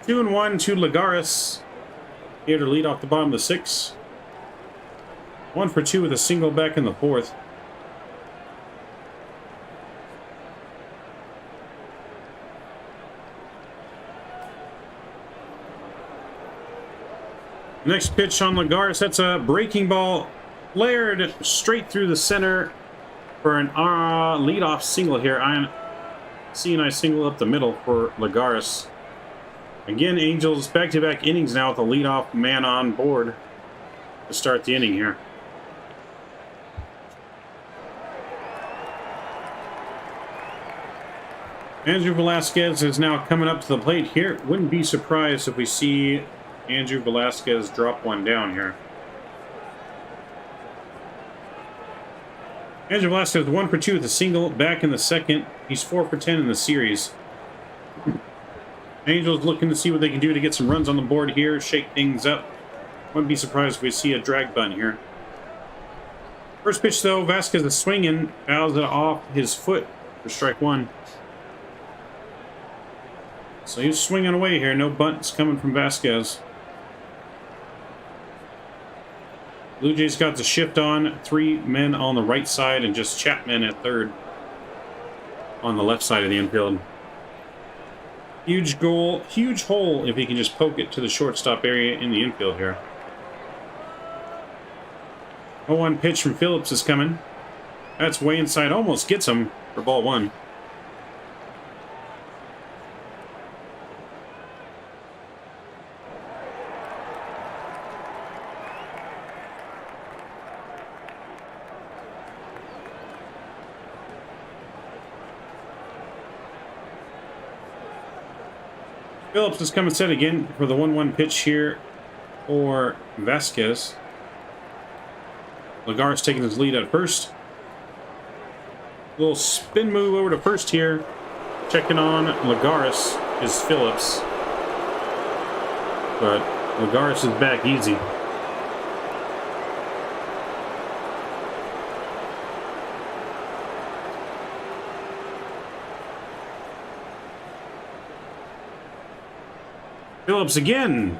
Speaker 1: 2-1 to Lagares. Here to lead off the bottom of the 6th. 1 for 2 with a single back in the 4th. Next pitch on Lagares. That's a breaking ball. Layered straight through the center for an leadoff single here. I'm seeing I single up the middle for Lagares. Again, Angels back-to-back innings now with a leadoff man on board to start the inning here. Andrew Velasquez is now coming up to the plate here. Wouldn't be surprised if we see Andrew Velasquez drop one down here. Andrew Velasquez 1 for 2 with a single back in the 2nd. He's 4 for 10 in the series. Angels looking to see what they can do to get some runs on the board here, shake things up. Wouldn't be surprised if we see a drag bunt here. First pitch though, Vasquez is swinging, fouls it off his foot for strike 1. So he's swinging away here. No bunts coming from Vasquez. Blue Jays got the shift on. 3 men on the right side and just Chapman at third on the left side of the infield. Huge goal, huge hole if he can just poke it to the shortstop area in the infield here. 0-1 pitch from Phillips is coming. That's way inside, almost gets him for ball 1. Phillips is coming set again for the 1-1 pitch here for Vasquez. Lagares taking his lead at first. Little spin move over to first here. Checking on Lagares is Phillips. But Lagares is back easy. Phillips again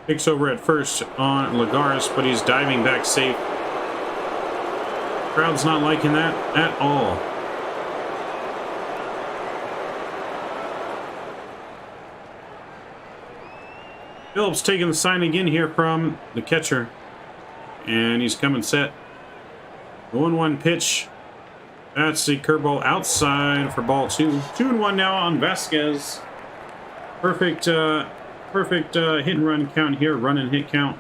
Speaker 1: picks over at first on Lagares, but he's diving back safe. Crowd's not liking that at all. Phillips taking the sign again here from the catcher. And he's coming set. 1-1 pitch. That's the curveball outside for ball 2. 2-1 now on Vasquez. Perfect hit and run count here, run and hit count.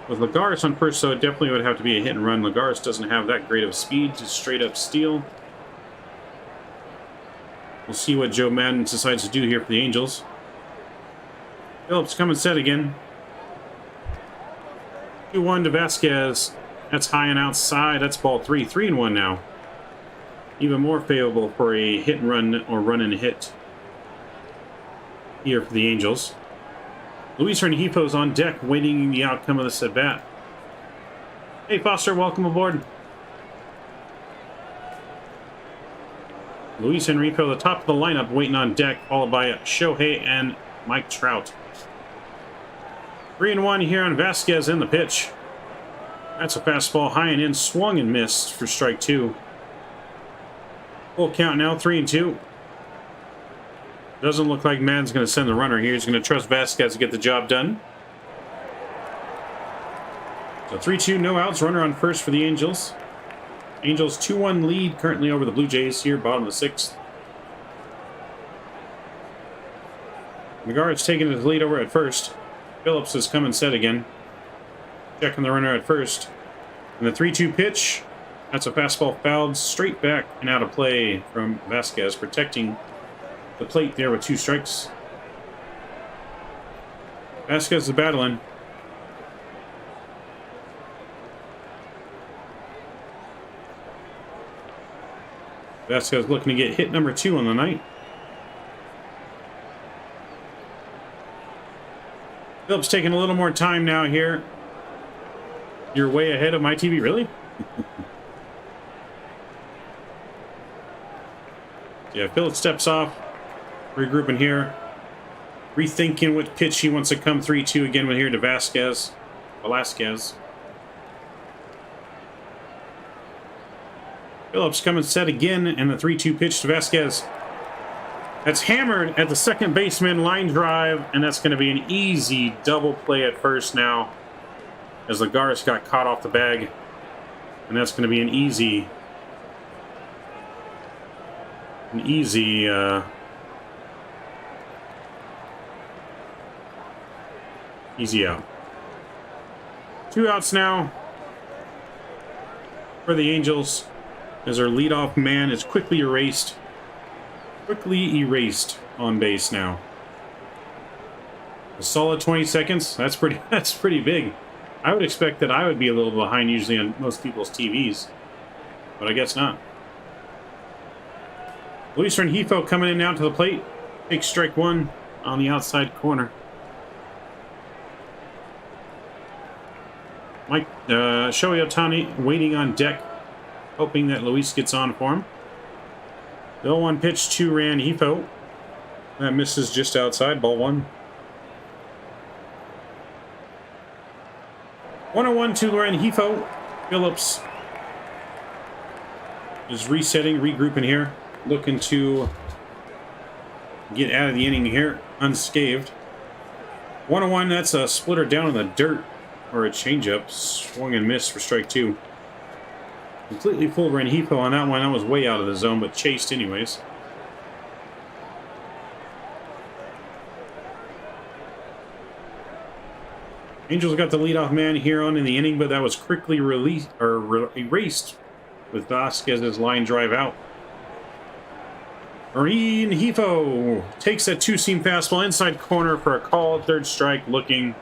Speaker 1: With Lagares on first, so it definitely would have to be a hit and run. Lagares doesn't have that great of speed to straight up steal. We'll see what Joe Madden decides to do here for the Angels. Phillips coming set again. 2-1 to Vasquez. That's high and outside. That's ball 3. 3-1 now. Even more favorable for a hit and run or run and hit here for the Angels. Luis Rengifo's on deck, waiting the outcome of this at-bat. Hey, Foster, welcome aboard. Luis Rengifo, the top of the lineup, waiting on deck, followed by Shohei and Mike Trout. 3-1 here on Vasquez in the pitch. That's a fastball high and in, swung and missed for strike 2. Full count now, 3-2. Doesn't look like Madden's going to send the runner here. He's going to trust Vasquez to get the job done. So 3-2, no outs. Runner on first for the Angels. Angels 2-1 lead currently over the Blue Jays here, bottom of the sixth. McGarrett's taking his lead over at first. Phillips is coming set again. Checking the runner at first. And the 3-2 pitch. That's a fastball fouled straight back and out of play from Vasquez, protecting the plate there with 2 strikes. Vasquez is battling. Vasquez looking to get hit number 2 on the night. Phillips taking a little more time now here. You're way ahead of my TV, really? Yeah, Phillips steps off, regrouping here, rethinking what pitch he wants to come 3-2 again with here to Velasquez. Phillips coming set again, and the 3-2 pitch to Vasquez. That's hammered at the second baseman, line drive, and that's going to be an easy double play at first now, as Lagares got caught off the bag, and that's going to be an easy out. 2 outs now for the Angels, as our leadoff man is quickly erased on base now. A solid 20 seconds. That's pretty big. I would expect that I would be a little behind usually on most people's TVs, but I guess not. Luis Rengifo coming in now to the plate. Big strike 1 on the outside corner. Shohei Ohtani waiting on deck, hoping that Luis gets on for him. The 0-1 pitch to Rengifo. That misses just outside, ball 1. 1-0-1 to Rengifo. Phillips is resetting, regrouping here, looking to get out of the inning here unscathed. 1-0-1, that's a splitter down in the dirt, or a changeup. Swung and missed for strike 2. Completely fooled Rengifo on that one. That was way out of the zone, but chased anyways. Angels got the leadoff man here on in the inning, but that was quickly erased with Vasquez's line drive out. Rengifo takes that 2-seam fastball inside corner for a call, 3rd strike looking,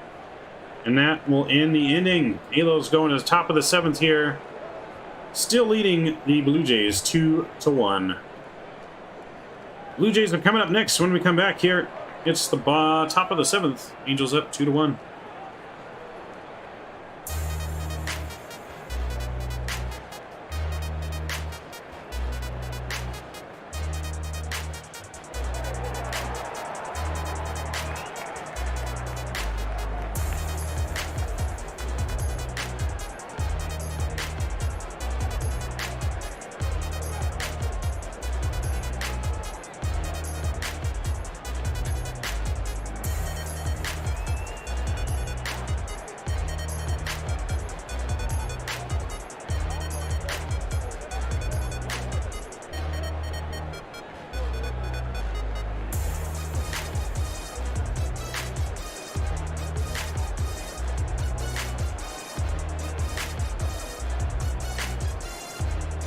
Speaker 1: and that will end the inning. Alo's going to the top of the 7th here, still leading the Blue Jays 2-1. Blue Jays are coming up next when we come back here. It's the top of the 7th. Angels up 2-1.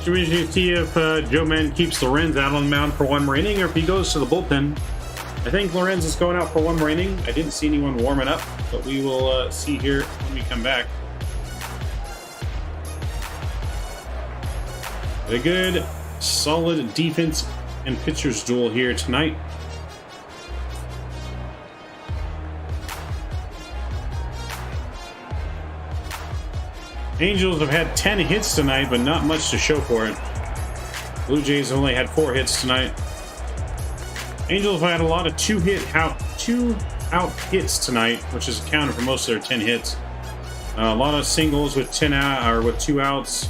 Speaker 1: Should we see if Joe Mann keeps Lorenz out on the mound for 1 more inning, or if he goes to the bullpen? I think Lorenz is going out for 1 more inning. I didn't see anyone warming up, but we will see here when we come back. A good, solid defense and pitcher's duel here tonight. Angels have had 10 hits tonight, but not much to show for it. Blue Jays have only had 4 hits tonight. Angels have had a lot of 2-out hits tonight, which has accounted for most of their 10 hits. A lot of singles with 2 outs,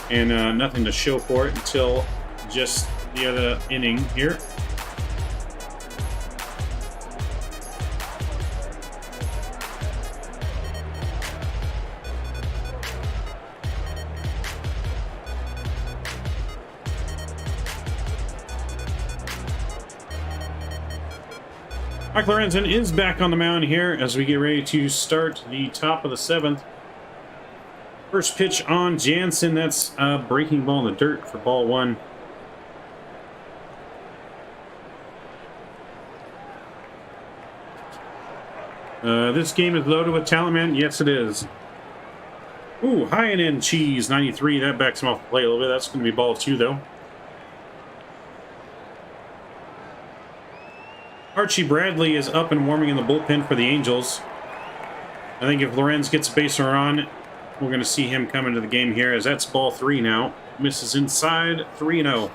Speaker 1: and nothing to show for it until just the other inning here. Mike Lorenzen is back on the mound here as we get ready to start the top of the 7th. First pitch on Jansen. That's a breaking ball in the dirt for ball 1. This game is loaded with talent, man. Yes, it is. Ooh, high and in cheese, 93. That backs him off the plate a little bit. That's going to be ball 2, though. Archie Bradley is up and warming in the bullpen for the Angels. I think if Lorenz gets a base runner, we're going to see him come into the game here, as that's ball 3 now. Misses inside, 3-0.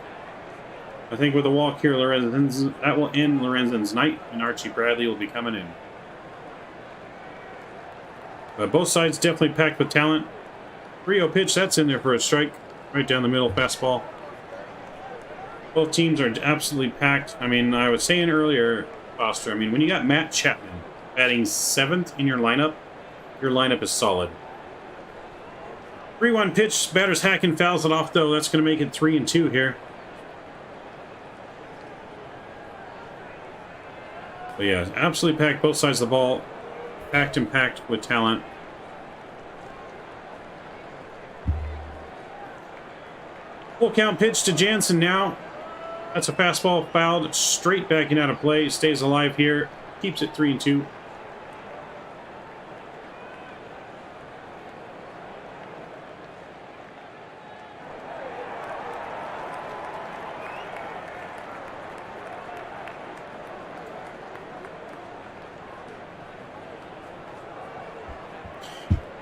Speaker 1: I think with a walk here, that will end Lorenzen's night, and Archie Bradley will be coming in. But both sides definitely packed with talent. 3-0 pitch, that's in there for a strike. Right down the middle, fastball. Both teams are absolutely packed. I mean, I was saying earlier, Foster, I mean, when you got Matt Chapman batting 7th in your lineup is solid. 3-1 pitch, batter's hacking, fouls it off, though. That's going to make it 3-2 here. But yeah, absolutely packed, both sides of the ball. Packed and packed with talent. Full count pitch to Jansen now. That's a fastball, fouled, straight backing out of play. Stays alive here. Keeps it 3-2.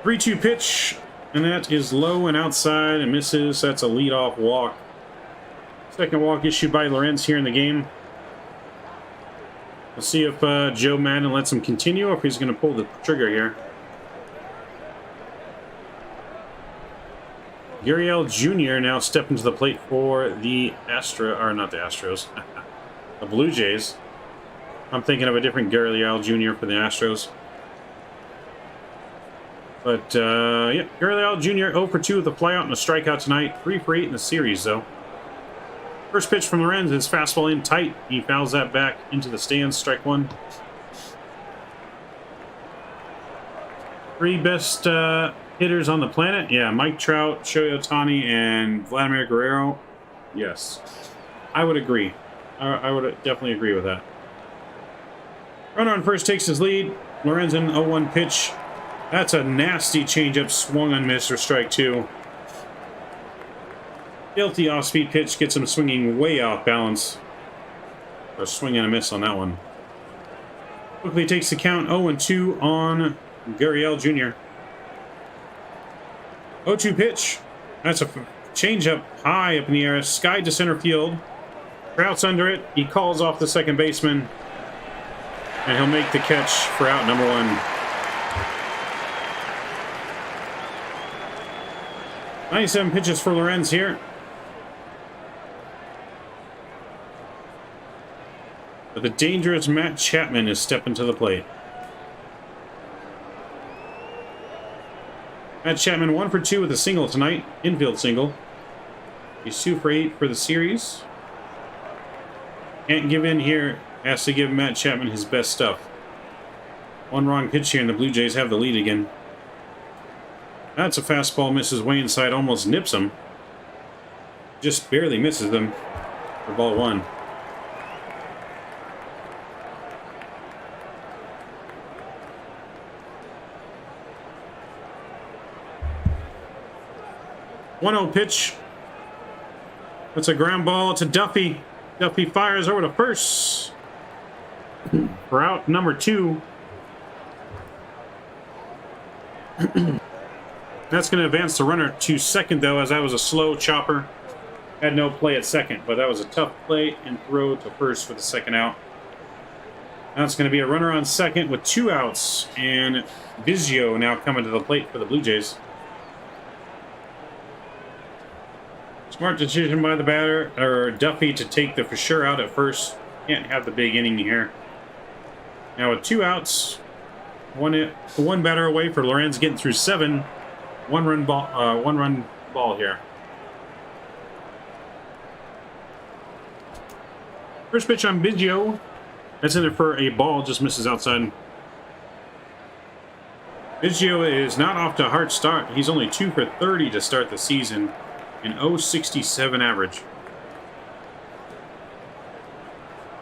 Speaker 1: Three-two pitch, and that is low and outside and misses. That's a leadoff walk. Second walk issued by Lorenz here in the game. We'll see if Joe Madden lets him continue or if he's going to pull the trigger here. Gurriel Jr. now stepping to the plate for the the Blue Jays. I'm thinking of a different Gurriel Jr. for the Astros. But, yeah, Gurriel Jr. 0 for 2 with a flyout and a strikeout tonight. 3 for 8 in the series, though. First pitch from Lorenz is fastball in tight. He fouls that back into the stands. Strike 1. 3 best hitters on the planet. Yeah, Mike Trout, Shohei Ohtani, and Vladimir Guerrero. Yes, I would agree. I would definitely agree with that. Runner on first takes his lead. Lorenzen 0-1 pitch. That's a nasty changeup, swung on miss for strike 2. Guilty off-speed pitch gets him swinging way off balance. Or swing and a miss on that one. Quickly takes the count 0-2 on Gurriel Jr. 0-2 pitch. That's a changeup high up in the air, sky to center field. Trout's under it. He calls off the second baseman. And he'll make the catch for out number 1. 97 pitches for Lorenz here. But the dangerous Matt Chapman is stepping to the plate. Matt Chapman 1 for 2 with a single tonight. Infield single. He's 2 for 8 for the series. Can't give in here. Has to give Matt Chapman his best stuff. One wrong pitch here and the Blue Jays have the lead again. That's a fastball, misses way inside, almost nips him. Just barely misses them for ball 1. One-0 pitch. That's a ground ball to Duffy. Duffy fires over to first. For out number 2. That's going to advance the runner to second, though, as that was a slow chopper. Had no play at second, but that was a tough play and throw to first for the second out. Now it's going to be a runner on second with 2 outs, and Biggio now coming to the plate for the Blue Jays. Smart decision by the batter, or Duffy, to take the for sure out at first. Can't have the big inning here. Now with 2 outs, one batter away for Lorenz getting through 7. One run ball here. First pitch on Biggio. That's in there for a ball, just misses outside. Biggio is not off to a hard start. He's only 2 for 30 to start the season, an 0.67 average.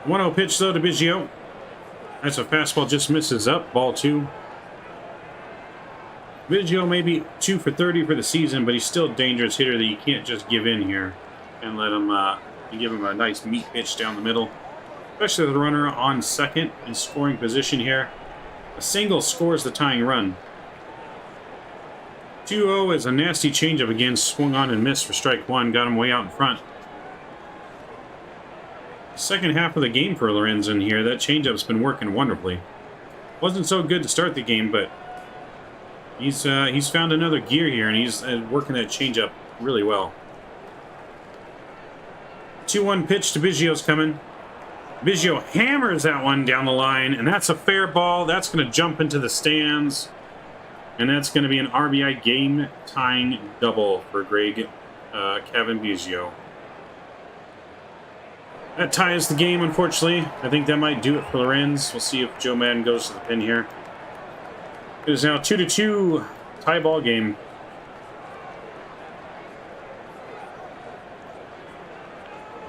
Speaker 1: 1-0 pitch though to Biggio. That's a fastball, just misses up. Ball 2. Biggio may be 2 for 30 for the season, but he's still a dangerous hitter that you can't just give in here and let him. You give him a nice meat pitch down the middle, especially with the runner on second in scoring position here. A single scores the tying run. 2-0 is a nasty changeup again, swung on and missed for strike 1, got him way out in front. Second half of the game for Lorenzen here, that changeup's been working wonderfully. Wasn't so good to start the game, but he's found another gear here, and he's working that changeup really well. 2-1 pitch to Biggio's coming. Biggio hammers that one down the line, and that's a fair ball. That's going to jump into the stands, and that's going to be an RBI game-tying double for Kevin Biggio. That ties the game, unfortunately. I think that might do it for Lorenz. We'll see if Joe Madden goes to the pin here. It is now 2-2, tie ball game.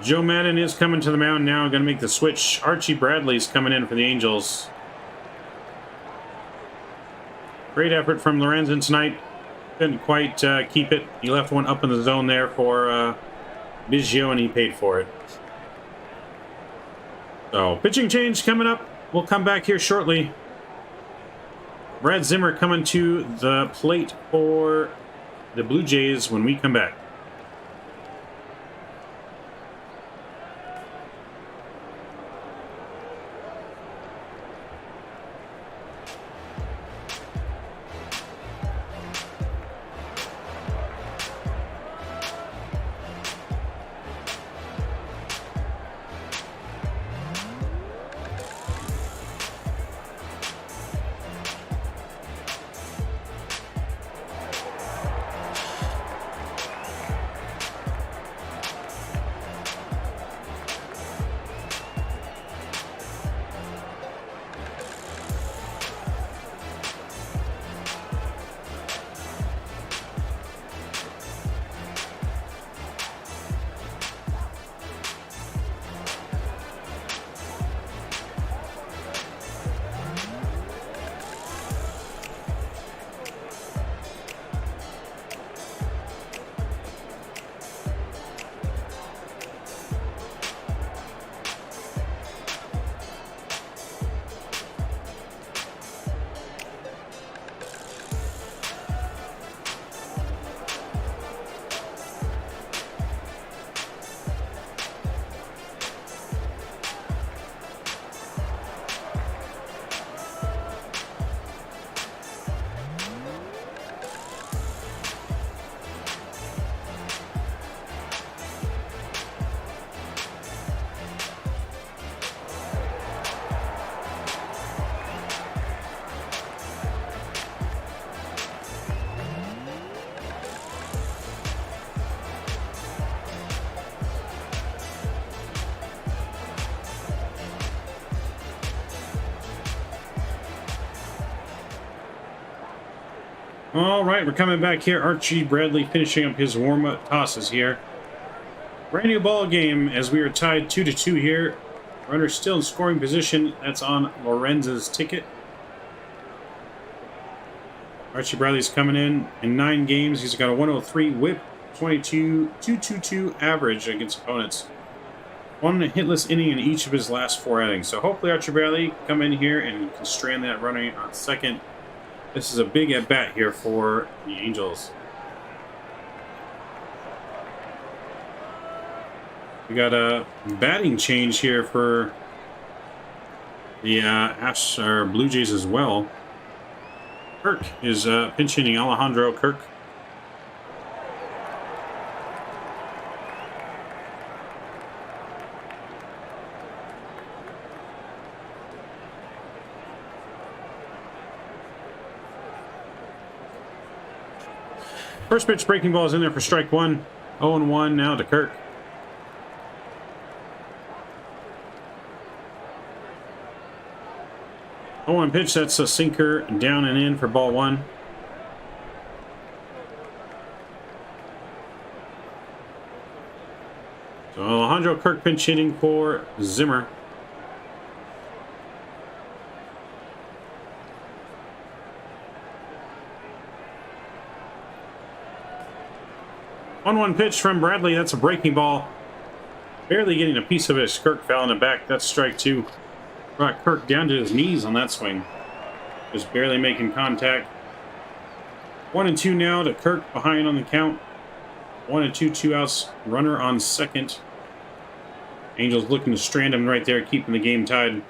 Speaker 1: Joe Madden is coming to the mound now, going to make the switch. Archie Bradley's coming in for the Angels. Great effort from Lorenzen tonight. Couldn't quite keep it. He left one up in the zone there for Biggio, and he paid for it. So, pitching change coming up. We'll come back here shortly. Brad Zimmer coming to the plate for the Blue Jays when we come back. All right, we're coming back here. Archie Bradley finishing up his warm-up tosses here. Brand new ball game as we are tied 2-2 here. Runner still in scoring position. That's on Lorenz's ticket. Archie Bradley's coming in 9 games. He's got a 103 whip, 222 average against opponents. 1 hitless inning in each of his last 4 outings. So hopefully Archie Bradley come in here and can strand that runner on second. This is a big at-bat here for the Angels. We got a batting change here for the Blue Jays as well. Kirk is pinch hitting Alejandro Kirk. First pitch breaking ball is in there for strike 1. 0-1 now to Kirk. 0-1 pitch. That's a sinker down and in for ball 1. So Alejandro Kirk pinch hitting for Zimmer. One pitch from Bradley. That's a breaking ball. Barely getting a piece of it. Kirk fell in the back. That's strike 2. Brought Kirk down to his knees on that swing. Just barely making contact. 1-2 now to Kirk behind on the count. 1-2, 2 outs. Runner on second. Angels looking to strand him right there, keeping the game tied.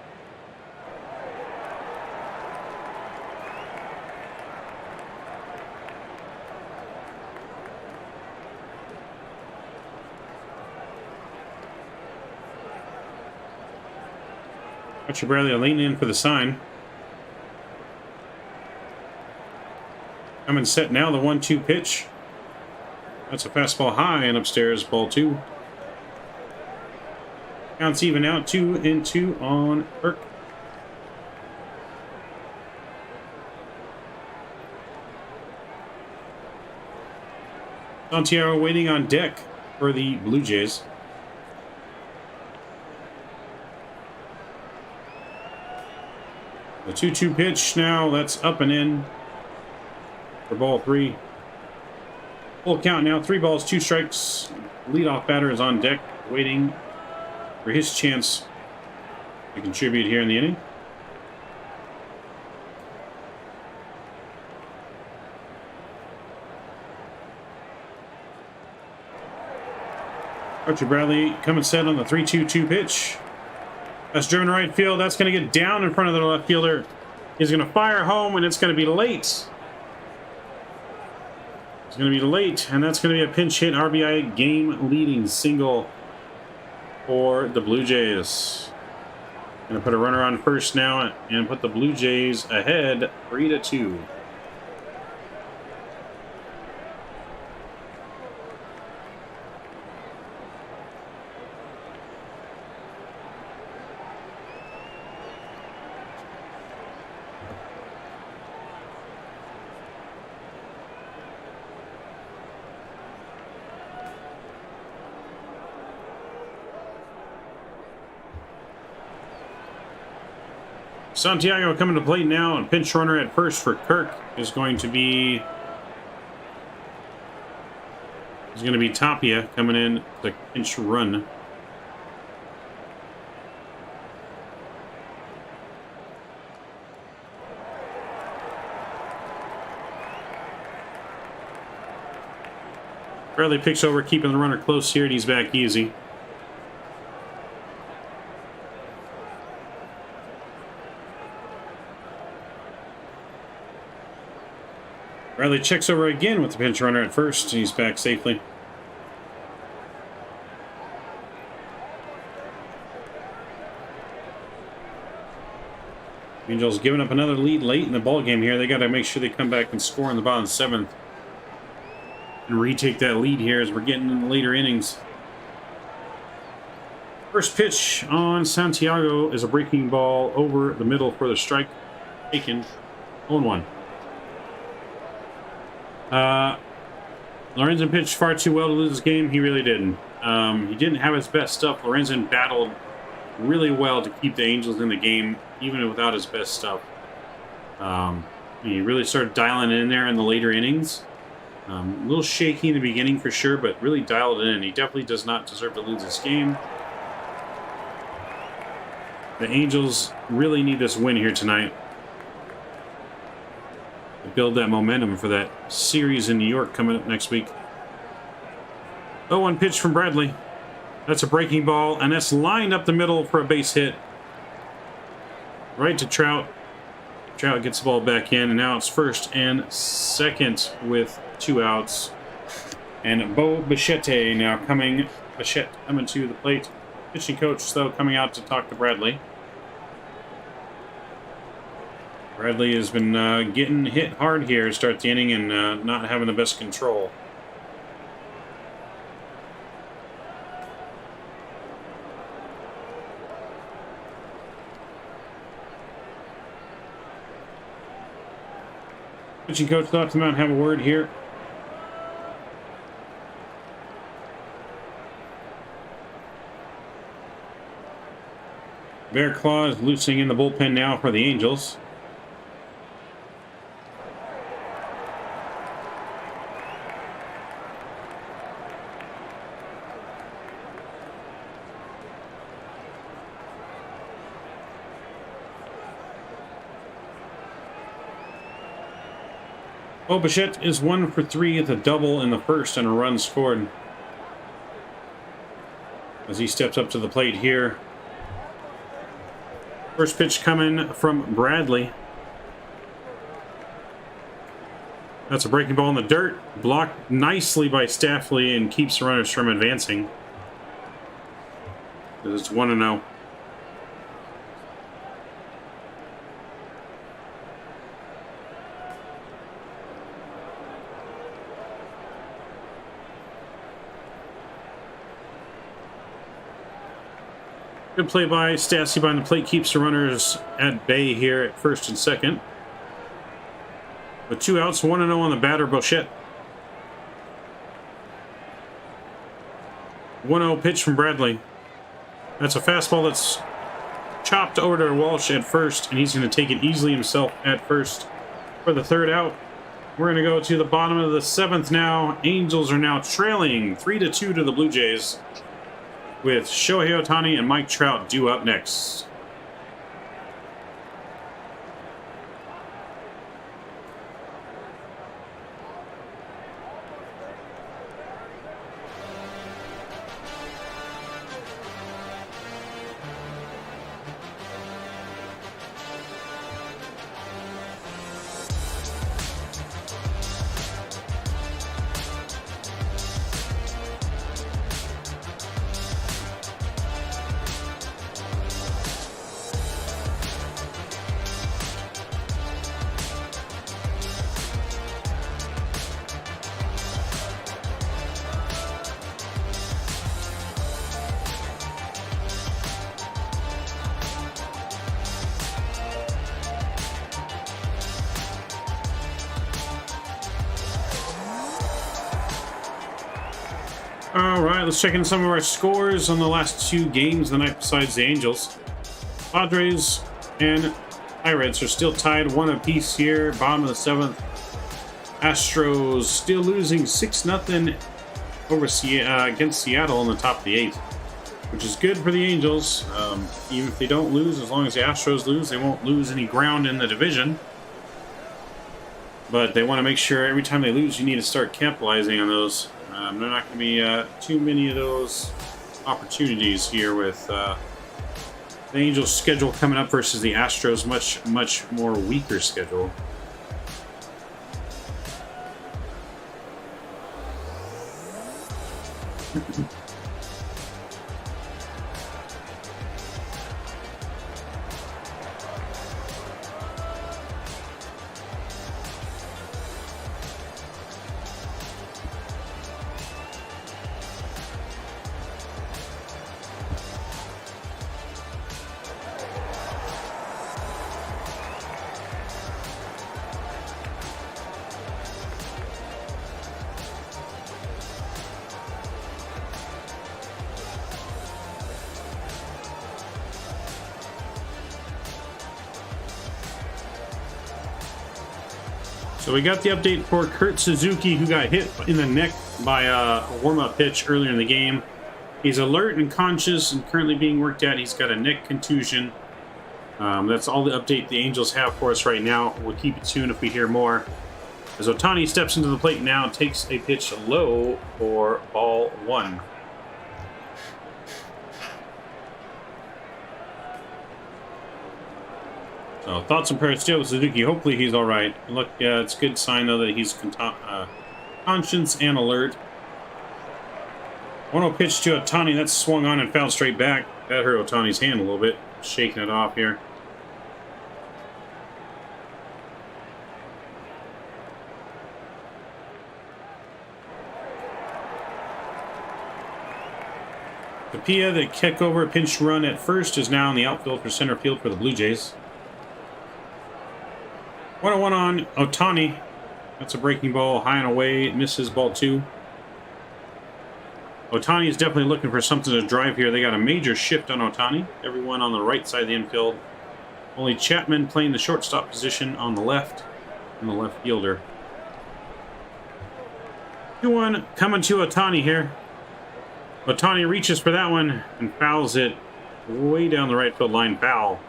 Speaker 1: Archie Bradley leaning in for the sign. Coming set now, the 1-2 pitch. That's a fastball high and upstairs, ball 2. Counts even out, 2-2 on Kirk. Santiago waiting on deck for the Blue Jays. The 2-2 pitch now, that's up and in for ball 3. Full count now, 3 balls, 2 strikes. Leadoff batter is on deck, waiting for his chance to contribute here in the inning. Archie Bradley coming set on the 3-2-2 pitch. That's driven to right field. That's going to get down in front of the left fielder. He's going to fire home, and it's going to be late. It's going to be late, and that's going to be a pinch hit RBI game-leading single for the Blue Jays. Going to put a runner on first now and put the Blue Jays ahead 3-2. Santiago coming to plate now, and pinch runner at first for Kirk is going to be Tapia coming in the pinch run. Bradley picks over, keeping the runner close here, and he's back easy. Bradley checks over again with the pinch runner at first, and he's back safely. Angels giving up another lead late in the ball game here. They got to make sure they come back and score in the bottom 7th and retake that lead here as we're getting in the later innings. First pitch on Santiago is a breaking ball over the middle for the strike. Taken 0-1. Lorenzen pitched far too well to lose this game. He really didn't. He didn't have his best stuff. Lorenzen battled really well to keep the Angels in the game, even without his best stuff. He really started dialing it in there in the later innings. A little shaky in the beginning for sure, but really dialed it in. He definitely does not deserve to lose this game. The Angels really need this win here tonight to build that momentum for that series in New York coming up next week. 0-1 pitch from Bradley. That's a breaking ball, and that's lined up the middle for a base hit. Right to Trout. Trout gets the ball back in, and now it's first and second with 2 outs. And Bo Bichette now coming to the plate. Pitching coach, though, coming out to talk to Bradley. Bradley has been getting hit hard here to start the inning and not having the best control. Pitching coach thought to come out and have a word here. Bear Claw is loosening in the bullpen now for the Angels. Oh, Bichette is 1 for 3 at the double in the first and a run scored. As he steps up to the plate here. First pitch coming from Bradley. That's a breaking ball in the dirt. Blocked nicely by Staffley and keeps the runners from advancing. It's 1-0. Good play by Stassi behind the plate. Keeps the runners at bay here at first and second. With 2 outs, 1-0 on the batter, Bichette. 1-0 pitch from Bradley. That's a fastball that's chopped over to Walsh at first, and he's going to take it easily himself at first for the 3rd out. We're going to go to the bottom of the 7th now. Angels are now trailing 3-2 to the Blue Jays, with Shohei Ohtani and Mike Trout due up next. All right, let's check in some of our scores on the last 2 games of the night besides the Angels. Padres and Pirates are still tied 1 apiece here, bottom of the 7th. Astros still losing 6-0 over against Seattle in the top of the 8th, which is good for the Angels. Even if they don't lose, as long as the Astros lose, they won't lose any ground in the division. But they want to make sure every time they lose, you need to start capitalizing on those. There are not going to be too many of those opportunities here with the Angels' schedule coming up versus the Astros' much more weaker schedule. So we got the update for Kurt Suzuki, who got hit in the neck by a warm-up pitch earlier in the game. He's alert and conscious and currently being worked at. He's got a neck contusion. That's all the update the Angels have for us right now. We'll keep it tuned if we hear more. As Ohtani steps into the plate now and takes a pitch low for ball 1. So thoughts and prayers still with Suzuki. Hopefully he's all right. Look, it's a good sign though that he's conscious and alert. 1-0 pitch to Ohtani. That's swung on and fouled straight back. That hurt Ohtani's hand a little bit, shaking it off here. Tapia, the kick over a pinch run at first, is now in the outfield for center field for the Blue Jays. 1-1 on Ohtani. That's a breaking ball, high and away. It misses ball 2. Ohtani is definitely looking for something to drive here. They got a major shift on Ohtani. Everyone on the right side of the infield. Only Chapman playing the shortstop position on the left, and the left fielder. 2-1 coming to Ohtani here. Ohtani reaches for that one and fouls it way down the right field line. Foul.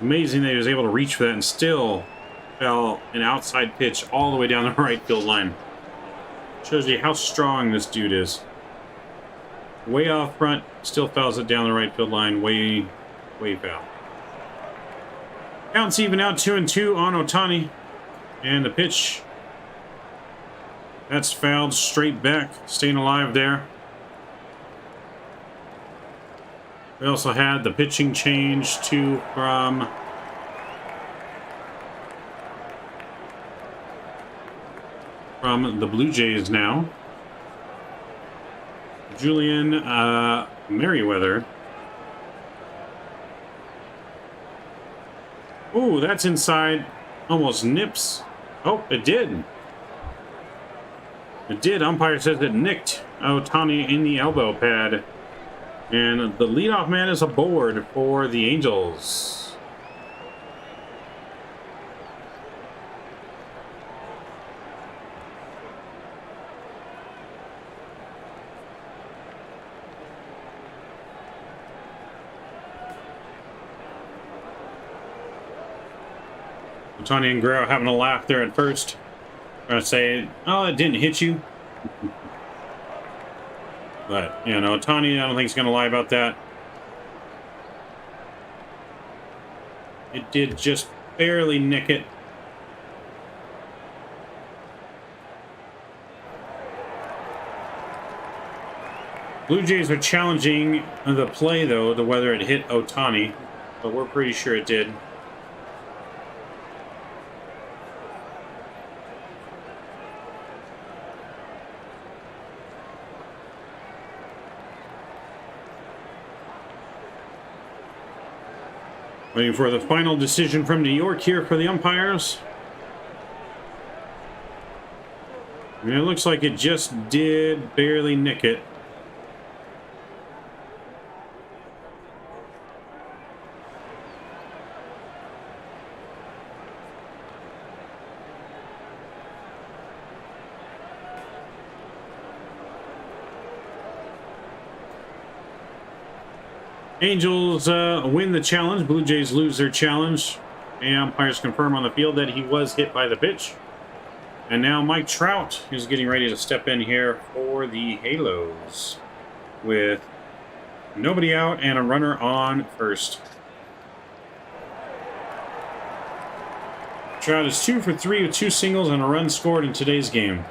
Speaker 1: Amazing that he was able to reach for that and still fell an outside pitch all the way down the right field line. Shows you how strong this dude is. Way off front, still fouls it down the right field line. Way foul. Counts even out 2-2 on Ohtani. And the pitch. That's fouled straight back. Staying alive there. We also had the pitching change to from the Blue Jays now. Julian Merriweather. Ooh, that's inside. Almost nips. Oh, it did. It did. Umpire says it nicked Ohtani in the elbow pad. And the leadoff man is aboard for the Angels. Ohtani and Guerrero having a laugh there at first. Trying to say, oh, it didn't hit you. But, you know, Ohtani, I don't think he's going to lie about that. It did just barely nick it. Blue Jays are challenging the play, though, to whether it hit Ohtani. But we're pretty sure it did. Waiting for the final decision from New York here for the umpires. And it looks like it just did barely nick it. Angels win the challenge. Blue Jays lose their challenge. And umpires confirm on the field that he was hit by the pitch. And now Mike Trout is getting ready to step in here for the Halos. With nobody out and a runner on first. Trout is 2 for 3 with 2 singles and a run scored in today's game.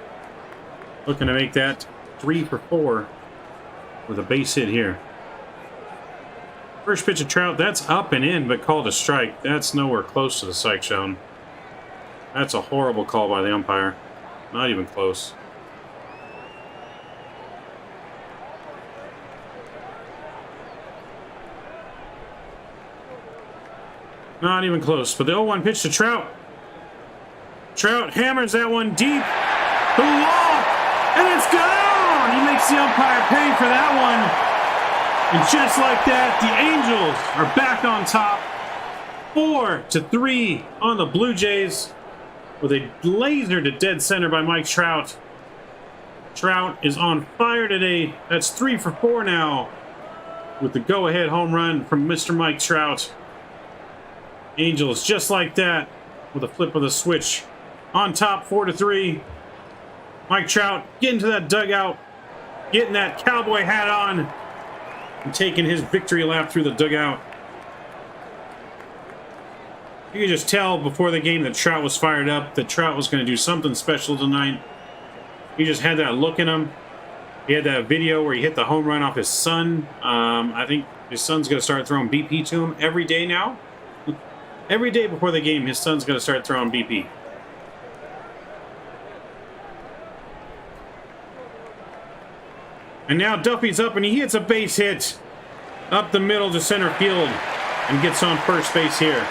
Speaker 1: Looking to make that 3 for 4 with a base hit here. First pitch of Trout, that's up and in, but called a strike. That's nowhere close to the strike zone. That's a horrible call by the umpire. Not even close. Not even close, but the 0-1 pitch to Trout. Trout hammers that one deep. The wall, and it's gone! He makes the umpire pay for that one. And just like that, the Angels are back on top. 4-3 on the Blue Jays with a laser to dead center by Mike Trout. Trout is on fire today. That's 3 for 4 now with the go-ahead home run from Mr. Mike Trout. Angels just like that with a flip of the switch on top 4-3. Mike Trout getting to that dugout, getting that cowboy hat on, and taking his victory lap through the dugout. You could just tell before the game that Trout was fired up, that Trout was going to do something special tonight. He just had that look in him. He had that video where he hit the home run off his son. I think his son's going to start throwing BP to him every day now. Every day before the game, his son's going to start throwing BP. And now Duffy's up and he hits a base hit up the middle to center field and gets on first base here.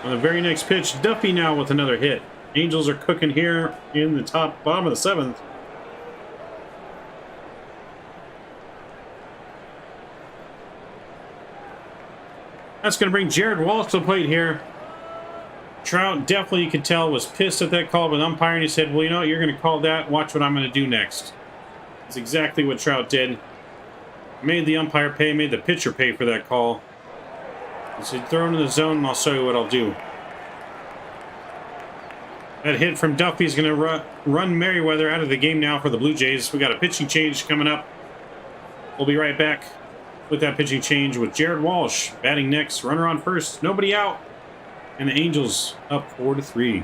Speaker 1: On the very next pitch, Duffy now with another hit. Angels are cooking here in the bottom of the 7th. That's going to bring Jared Walsh to the plate here. Trout definitely, you could tell, was pissed at that call, but the umpire, and he said, well, you know what, you're going to call that. Watch what I'm going to do next. That's exactly what Trout did. Made the umpire pay, made the pitcher pay for that call. He said, throw it in the zone, and I'll show you what I'll do. That hit from Duffy is going to run Merriweather out of the game now for the Blue Jays. We got a pitching change coming up. We'll be right back with that pitching change with Jared Walsh batting next. Runner on first, nobody out. And the Angels up 4-3.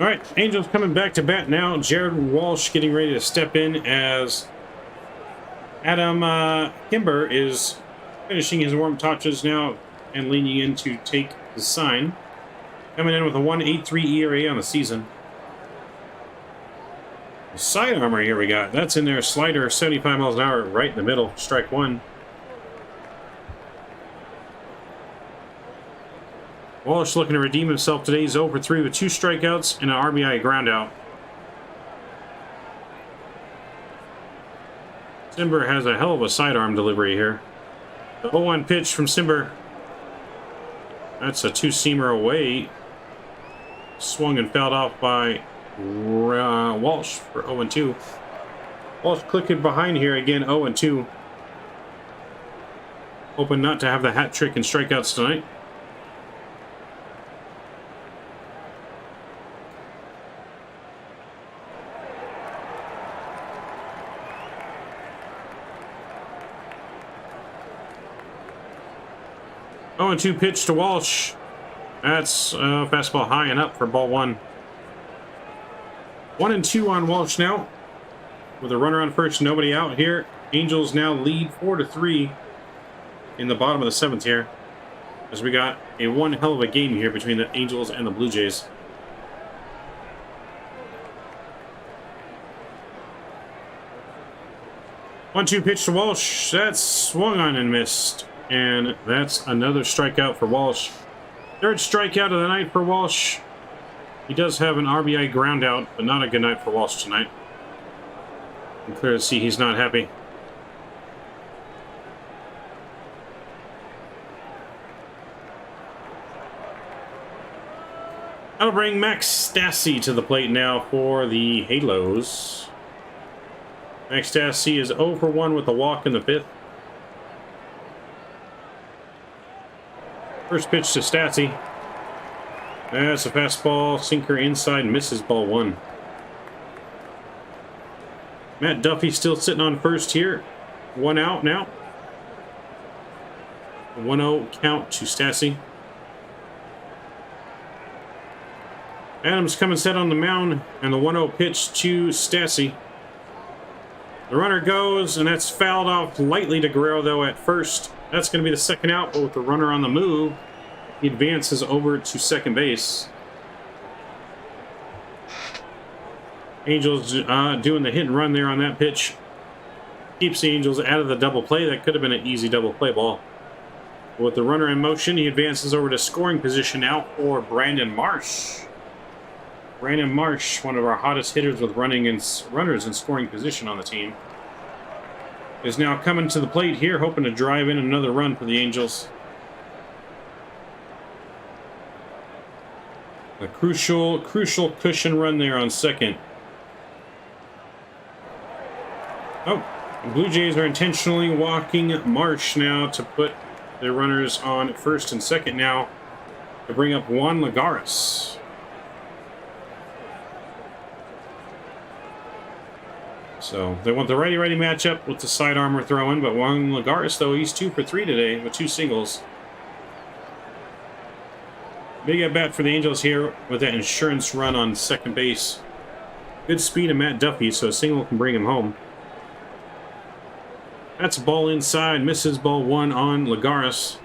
Speaker 1: All right, Angels coming back to bat now. Jared Walsh getting ready to step in as Adam Kimber is finishing his warm touches now and leaning in to take the sign. Coming in with a 1.83 ERA on the season. Side armor here we got. That's in there. Slider, 75 miles an hour, right in the middle. Strike one. Walsh looking to redeem himself today. He's 0 for 3 with 2 strikeouts and an RBI groundout. Simber has a hell of a sidearm delivery here. The 0-1 pitch from Simber. That's a 2-seamer away. Swung and fouled off by Walsh for 0-2. Walsh clicking behind here again, 0-2. Hoping not to have the hat trick and strikeouts tonight. Oh, and 2 pitch to Walsh. That's fastball high and up for ball 1. 1-2 on Walsh now. With a runner on first, nobody out here. Angels now lead 4-3 in the bottom of the 7th here. As we got a one hell of a game here between the Angels and the Blue Jays. One-two pitch to Walsh. That's swung on and missed. And that's another strikeout for Walsh. 3rd strikeout of the night for Walsh. He does have an RBI ground out, but not a good night for Walsh tonight. You can clearly see he's not happy. That'll bring Max Stassi to the plate now for the Halos. Max Stassi is 0 for 1 with a walk in the 5th. First pitch to Stassi. That's a fastball, sinker inside, misses ball 1. Matt Duffy still sitting on first here. 1 out now. 1-0 count to Stassi. Adams coming set on the mound, and the 1-0 pitch to Stassi. The runner goes, and that's fouled off lightly to Guerrero, though, at first. That's going to be the second out, but with the runner on the move, he advances over to second base. Angels doing the hit and run there on that pitch. Keeps the Angels out of the double play. That could have been an easy double play ball. With the runner in motion, he advances over to scoring position now for Brandon Marsh. Brandon Marsh, one of our hottest hitters with runners in scoring position on the team, is now coming to the plate here, hoping to drive in another run for the Angels. A crucial cushion run there on second. Oh, the Blue Jays are intentionally walking Marsh now to put their runners on first and second now to bring up Juan Lagares. So they want the righty-righty matchup with the sidearm we're throwing, but Juan Lagares, though, he's 2 for 3 today with 2 singles. Big at bat for the Angels here with that insurance run on second base. Good speed of Matt Duffy, so a single can bring him home. That's a ball inside, misses ball 1 on Lagares.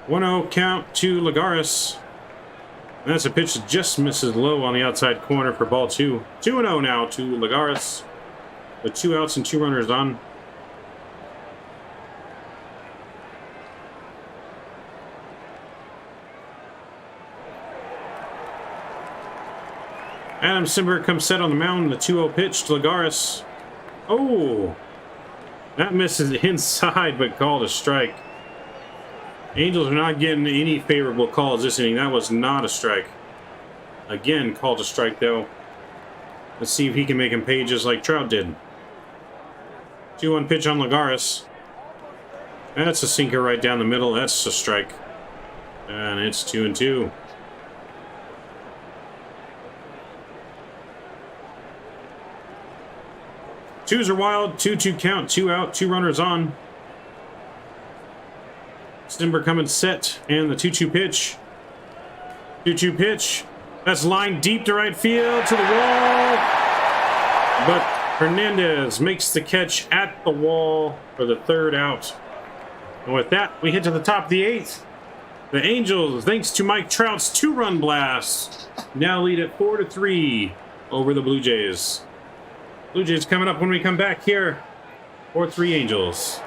Speaker 1: One-0 count to Lagares. And that's a pitch that just misses low on the outside corner for ball 2. 2-0 now to Lagares. With 2 outs and 2 runners on. Adam Simber comes set on the mound. The 2-0 pitch to Lagares. Oh! That misses inside, but called a strike. Angels are not getting any favorable calls this inning. That was not a strike. Again, called a strike, though. Let's see if he can make him pay just like Trout did. 2-1 pitch on Lagares. That's a sinker right down the middle. That's a strike. And it's 2-2. Twos are wild. 2-2 count. 2 out. 2 runners on. Simber coming set, and the 2-2 pitch. 2-2 pitch. That's lined deep to right field to the wall. But Hernandez makes the catch at the wall for the 3rd out. And with that, we hit to the top of the 8th. The Angels, thanks to Mike Trout's 2-run blast, now lead at 4-3 over the Blue Jays. Blue Jays coming up when we come back here. 4-3 Angels.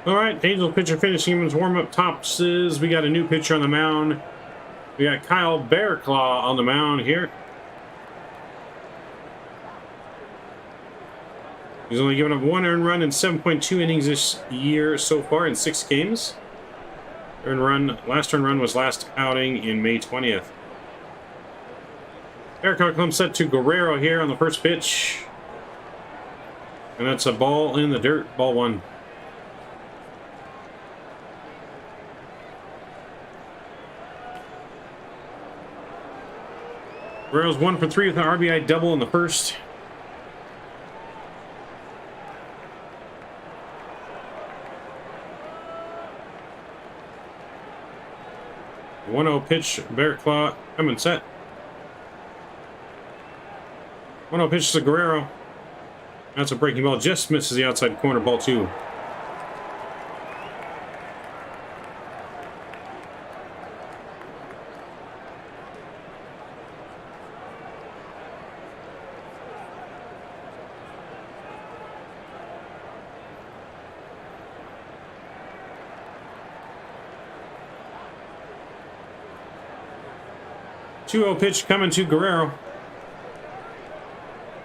Speaker 1: All right, Angel pitcher finishing his warm-up tops is we got a new pitcher on the mound. We got Kyle Bearclaw on the mound here. He's only given up 1 earned run in 7.2 innings this year so far in 6 games. Last earned run was last outing in May 20th. Bearclaw comes set to Guerrero here on the first pitch. And that's a ball in the dirt, ball 1. Guerrero's 1 for 3 with an RBI double in the first. The 1-0 pitch, Bearclaw coming set. 1-0 pitch to Guerrero. That's a breaking ball, just misses the outside corner, ball 2. Two-0 pitch coming to Guerrero.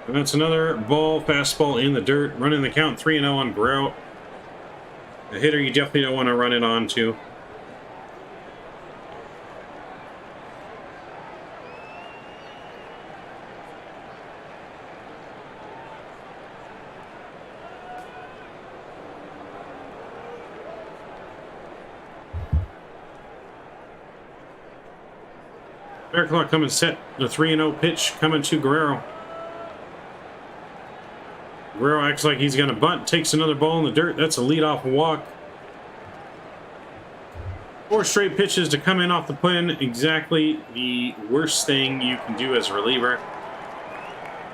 Speaker 1: And that's another ball, fastball in the dirt. Running the count 3-0 on Guerrero. A hitter you definitely don't want to run it on to. Bearclaw coming set. The 3-0 pitch coming to Guerrero. Guerrero acts like he's going to bunt. Takes another ball in the dirt. That's a leadoff walk. 4 straight pitches to come in off the pin. Exactly the worst thing you can do as a reliever.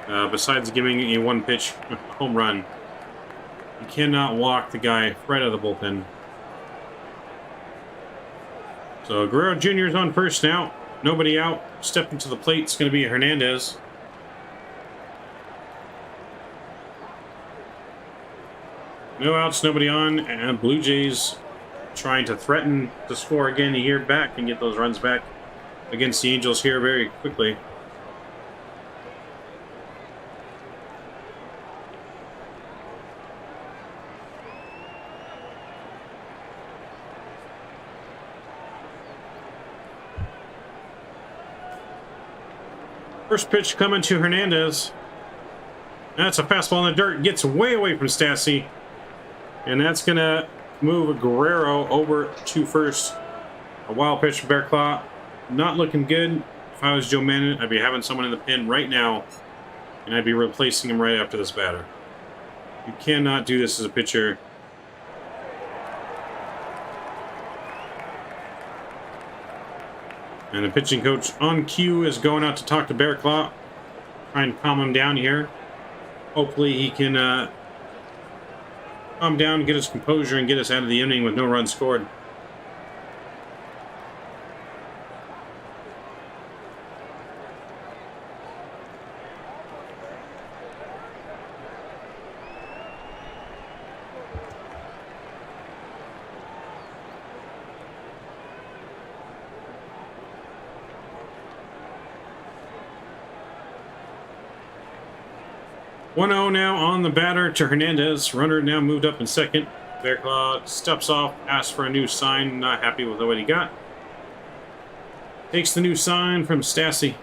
Speaker 1: Besides giving a 1-pitch home run. You cannot walk the guy right out of the bullpen. So Guerrero Jr. is on first now. Nobody out. Stepping to the plate. It's going to be Hernandez. No outs, nobody on. And Blue Jays trying to threaten to score again here back and get those runs back against the Angels here very quickly. First pitch coming to Hernandez. That's a fastball in the dirt. Gets way away from Stassi. And that's going to move Guerrero over to first. A wild pitch from Bearclaw. Not looking good. If I was Joe Manon, I'd be having someone in the pen right now. And I'd be replacing him right after this batter. You cannot do this as a pitcher. And the pitching coach on cue is going out to talk to Bearclaw. Try and calm him down here. Hopefully he can calm down, get his composure, and get us out of the inning with no runs scored. One 0 now on the batter to Hernandez. Runner now moved up in second. Bearclaw steps off, asks for a new sign. Not happy with what he got. Takes the new sign from Stassi.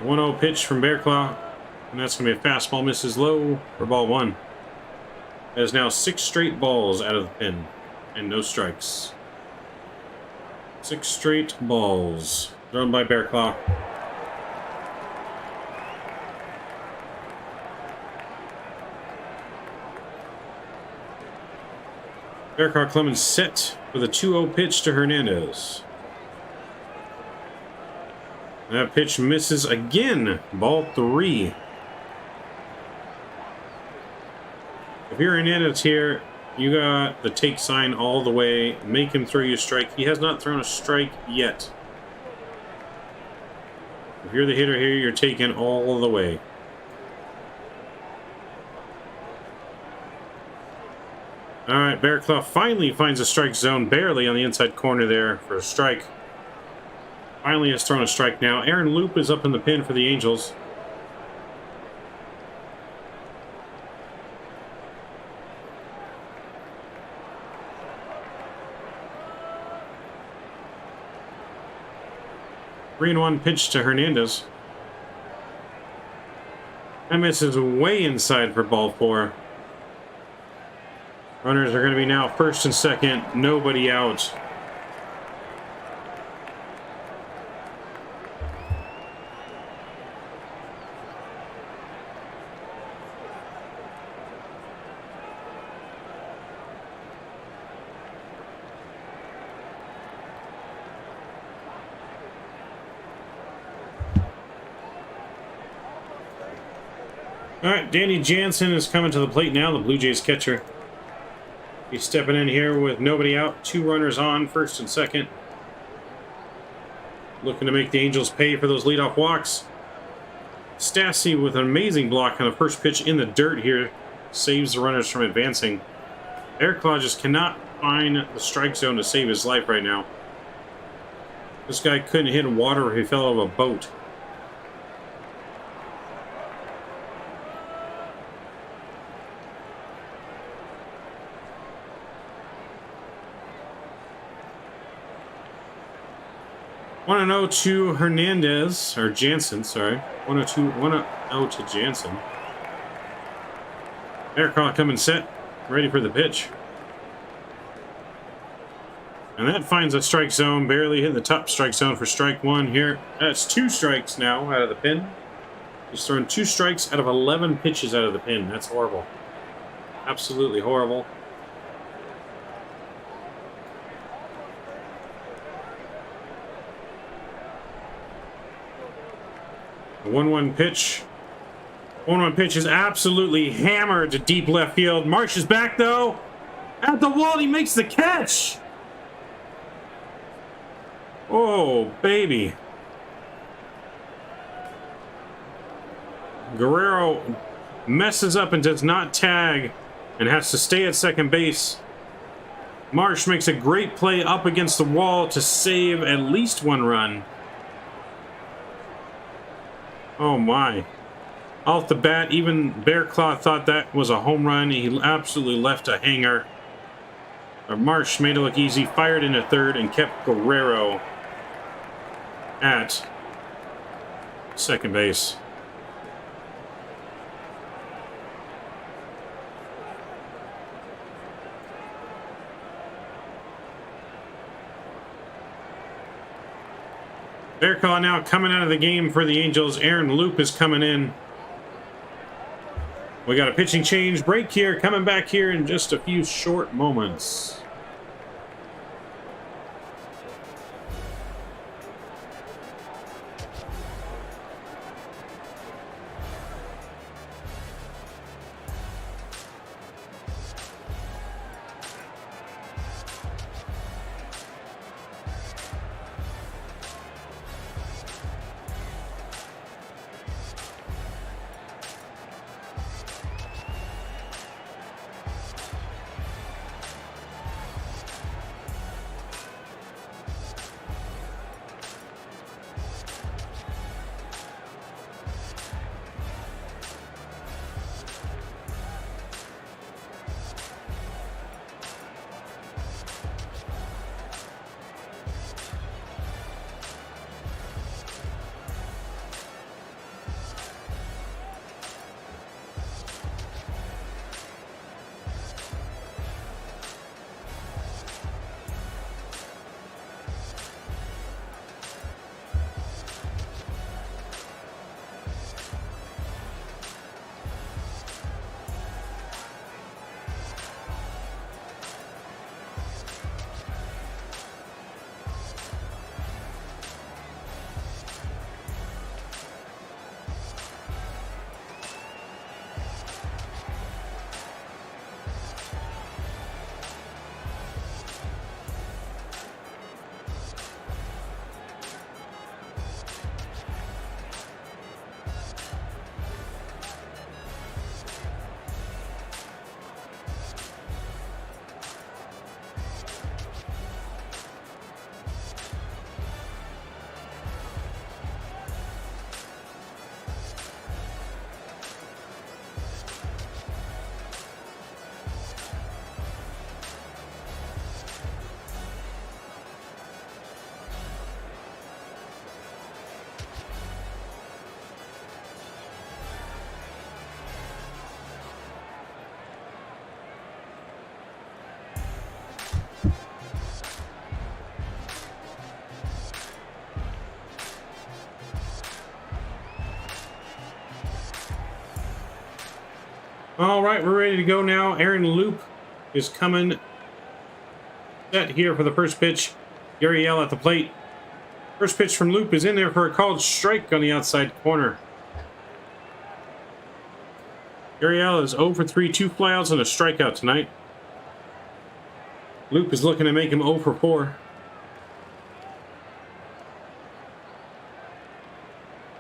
Speaker 1: 1-0 pitch from Bearclaw. And that's going to be a fastball, misses low for ball 1. That is now 6 straight balls out of the pin. And no strikes. 6 straight balls thrown by Bearclaw. Bearclaw Clemens set with a 2-0 pitch to Hernandez. That pitch misses again. Ball 3. If you're Hernandez here, you got the take sign all the way. Make him throw you a strike. He has not thrown a strike yet. If you're the hitter here, you're taking all the way. All right, Bearclaw finally finds a strike zone, barely on the inside corner there for a strike. Finally has thrown a strike now. Aaron Loop is up in the pin for the Angels. Three and 1 pitch to Hernandez. That misses way inside for ball 4. Runners are going to be now first and second. Nobody out. All right, Danny Jansen is coming to the plate now, the Blue Jays catcher. He's stepping in here with nobody out, 2 runners on, first and second. Looking to make the Angels pay for those leadoff walks. Stassi with an amazing block on the first pitch in the dirt here. Saves the runners from advancing. Bearclaw just cannot find the strike zone to save his life right now. This guy couldn't hit water if he fell out of a boat. One and 0 to Hernandez, or Jansen, sorry. 1-0 to Jansen. Bearclaw coming set, ready for the pitch. And that finds a strike zone, barely hitting the top strike zone for strike 1 here. That's 2 strikes now out of the pin. He's thrown 2 strikes out of 11 pitches out of the pin. That's horrible. Absolutely horrible. The 1-1 pitch. 1-1 pitch is absolutely hammered to deep left field. Marsh is back, though. At the wall, he makes the catch. Oh, baby. Guerrero messes up and does not tag and has to stay at second base. Marsh makes a great play up against the wall to save at least 1 run. Oh my. Off the bat, even Bearclaw thought that was a home run. He absolutely left a hanger. Marsh made it look easy, fired into third, and kept Guerrero at second base. Bearclaw now coming out of the game for the Angels. Aaron Loop is coming in. We got a pitching change break here, coming back here in just a few short moments. All right, we're ready to go now. Aaron Loop is coming set here for the first pitch. Gurriel at the plate. First pitch from Loop is in there for a called strike on the outside corner. Gurriel is 0 for 3, 2 flyouts and a strikeout tonight. Loop is looking to make him 0 for 4.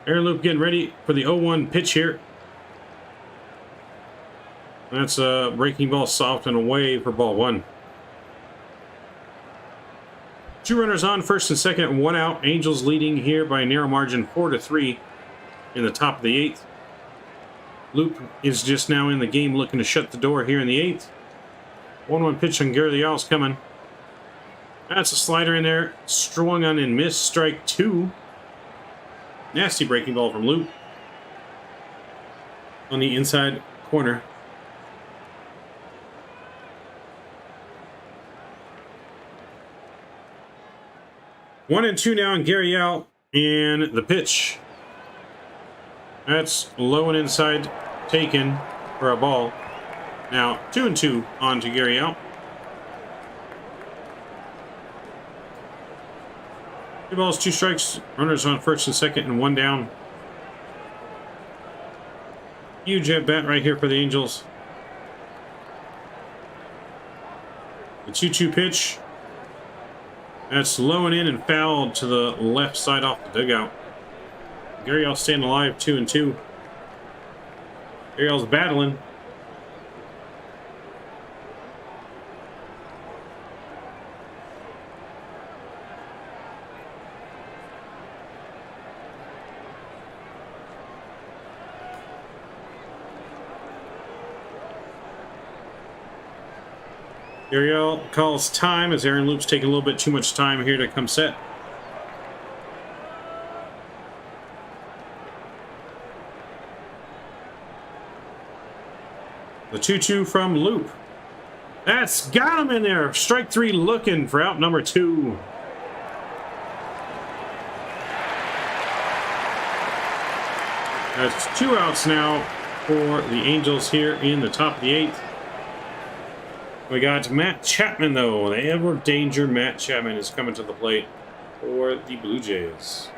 Speaker 1: Aaron Loop getting ready for the 0-1 pitch here. That's a breaking ball soft and away for ball 1. 2 runners on, first and second, and 1 out. Angels leading here by a narrow margin, 4-3 in the top of the 8th. Loop is just now in the game looking to shut the door here in the 8th. 1-1 pitch on Gurriel's coming. That's a slider in there. Strung on and missed. Strike 2. Nasty breaking ball from Loop on the inside corner. One and 2 now on Gurriel, and the pitch. That's low and inside, taken for a ball. Now 2 and 2 on to Gurriel. 2 balls, 2 strikes. Runners on first and second, and 1 down. Huge at bat right here for the Angels. The 2-2 pitch. That's low and in and fouled to the left side off the dugout. Gurriel staying alive, 2 and 2. Gurriel's battling. Gurriel calls time as Aaron Loop's taking a little bit too much time here to come set. The 2-2 from Loop. That's got him in there. Strike 3 looking for out number 2. That's 2 outs now for the Angels here in the top of the 8th. We got Matt Chapman, though. The ever danger Matt Chapman is coming to the plate for the Blue Jays.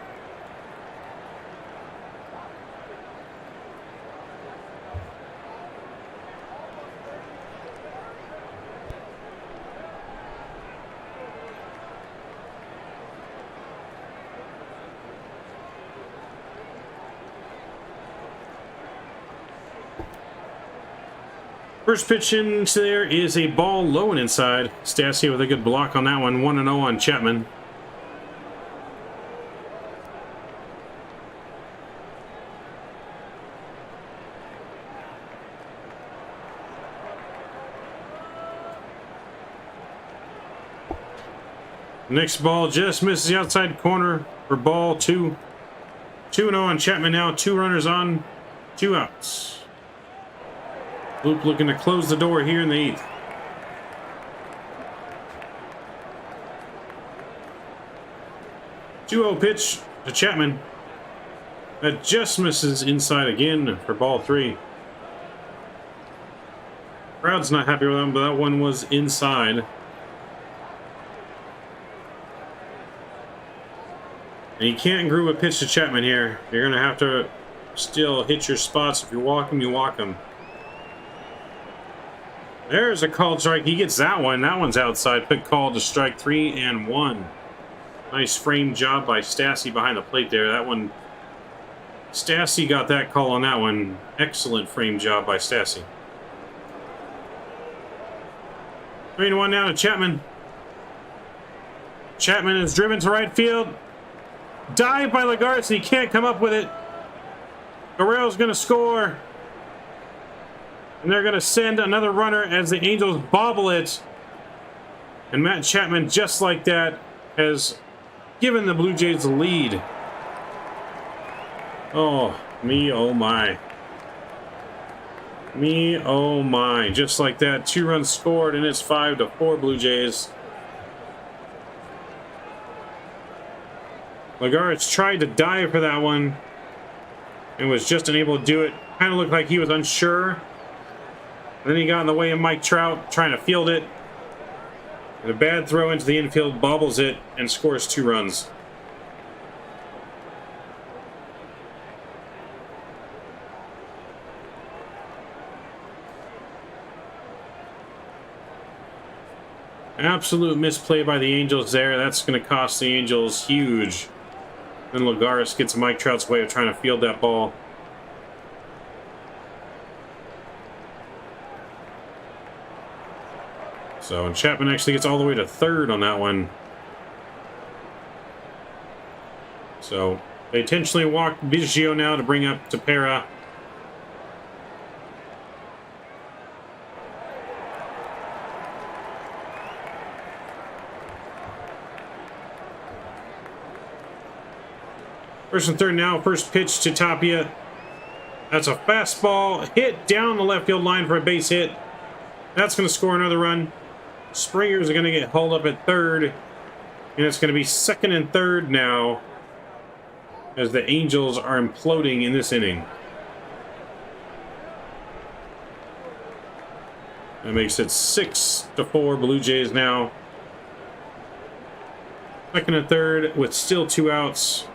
Speaker 1: First pitch into there is a ball low and inside. Stassi with a good block on that one. 1-0 on Chapman. Next ball just misses the outside corner for ball 2. 2-0 on Chapman now. 2 runners on, 2 outs. Loop looking to close the door here in the 8th. Two-0 pitch to Chapman. That just misses inside again for ball 3. Crowd's not happy with him, but that one was inside. And you can't groove a pitch to Chapman here. You're going to have to still hit your spots. If you walk them, you walk them. There's a called strike. He gets that one. That one's outside. Quick call to strike 3 and 1. Nice frame job by Stassi behind the plate there. That one, Stassi got that call on that one. Excellent frame job by Stassi. 3-1 now to Chapman. Chapman is driven to right field. Dive by Lagarde, he can't come up with it. Guerrero's going to score. And they're going to send another runner as the Angels bobble it. And Matt Chapman, just like that, has given the Blue Jays the lead. Oh, me, oh my. Me, oh my. Just like that, 2 runs scored, and it's 5-4 Blue Jays. Lagarde tried to dive for that one and was just unable to do it. Kind of looked like he was unsure Then he got in the way of Mike Trout trying to field it. And a bad throw into the infield, bobbles it, and scores 2 runs. Absolute misplay by the Angels there. That's going to cost the Angels huge. Then Lagares gets Mike Trout's way of trying to field that ball. So, and Chapman actually gets all the way to third on that one. So, they intentionally walk Biggio now to bring up Tepera. First and third now. First pitch to Tapia. That's a fastball hit down the left field line for a base hit. That's going to score another run. Springer's going to get hauled up at third. And it's going to be second and third now as the Angels are imploding in this inning. That makes it 6-4 Blue Jays now. Second and third with still 2 outs.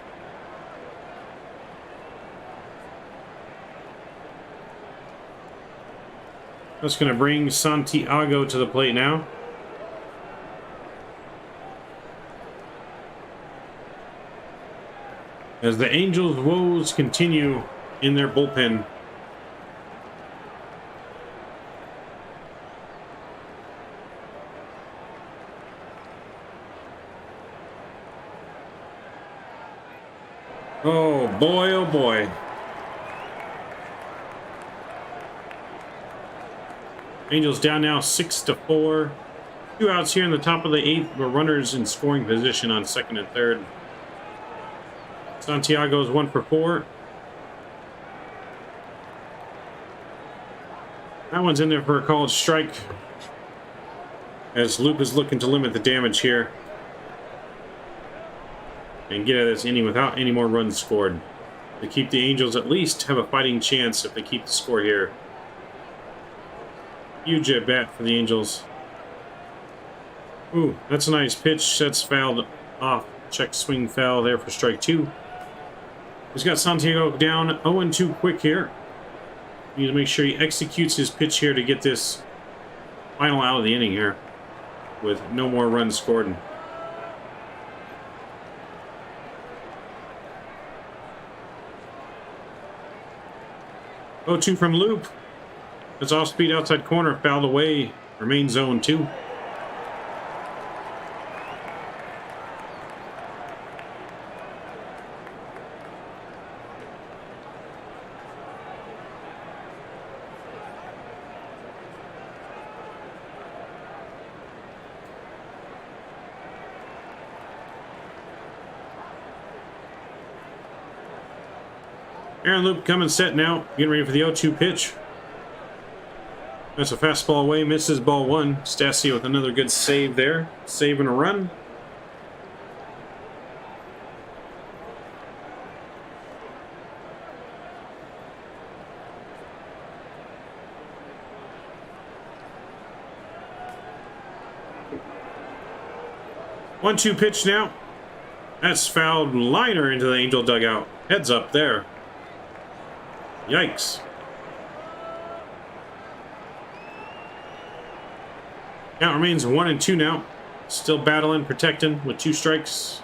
Speaker 1: That's going to bring Santiago to the plate now. As the Angels' woes continue in their bullpen. Oh boy, oh boy. Angels down now 6-4. 2 outs here in the top of the 8th. We're runners in scoring position on second and third. Santiago's 1 for 4. That one's in there for a called strike. As Loop is looking to limit the damage here. And get out of this inning without any more runs scored. To keep the Angels at least have a fighting chance if they keep the score here. Huge at bat for the Angels. Ooh, that's a nice pitch. That's fouled off. Check swing foul there for strike 2. He's got Santiago down 0-2 quick here. Need to make sure he executes his pitch here to get this final out of the inning here with no more runs scored. Oh, 2 from Loop. That's off speed outside corner, fouled away. Remains 0-2. Aaron Loop coming set now. Getting ready for the 0-2 pitch. That's a fastball away. Misses ball 1. Stassi with another good save there. Saving a run. One-two pitch now. That's fouled liner into the Angel dugout. Heads up there. Yikes. Count remains 1-2 now. Still battling, protecting with 2 strikes.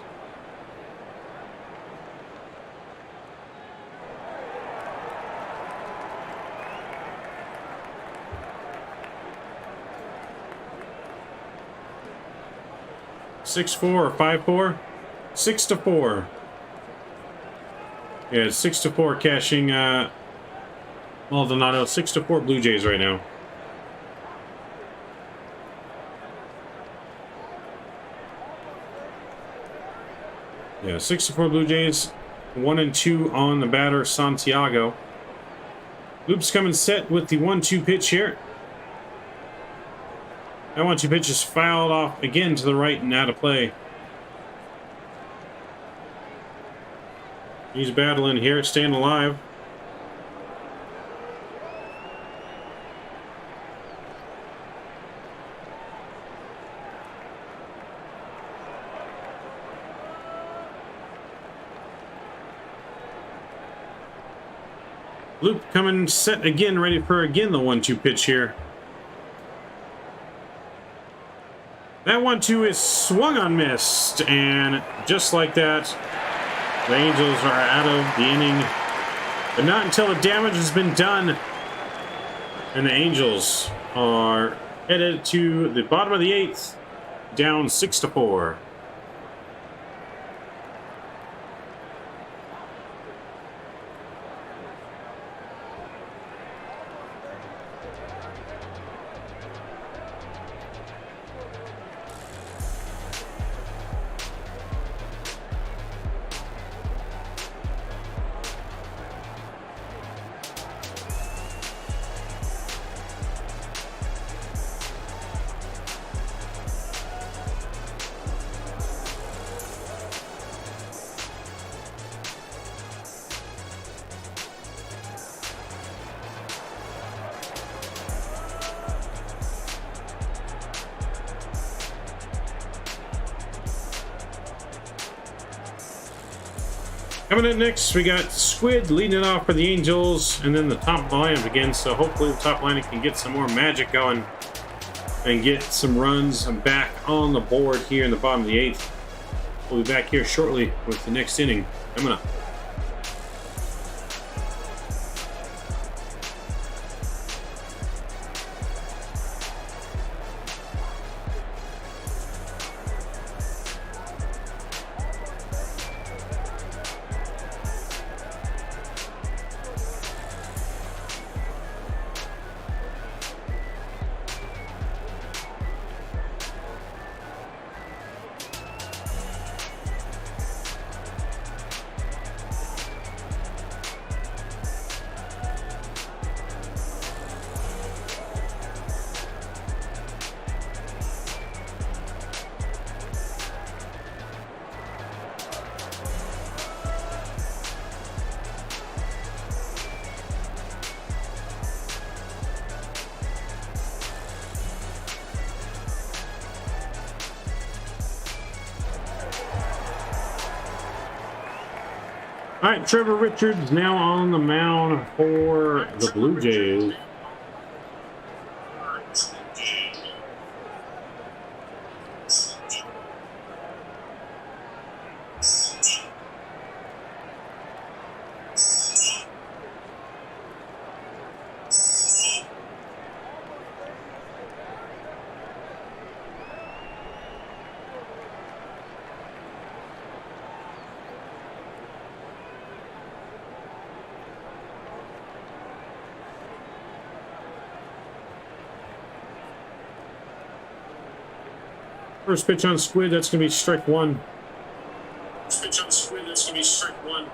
Speaker 1: (6-4 or 5-4? 6-4. Yeah, 6-4 cashing Maldonado. 6-4 Blue Jays right now. Yeah, 6-4 Blue Jays. 1-2 on the batter, Santiago. Loop's coming set with the 1-2 pitch here. That 1-2 pitch is fouled off again to the right and out of play. He's battling here, staying alive. Loop coming set again, ready for again the 1-2 pitch here. That 1-2 is swung on, missed, and just like that, the Angels are out of the inning, but not until the damage has been done. And the Angels are headed to the bottom of the 8th, down 6-4. Coming in next, we got Squid leading it off for the Angels, and then the top of the lineup again. So hopefully the top lineup can get some more magic going and get some runs back on the board here in the bottom of the 8th. We'll be back here shortly with the next inning coming up. All right, Trevor Richards now on the mound for the Blue Jays. First pitch on Squid, that's going to be strike one. First pitch on Squid, that's going to be strike one.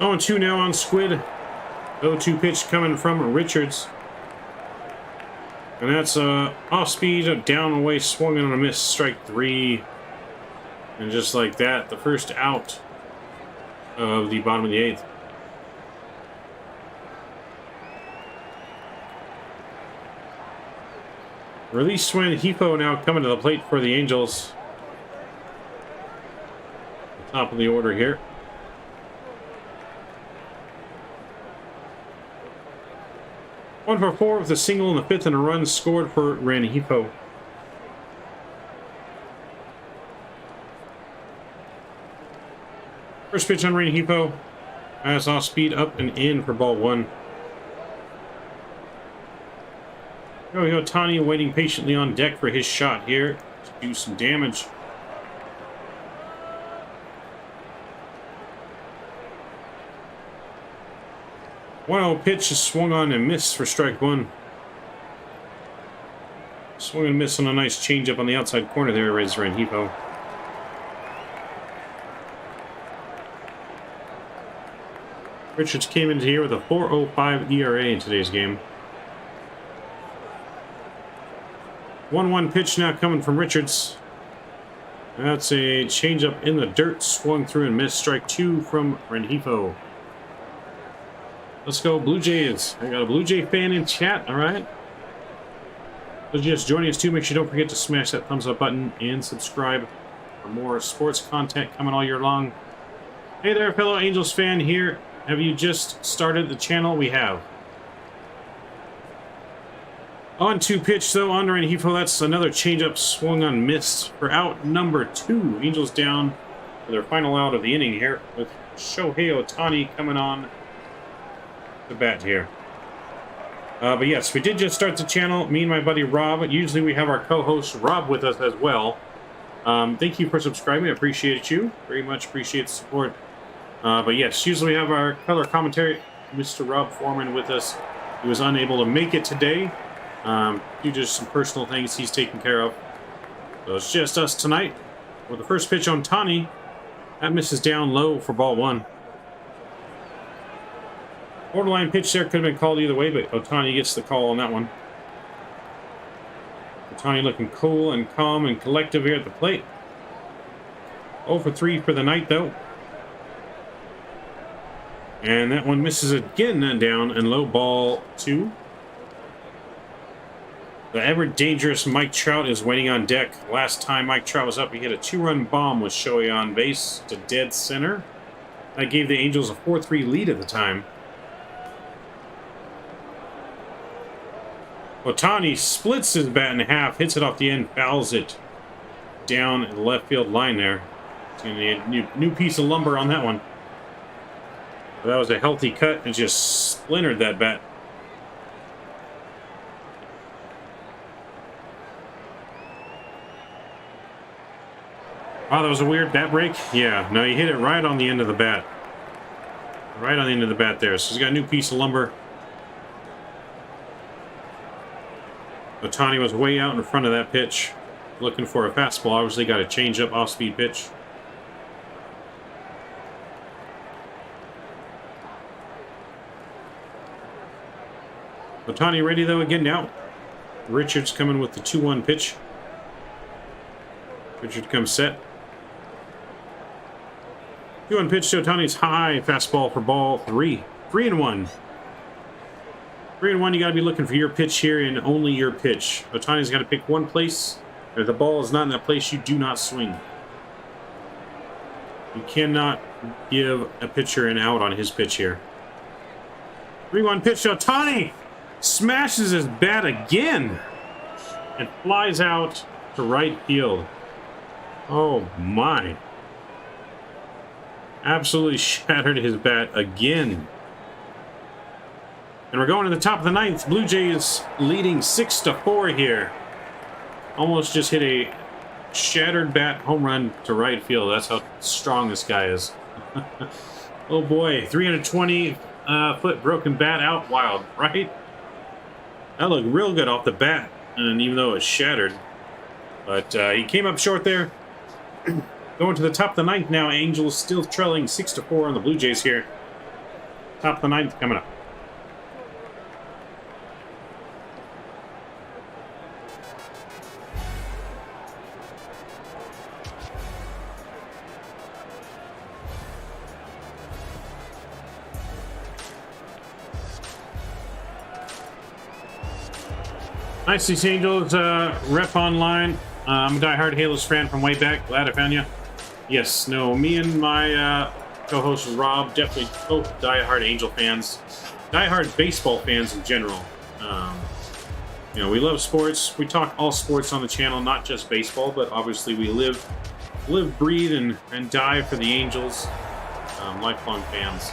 Speaker 1: 0-2 now on Squid. 0-2 pitch coming from Richards. And that's off speed, down away, swung on a miss, strike three. And just like that, the first out of the bottom of the 8th. Release swing, Hippo now coming to the plate for the Angels. Top of the order here. One for four with a single in the 5th and a run scored for Randy Hippo. First pitch on Randy Hippo. As off speed up and in for ball one. There we go, Tani waiting patiently on deck for his shot here to do some damage. One-0 pitch is swung on and missed for strike one. Swung and miss on a nice changeup on the outside corner there is Randy Hippo. Richards came into here with a 4.05 ERA in today's game. 1-1 pitch now coming from Richards. That's a changeup in the dirt, swung through and missed. Strike 2 from Rengifo. Let's go Blue Jays. I got a Blue Jay fan in chat, all right? So just joining us too, make sure you don't forget to smash that thumbs up button and subscribe for more sports content coming all year long. Hey there, fellow Angels fan here. Have you just started the channel? We have. On 2 pitch, though, on Rengifo. That's another changeup swung on, missed for out number 2. Angels down for their final out of the inning here with Shohei Ohtani coming on the bat here. But yes, we did just start the channel. Me and my buddy Rob. Usually we have our co-host Rob with us as well. Thank you for subscribing. I appreciate you. Very much appreciate the support. But yes, usually we have our color commentary, Mr. Rob Foreman, with us. He was unable to make it today. Due to some personal things he's taking care of. So it's just us tonight. With the first pitch on Ohtani, that misses down low for ball 1. Borderline pitch there, could have been called either way, but Ohtani gets the call on that one. Ohtani looking cool and calm and collective here at the plate. 0 for 3 for the night, though. And that one misses again, down and low, ball 2. The ever dangerous Mike Trout is waiting on deck. Last time Mike Trout was up, he hit a 2-run bomb with Shohei on base to dead center. That gave the Angels a 4-3 lead at the time. Ohtani splits his bat in half, hits it off the end, fouls it down the left field line there. It's going to need a new piece of lumber on that one. But that was a healthy cut and just splintered that bat. Oh, that was a weird bat break? Yeah, no, he hit it right on the end of the bat. Right on the end of the bat there. So he's got a new piece of lumber. Ohtani was way out in front of that pitch. Looking for a fastball. Obviously got a changeup off-speed pitch. Ohtani ready, though, again now. Richards coming with the 2-1 pitch. Richard comes set. 2-1 pitch to Ohtani's high fastball for ball 3. 3-1. 3-1, you got to be looking for your pitch here and only your pitch. Ohtani's got to pick one place. If the ball is not in that place, you do not swing. You cannot give a pitcher an out on his pitch here. 3-1 pitch to Ohtani. Smashes his bat again. And flies out to right field. Oh my. Absolutely shattered his bat again. And we're going to the top of the 9th. Blue Jays leading 6-4 here. Almost just hit a shattered bat home run to right field. That's how strong this guy is. Oh boy, 320 foot broken bat out wild, right? That looked real good off the bat, and even though it was shattered. But he came up short there. Going to the top of the 9th now. Angels still trailing 6-4 on the Blue Jays here. Top of the 9th coming up. Nice to see Angels rep online. I'm a diehard Halos fan from way back. Glad I found you. Yes, no, me and my co-host Rob, definitely both diehard Angel fans. Diehard baseball fans in general. You know, we love sports. We talk all sports on the channel, not just baseball, but obviously we live, breathe, and die for the Angels. Lifelong fans.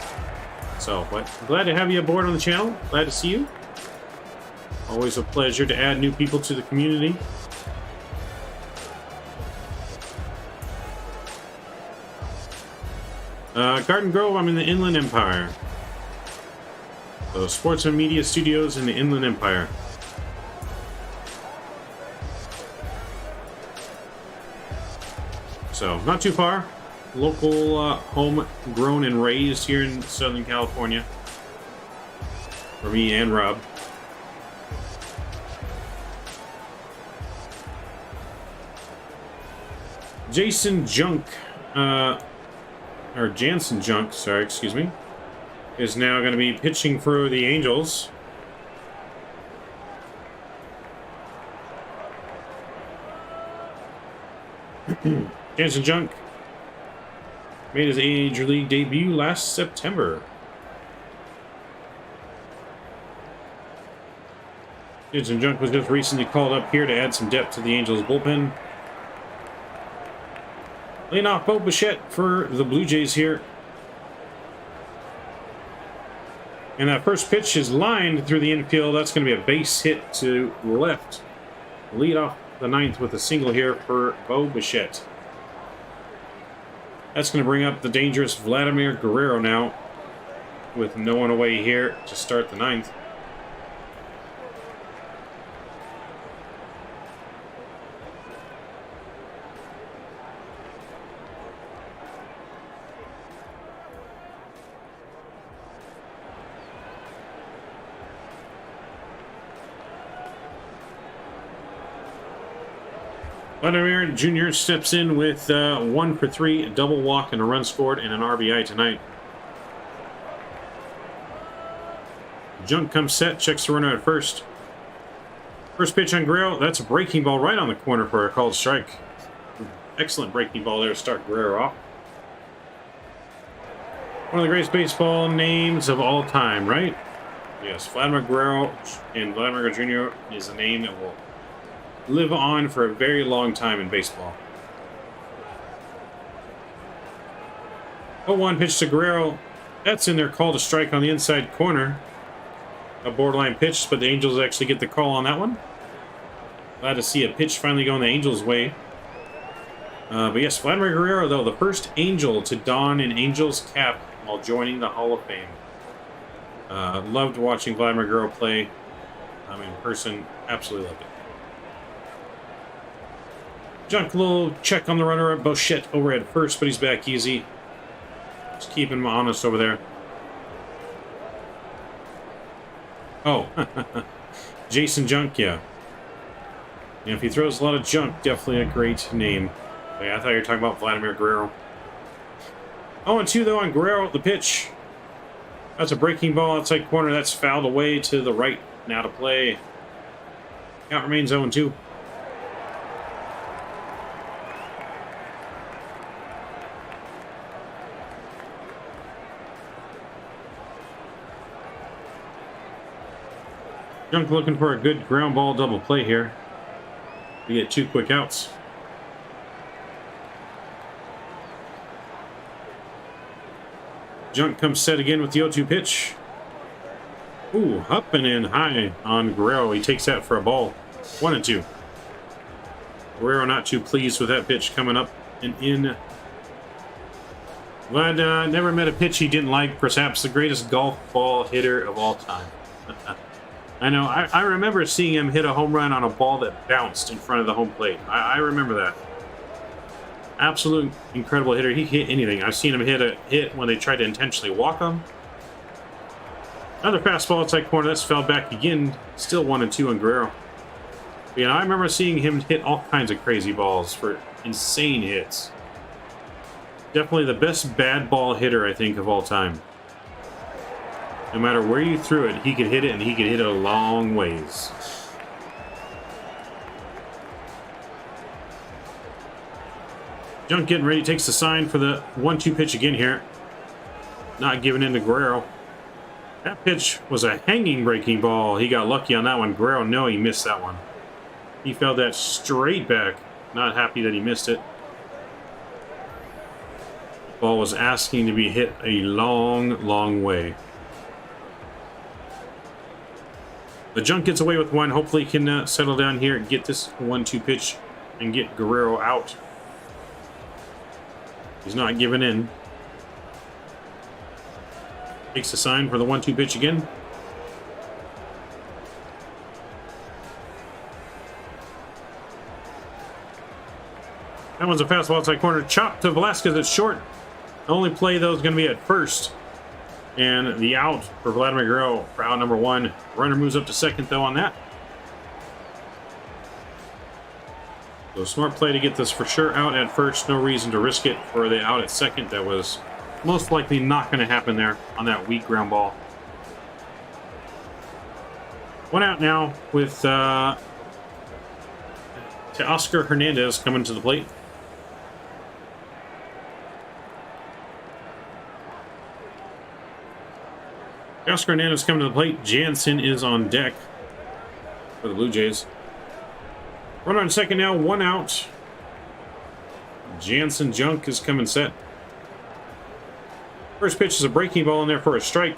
Speaker 1: So, but glad to have you aboard on the channel. Glad to see you. Always a pleasure to add new people to the community. Garden Grove, I'm in the Inland Empire. So, Sportsmen Media Studios in the Inland Empire. So, not too far. Local, home grown and raised here in Southern California. For me and Rob. Jason Junk, or Jansen Junk, sorry, excuse me, is now going to be pitching for the Angels. Jansen Junk made his Major League debut last September. Jansen Junk was just recently called up here to add some depth to the Angels bullpen. Laying off Bo Bichette for the Blue Jays here. And that first pitch is lined through the infield. That's going to be a base hit to left. Lead off the ninth with a single here for Bo Bichette. That's going to bring up the dangerous Vladimir Guerrero now, with no one away here to start the ninth. Vladimir Jr. steps in with 1 for 3, a double walk and a run scored, and an RBI tonight. Junk comes set, checks the runner at first. First pitch on Guerrero, that's a breaking ball right on the corner for a called strike. Excellent breaking ball there to start Guerrero off. One of the greatest baseball names of all time, right? Yes, Vladimir Guerrero and Vladimir Jr. is a name that will live on for a very long time in baseball. 0-1 pitch to Guerrero. That's in there, called a strike on the inside corner. A borderline pitch, but the Angels actually get the call on that one. Glad to see a pitch finally going the Angels' way. But yes, Vladimir Guerrero, though, the first Angel to don an Angels cap while joining the Hall of Fame. Loved watching Vladimir Guerrero play in person. Absolutely loved it. Junk, a little check on the runner at Bichette over at first, but he's back easy. Just keeping him honest over there. Oh, Jason Junk, yeah. Yeah, if he throws a lot of junk, definitely a great name. Yeah, I thought you were talking about Vladimir Guerrero. 0-2 though on Guerrero, the pitch. That's a breaking ball outside corner. That's fouled away to the right. Now to play. Count remains 0-2. Junk looking for a good ground ball double play here. We get 2 quick outs. Junk comes set again with the 0-2 pitch. Ooh, up and in high on Guerrero. He takes that for a ball. 1-2. Guerrero not too pleased with that pitch coming up and in. Vlad never met a pitch he didn't like. Perhaps the greatest golf ball hitter of all time. I know. I remember seeing him hit a home run on a ball that bounced in front of the home plate. I remember that. Absolute incredible hitter. He hit anything. I've seen him hit a hit when they tried to intentionally walk him. Another fastball outside corner. That's fouled back again. Still 1-2 on Guerrero. But, I remember seeing him hit all kinds of crazy balls for insane hits. Definitely the best bad ball hitter, I think, of all time. No matter where you threw it, he could hit it, and he could hit it a long ways. Junk getting ready, takes the sign for the 1-2 pitch again here. Not giving in to Guerrero. That pitch was a hanging breaking ball. He got lucky on that one. Guerrero, no, he missed that one. He fell that straight back. Not happy that he missed it. Ball was asking to be hit a long, long way. The Junk gets away with one. Hopefully he can settle down here and get this 1-2 pitch and get Guerrero out. He's not giving in. Takes the sign for the 1-2 pitch again. That one's a fastball outside corner. Chop to Velasquez at short. The only play, though, is going to be at first. And the out for Vladimir Guerrero for out number 1. Runner moves up to second, though, on that. So smart play to get this for sure out at first. No reason to risk it for the out at second. That was most likely not going to happen there on that weak ground ball. One out now with Oscar Hernandez coming to the plate. Oscar Hernandez coming to the plate. Jansen is on deck for the Blue Jays. Runner on second now, one out. Jansen Junk is coming set. First pitch is a breaking ball in there for a strike.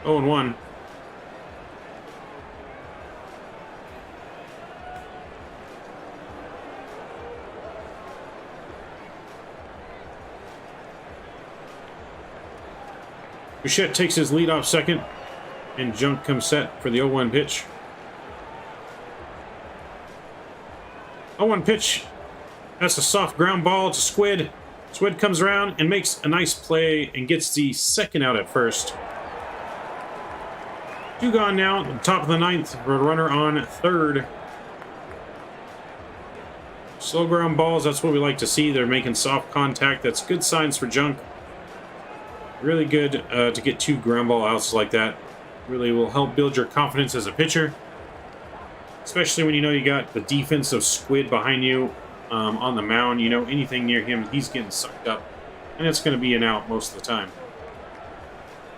Speaker 1: 0-1. Bichette takes his lead off second, and Junk comes set for the 0-1 pitch. 0-1 pitch. That's a soft ground ball to Squid. Squid comes around and makes a nice play and gets the second out at first. Two gone now, top of the ninth, for a runner on third. Slow ground balls, that's what we like to see. They're making soft contact. That's good signs for Junk. Really good to get two ground ball outs like that. Really will help build your confidence as a pitcher. Especially when you know you got the defense of Squid behind you on the mound. You know, anything near him, he's getting sucked up. And it's going to be an out most of the time.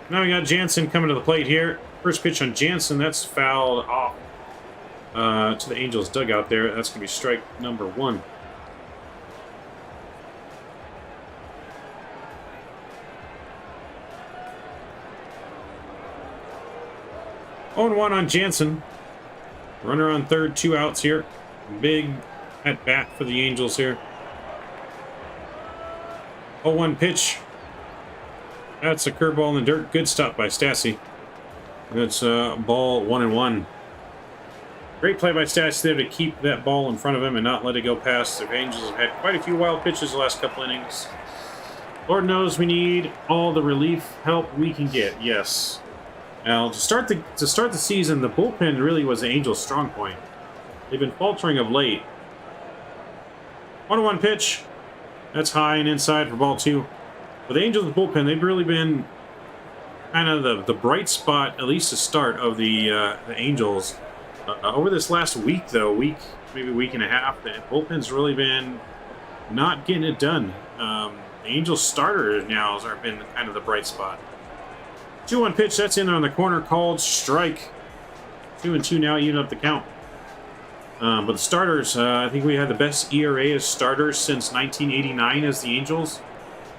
Speaker 1: Now we got Jansen coming to the plate here. First pitch on Jansen, that's fouled off to the Angels dugout there. That's going to be strike number 1. Oh, 1 on Jansen. Runner on third, 2 outs here. Big at bat for the Angels here. 0-1 pitch. That's a curveball in the dirt. Good stop by Stassi. That's ball 1-1. Great play by Stassi there to keep that ball in front of him and not let it go past. The Angels have had quite a few wild pitches the last couple innings. Lord knows we need all the relief help we can get. Yes. Now, to start the season, the bullpen really was the Angels' strong point. They've been faltering of late. 1-1 pitch. That's high and inside for ball 2. But the Angels' bullpen, they've really been kind of the bright spot, at least to start, of the Angels. Over this last week, though, maybe week and a half, the bullpen's really been not getting it done. The Angels' starters now have been kind of the bright spot. 2-1 pitch, that's in there on the corner, called strike. 2-2 now, even up the count. But the starters, I think we had the best ERA as starters since 1989 as the Angels.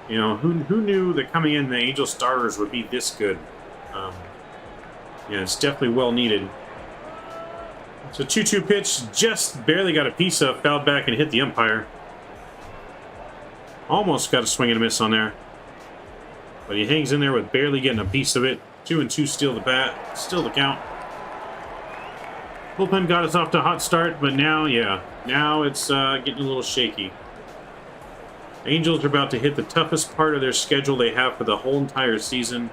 Speaker 1: You know, who knew that coming in the Angels starters would be this good? Yeah, it's definitely well needed. So 2-2 pitch, just barely got a piece of, fouled back and hit the umpire. Almost got a swing and a miss on there. But he hangs in there with barely getting a piece of it. 2-2 steal the bat, still the count. Bullpen got us off to a hot start, but now it's getting a little shaky. Angels are about to hit the toughest part of their schedule they have for the whole entire season,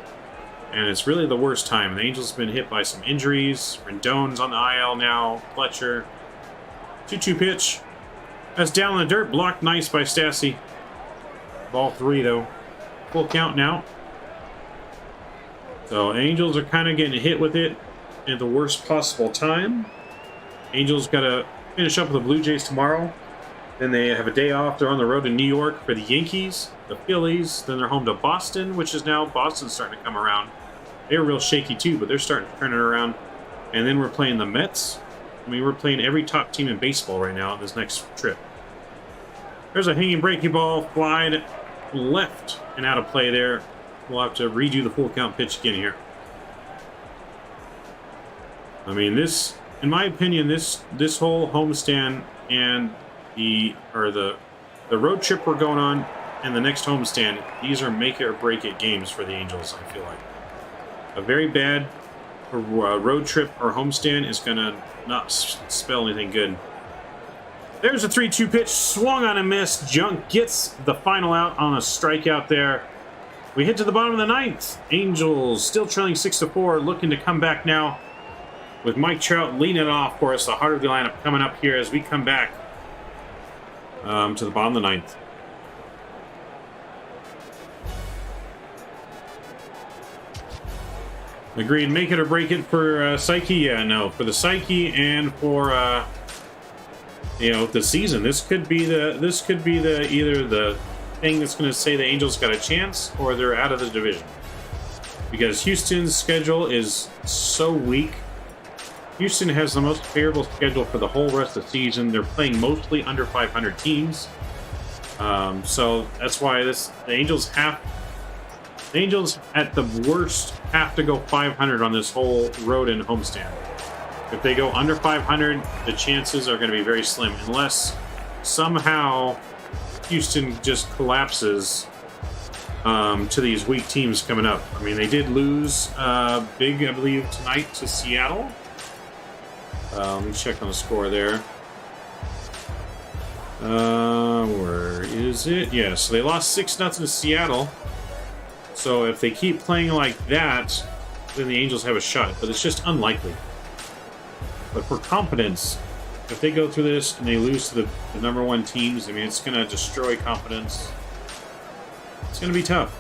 Speaker 1: and it's really the worst time. The Angels have been hit by some injuries. Rendon's on the IL now. Fletcher. 2-2 pitch. That's down in the dirt. Blocked nice by Stassi. Ball 3, though. Full count now. So Angels are kind of getting hit with it at the worst possible time. Angels got to finish up with the Blue Jays tomorrow. Then they have a day off. They're on the road to New York for the Yankees, the Phillies. Then they're home to Boston, which is now Boston's starting to come around. They were real shaky too, but they're starting to turn it around. And then we're playing the Mets. I mean, we're playing every top team in baseball right now on this next trip. There's a hanging breaking ball, flied left and out of play there. We'll have to redo the full count pitch again here. I mean, this, in my opinion, this whole homestand and the road trip we're going on and the next homestand, these are make it or break it games for the Angels, I feel like. A very bad road trip or homestand is going to not spell anything good. There's a 3-2 pitch, swung on and missed. Junk gets the final out on a strikeout there. We hit to the bottom of the ninth. Angels still trailing 6-4, looking to come back now with Mike Trout leading it off for us. The heart of the lineup coming up here as we come back to the bottom of the ninth. Agreed. Make it or break it for Psyche. Yeah, no, for the Psyche and for the season. This could be the either the thing that's going to say the Angels got a chance or they're out of the division, because Houston's schedule is so weak. Houston has the most favorable schedule for the whole rest of the season. They're playing mostly under 500 teams, so that's why the Angels at the worst have to go 500 on this whole road and homestand. If they go under 500, the chances are going to be very slim, unless somehow Houston just collapses to these weak teams coming up. I mean, they did lose big, I believe, tonight to Seattle. Let me check on the score there. Where is it? Yeah, so they lost 6-0 to Seattle. So if they keep playing like that, then the Angels have a shot, but it's just unlikely. But for confidence, if they go through this and they lose to the number one teams, I mean, it's going to destroy confidence. It's going to be tough.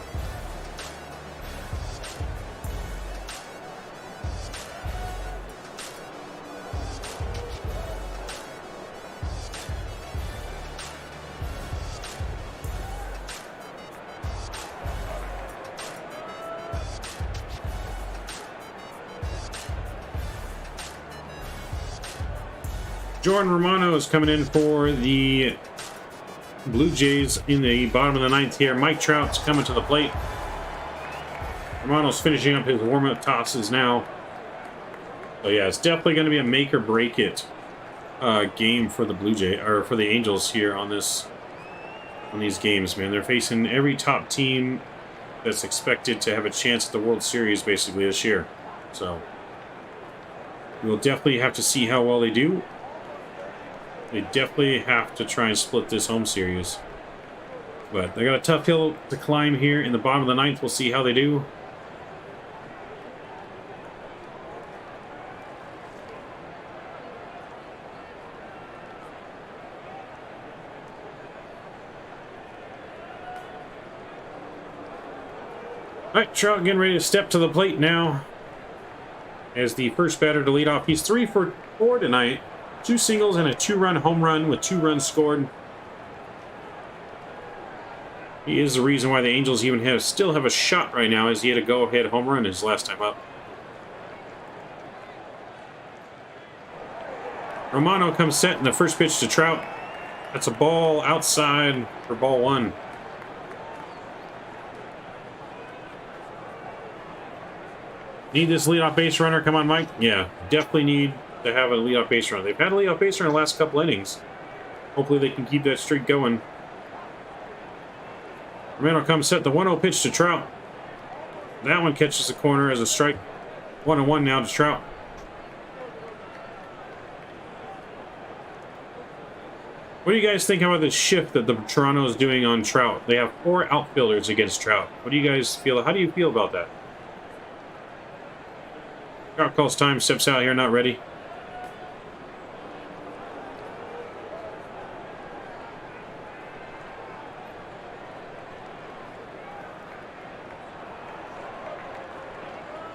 Speaker 1: Jordan Romano is coming in for the Blue Jays in the bottom of the ninth here. Mike Trout's coming to the plate. Romano's finishing up his warm-up tosses now. So yeah, it's definitely going to be a make or break it game for the Blue Jays, or for the Angels here on these games, man. They're facing every top team that's expected to have a chance at the World Series basically this year. So we'll definitely have to see how well they do. They definitely have to try and split this home series. But they got a tough hill to climb here in the bottom of the ninth. We'll see how they do. All right, Trout getting ready to step to the plate now as the first batter to lead off. He's 3 for 4 tonight. 2 singles and a 2-run home run with 2 runs scored. He is the reason why the Angels even still have a shot right now, as he had a go-ahead home run his last time up. Romano comes set in the first pitch to Trout. That's a ball outside for ball 1. Need this leadoff base runner. Come on, Mike. Yeah, definitely need to have a leadoff base runner. They've had a leadoff base runner in the last couple innings. Hopefully they can keep that streak going. Romano comes set the 1-0 pitch to Trout. That one catches the corner as a strike. 1-1 now to Trout. What do you guys think about the shift that the Toronto is doing on Trout? They have 4 outfielders against Trout. What do you guys feel? How do you feel about that? Trout calls time, steps out here, not ready.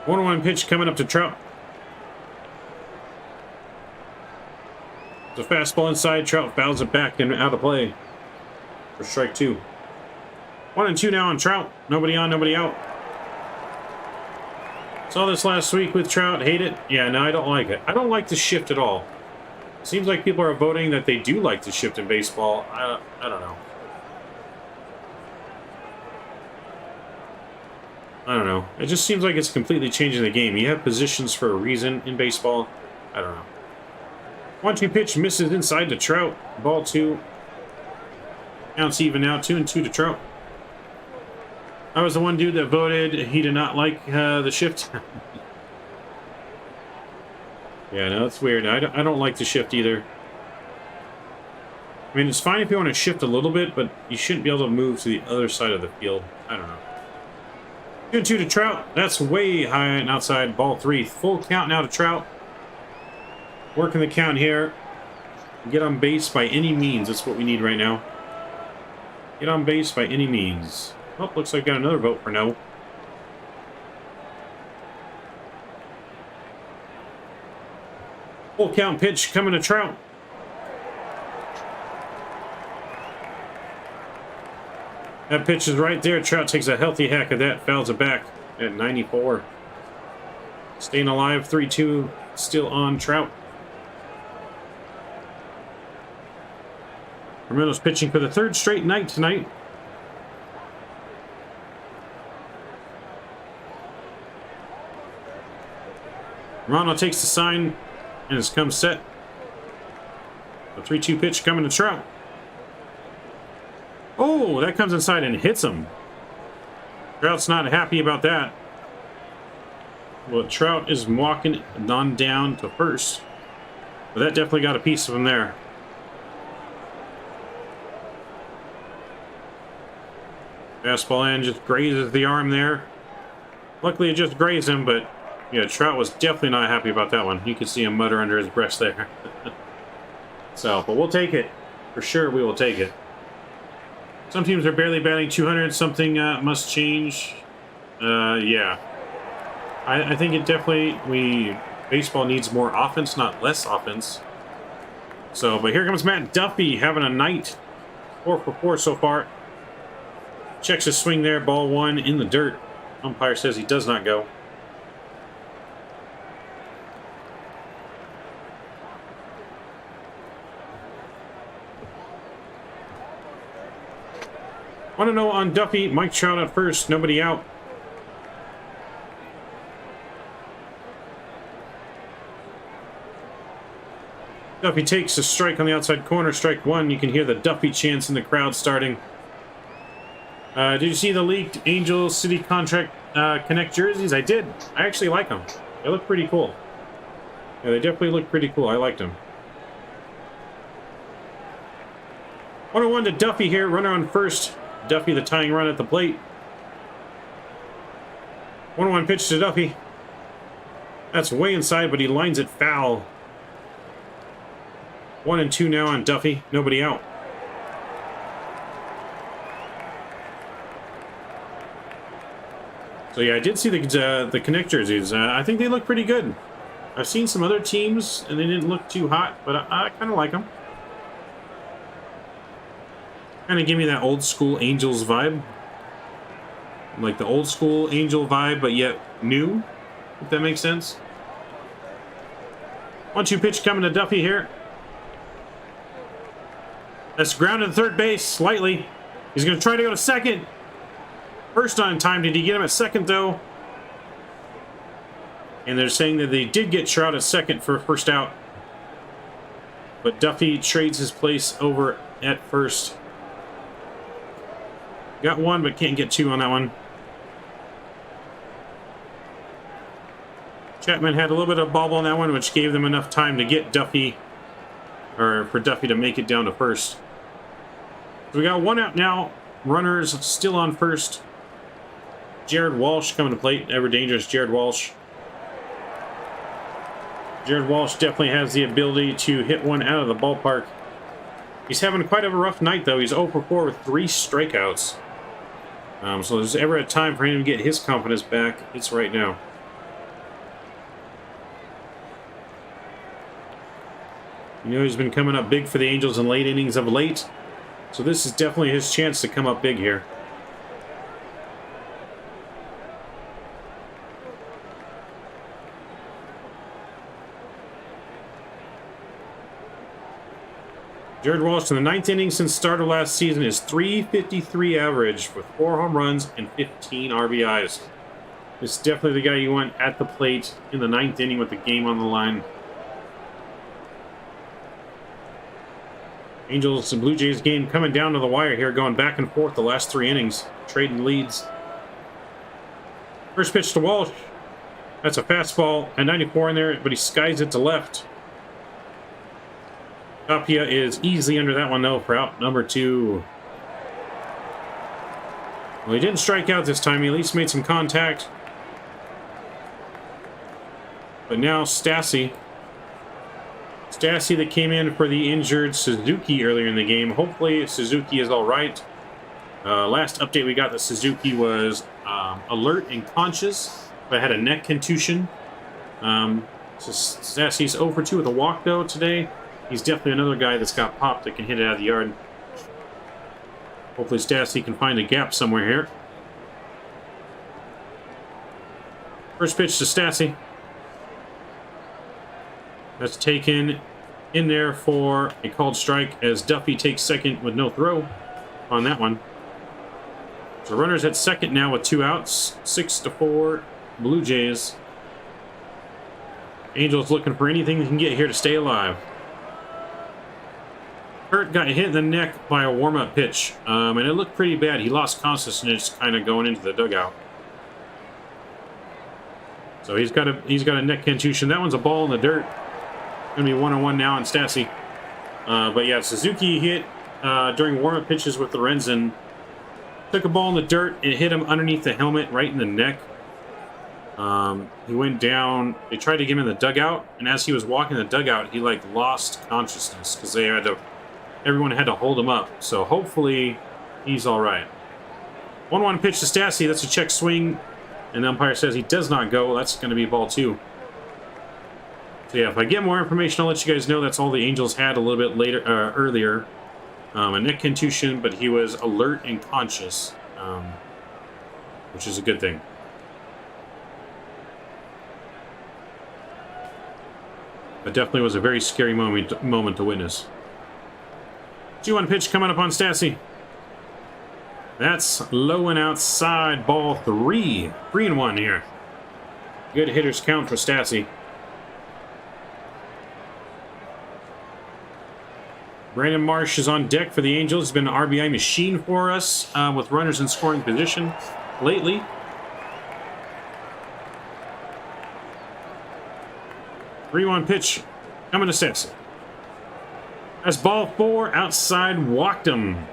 Speaker 1: One pitch coming up to Trout. It's a fastball inside. Trout fouls it back and out of play for strike 2. 1-2 now on Trout. Nobody on, nobody out. Saw this last week with Trout. Hate it. Yeah, no, I don't like it. I don't like the shift at all. Seems like people are voting that they do like the shift in baseball. I don't know. I don't know. It just seems like it's completely changing the game. You have positions for a reason in baseball. I don't know. 1-2 pitch misses inside to Trout. Ball 2. Counts even now. 2-2 to Trout. I was the one dude that voted he did not like the shift. Yeah, no, it's weird. I don't like the shift either. I mean, it's fine if you want to shift a little bit, but you shouldn't be able to move to the other side of the field. I don't know. 2-2 to Trout. That's way high and outside. Ball 3. Full count now to Trout. Working the count here. Get on base by any means. That's what we need right now. Get on base by any means. Oh, looks like I got another vote for no. Full count pitch coming to Trout. That pitch is right there. Trout takes a healthy hack of that. Fouls it back at 94. Staying alive. 3-2. Still on Trout. Romano's pitching for the third straight night tonight. Romano takes the sign and has come set. A 3-2 pitch coming to Trout. Oh, that comes inside and hits him. Trout's not happy about that. Well, Trout is walking on down to first. But that definitely got a piece of him there. Fastball in just grazes the arm there. Luckily, it just grazed him, but yeah, Trout was definitely not happy about that one. You could see him mutter under his breath there. So, but we'll take it. For sure, we will take it. Some teams are barely batting 200. Something must change. Yeah. I think it definitely... Baseball needs more offense, not less offense. So, but here comes Matt Duffy having a night. 4 for 4 so far. Checks his swing there. Ball 1 in the dirt. Umpire says he does not go. Want to know on Duffy. Mike Trout at first. Nobody out. Duffy takes a strike on the outside corner. Strike 1. You can hear the Duffy chants in the crowd starting. Did you see the leaked Angel City Contract Connect jerseys? I did. I actually like them. They look pretty cool. Yeah, they definitely look pretty cool. I liked them. 1-1 to Duffy here. Runner on first. Duffy the tying run at the plate. 1-1 pitch to Duffy. That's way inside, but he lines it foul. 1-2 now on Duffy. Nobody out. So yeah, I did see the Connect jerseys. I think they look pretty good. I've seen some other teams, and they didn't look too hot, but I kind of like them. Kind of give me that old school Angels vibe. Like the old school Angel vibe, but yet new, if that makes sense. 1-2 pitch coming to Duffy here. That's grounded to third base slightly. He's going to try to go to second. First on time. Did he get him at second, though? And they're saying that they did get Trout at second for first out. But Duffy trades his place over at first. Got 1, but can't get 2 on that one. Chapman had a little bit of bobble on that one, which gave them enough time to get Duffy, or for Duffy to make it down to first. So we got 1 out now. Runners still on first. Jared Walsh coming to plate. Ever dangerous Jared Walsh. Jared Walsh definitely has the ability to hit one out of the ballpark. He's having quite a rough night, though. He's 0 for 4 with 3 strikeouts. So there's ever a time for him to get his confidence back, it's right now. You know, he's been coming up big for the Angels in late innings of late. So this is definitely his chance to come up big here. Jared Walsh in the 9th inning since start of last season is .353 average with 4 home runs and 15 RBIs. This is definitely the guy you want at the plate in the 9th inning with the game on the line. Angels and Blue Jays game coming down to the wire here, going back and forth the last 3 innings, trading leads. First pitch to Walsh. That's a fastball at 94 in there, but he skies it to left. Tapia is easily under that one, though, for out number 2. Well, he didn't strike out this time. He at least made some contact. But now Stassi Stassi that came in for the injured Suzuki earlier in the game. Hopefully Suzuki is all right. Last update we got that Suzuki was alert and conscious, but had a neck contusion. So Stassi's 0 for 2 with a walk, though, today. He's definitely another guy that's got pop that can hit it out of the yard. Hopefully Stassi can find a gap somewhere here. First pitch to Stassi. That's taken in there for a called strike as Duffy takes second with no throw on that one. So runners at second now with 2 outs. 6-4 Blue Jays. Angels looking for anything they can get here to stay alive. Kurt got hit in the neck by a warm-up pitch, and it looked pretty bad. He lost consciousness kind of going into the dugout. So he's got a neck contusion. That one's a ball in the dirt. Going to be 1-1 now on Stassi. But yeah, Suzuki hit during warm-up pitches with Lorenzen. Took a ball in the dirt. It hit him underneath the helmet, right in the neck. He went down. They tried to get him in the dugout, and as he was walking the dugout, he lost consciousness because everyone had to hold him up. So hopefully he's all right. 1-1 pitch to Stassi. That's a check swing, and the umpire says he does not go. That's going to be ball 2. So yeah, if I get more information, I'll let you guys know. That's all the Angels had a little bit later, earlier. A neck contusion, but he was alert and conscious, which is a good thing. It definitely was a very scary moment to witness. 2-1 pitch coming up on Stassi. That's low and outside, ball 3. 3-1 here. Good hitters count for Stassi. Brandon Marsh is on deck for the Angels. He's been an RBI machine for us with runners in scoring position lately. Three-one pitch coming to Stassi. That's ball 4 outside, walked him.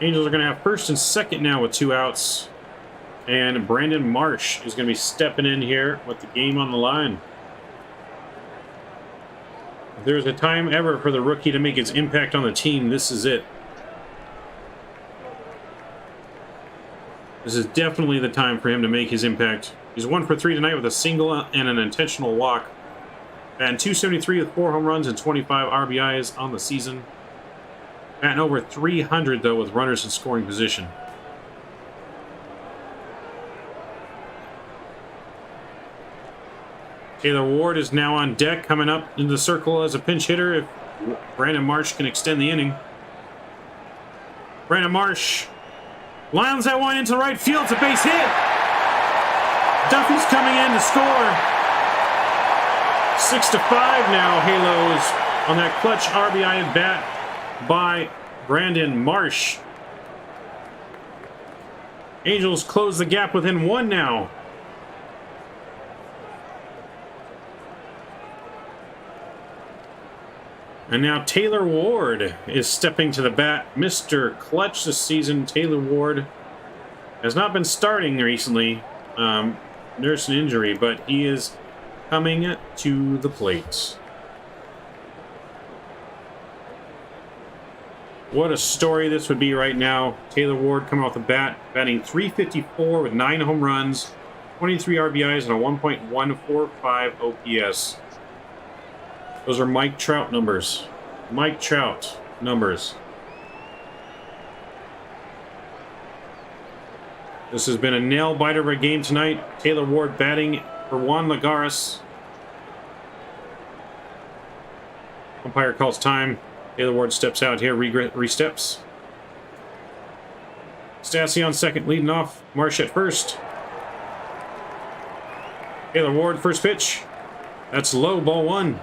Speaker 1: Angels are going to have first and second now with 2 outs. And Brandon Marsh is going to be stepping in here with the game on the line. If there's a time ever for the rookie to make his impact on the team, this is it. This is definitely the time for him to make his impact. He's 1 for 3 tonight with a single and an intentional walk. Batting .273 with 4 home runs and 25 RBIs on the season. Batting over 300, though, with runners in scoring position. Taylor Ward is now on deck, coming up into the circle as a pinch hitter if Brandon Marsh can extend the inning. Brandon Marsh lines that one into right field. It's a base hit. Duffy's coming in to score. 6-5 now, Halos on that clutch RBI at bat by Brandon Marsh. Angels close the gap within 1 now. And now Taylor Ward is stepping to the bat. Mr. Clutch this season. Taylor Ward has not been starting recently. Nursed an injury, but he is coming to the plate. What a story this would be right now. Taylor Ward coming off the bat, batting .354 with 9 home runs, 23 RBIs, and a 1.145 OPS. Those are Mike Trout numbers. Mike Trout numbers. This has been a nail-biter of a game tonight. Taylor Ward batting for Juan Lagares. Umpire calls time. Taylor Ward steps out here, re-steps. Stassi on second, leading off. Marsh at first. Taylor Ward, first pitch. That's low, ball 1.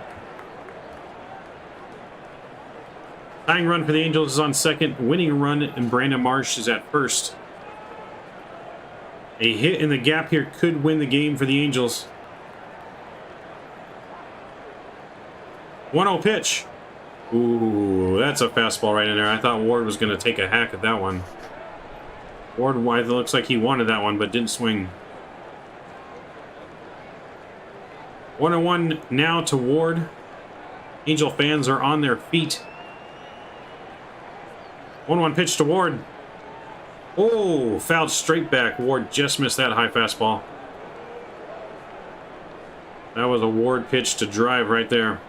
Speaker 1: Tying run for the Angels is on second. Winning run, and Brandon Marsh is at first. A hit in the gap here could win the game for the Angels. 1-0 pitch. Ooh, that's a fastball right in there. I thought Ward was going to take a hack at that one. Ward, it looks like he wanted that one, but didn't swing. 1-1 now to Ward. Angel fans are on their feet. 1-1 pitch to Ward. Oh, fouled straight back. Ward just missed that high fastball. That was a Ward pitch to drive right there.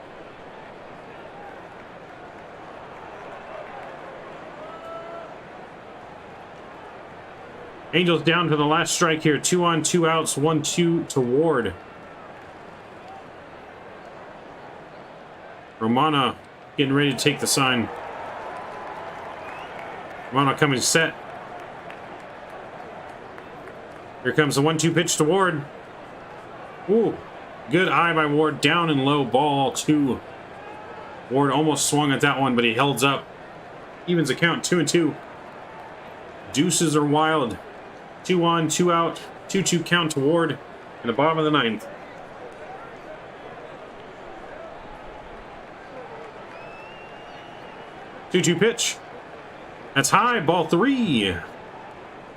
Speaker 1: Angels down to the last strike here. 2 on, 2 outs, 1-2 to Ward. Romana getting ready to take the sign. Romana coming set. Here comes the 1-2 pitch to Ward. Ooh, good eye by Ward. Down and low, ball 2. Ward almost swung at that one, but he held up. Evens the count, 2-2. Deuces are wild. 2 on, 2 out, 2-2 count to Ward in the bottom of the 9th. Two-two pitch. That's high, ball 3.